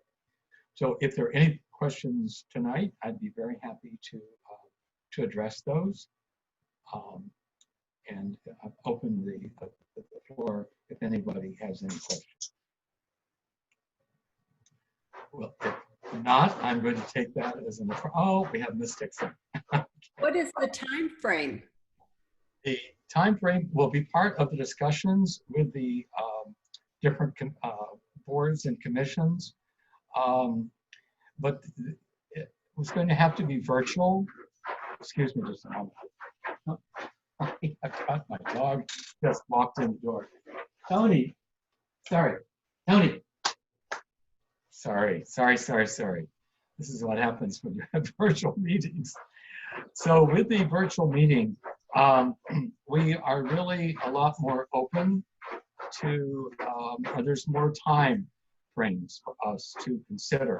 So if there are any questions tonight, I'd be very happy to address those. And I've opened the floor if anybody has any questions. Well, if not, I'm going to take that as an, oh, we have Ms. Dixon. What is the time frame? The time frame will be part of the discussions with the different boards and commissions, but it was going to have to be virtual. Excuse me just a moment. I got my dog just walked in the door. Tony, sorry, Tony. Sorry. This is what happens when you have virtual meetings. So with the virtual meeting, we are really a lot more open to, there's more time frames for us to consider.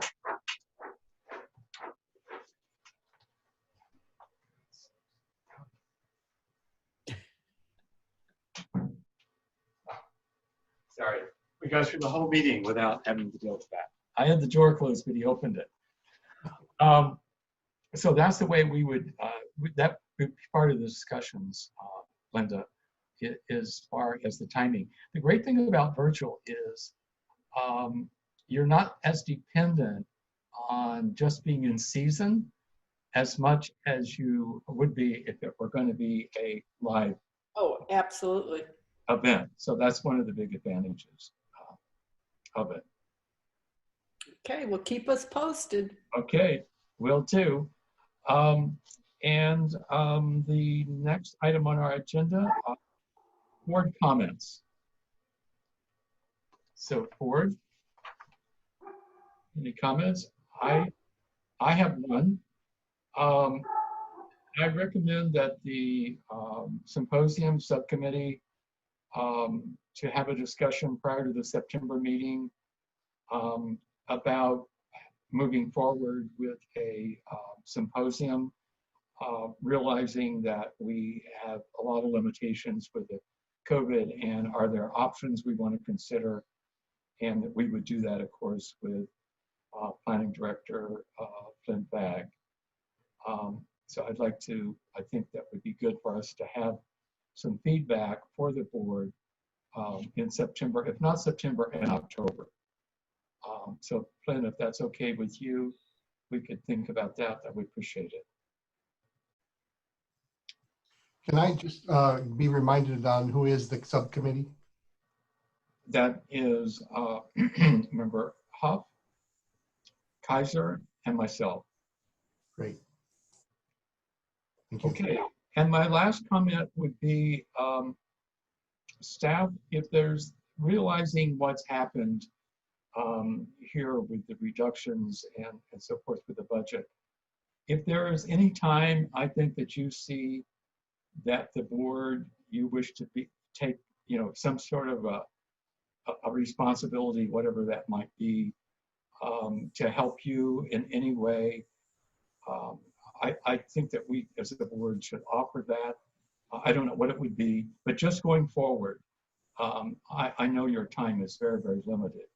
Sorry, we got through the whole meeting without having to deal with that. I had the door closed, but he opened it. So that's the way we would, that would be part of the discussions, Linda, as far as the timing. The great thing about virtual is you're not as dependent on just being in season as much as you would be if it were going to be a live Oh, absolutely. event. So that's one of the big advantages of it. Okay, well, keep us posted. Okay, will do. The next item on our agenda, board comments. So board, any comments? I have one. I recommend that the symposium subcommittee to have a discussion prior to the September meeting about moving forward with a symposium, realizing that we have a lot of limitations with the COVID, and are there options we want to consider, and that we would do that, of course, with Planning Director Flynn Bagg. So I'd like to, I think that would be good for us to have some feedback for the board in September, if not September, in October. So Flynn, if that's okay with you, we could think about that. I would appreciate it. Can I just be reminded on who is the subcommittee? That is Member Huff, Kaiser, and myself. Great. Thank you. Okay, and my last comment would be staff, if there's realizing what's happened here with the reductions and so forth with the budget. If there is any time I think that you see that the board, you wish to take, you know, some sort of a responsibility, whatever that might be, to help you in any way, I think that we as a board should offer that. I don't know what it would be, but just going forward, I know your time is very, very limited.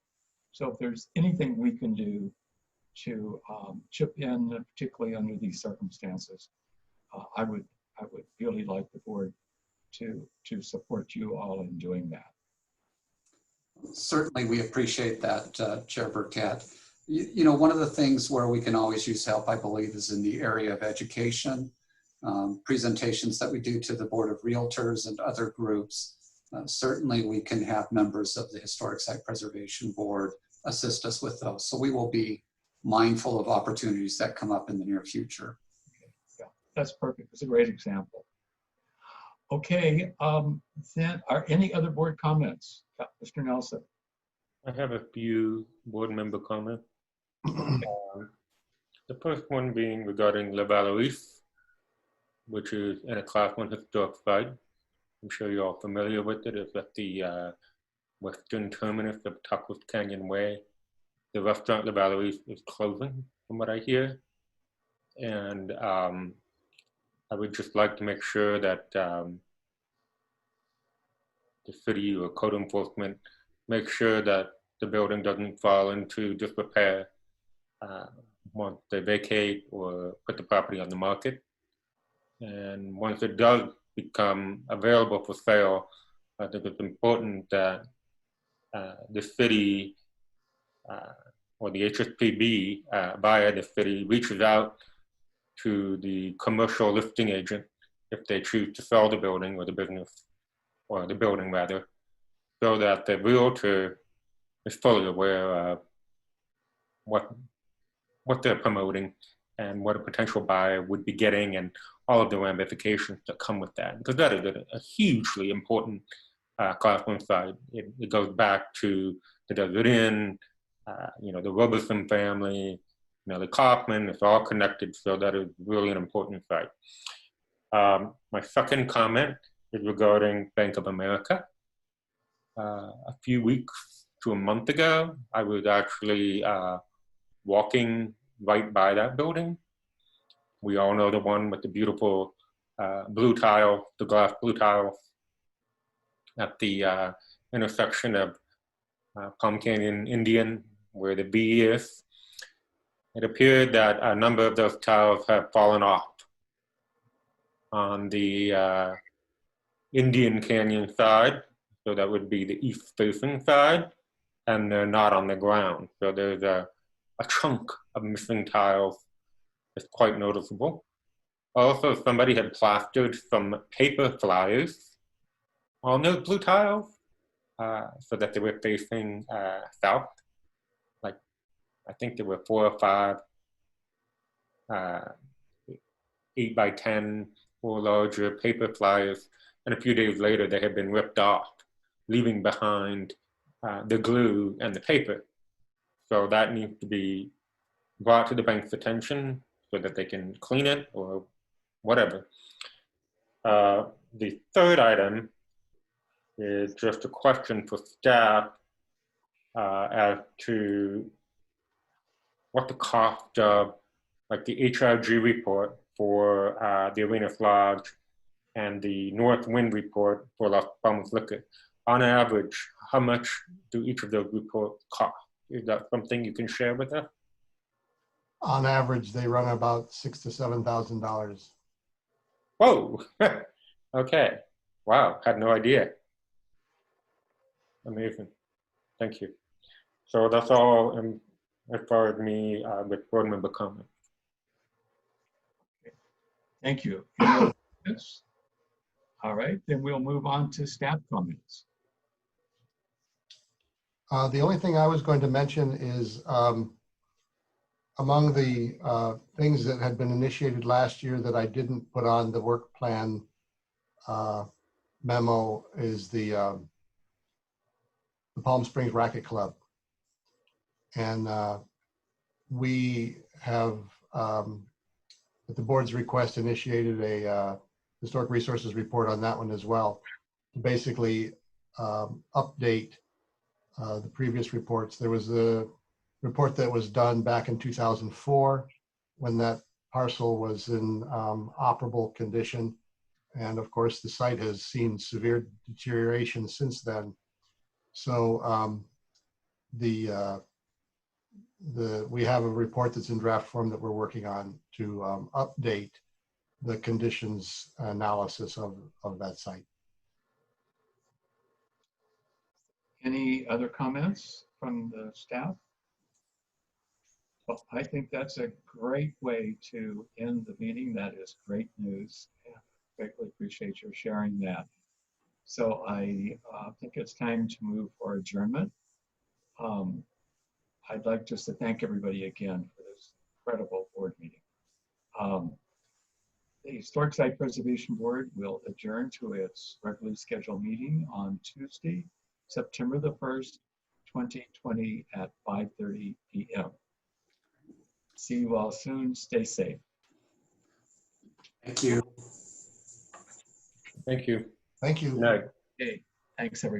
So if there's anything we can do to chip in, particularly under these circumstances, I would really like the board to support you all in doing that. Certainly, we appreciate that, Chair Burkett. You know, one of the things where we can always use help, I believe, is in the area of education. Presentations that we do to the Board of Realtors and other groups. Certainly, we can have members of the Historic Site Preservation Board assist us with those. So we will be mindful of opportunities that come up in the near future. Okay. Yeah, that's perfect. It's a great example. Okay, then are any other board comments? Yeah, Mr. Nelson. I have a few board member comments. The first one being regarding La Valoise, which is in a Class 1 historic site. I'm sure you're all familiar with it. It's at the western terminus of Tuckworth Canyon Way. The restaurant La Valoise is closing, from what I hear. And I would just like to make sure that the city or code enforcement make sure that the building doesn't fall into disrepair once they vacate or put the property on the market. And once it does become available for sale, I think it's important that the city or the HSPB via the city reaches out to the commercial listing agent if they choose to sell the building or the business, or the building rather, so that the realtor is fully aware of what they're promoting and what a potential buyer would be getting and all of the ramifications that come with that. Because that is a hugely important Class 1 site. It goes back to the Desert Inn, you know, the Robertson family, you know, the Kaufman, it's all connected, so that is really an important site. My second comment is regarding Bank of America. A few weeks to a month ago, I was actually walking right by that building. We all know the one with the beautiful blue tile, the glass blue tile at the intersection of Palm Canyon Indian, where the B is. It appeared that a number of those tiles have fallen off on the Indian Canyon side, so that would be the east facing side, and they're not on the ground. So there's a chunk of missing tiles that's quite noticeable. Also, somebody had plastered some paper flyers on those blue tiles so that they were facing south. Like, I think there were 4 or 5 8x10 or larger paper flyers, and a few days later they had been ripped off, leaving behind the glue and the paper. So that needs to be brought to the bank's attention so that they can clean it or whatever. The third item is just a question for staff as to what the cost of, like, the HRG report for the Arenas Lodge and the North Wind report for Las Palmas Liquor. On average, how much do each of those reports cost? Is that something you can share with us? On average, they run about $6,000 to $7,000. Whoa, okay. Wow, had no idea. Amazing, thank you. So that's all as far as me with board member comment. Thank you. Any other comments? All right, then we'll move on to staff comments. The only thing I was going to mention is among the things that had been initiated last year that I didn't put on the work plan memo is the Palm Springs Racquet Club. And we have, at the board's request, initiated a historic resources report on that one as well, to basically update the previous reports. There was a report that was done back in 2004 when that parcel was in operable condition. And of course, the site has seen severe deterioration since then. So we have a report that's in draft form that we're working on to update the conditions analysis of that site. Any other comments from the staff? Well, I think that's a great way to end the meeting. That is great news. I greatly appreciate your sharing that. So I think it's time to move for adjournment. I'd like just to thank everybody again for this incredible board meeting. The Historic Site Preservation Board will adjourn to its regularly scheduled meeting on Tuesday, September the 1st, 2020 at 5:30 p.m. See you all soon. Stay safe. Thank you. Thank you. Thank you. Good night. Okay. Thanks, everybody.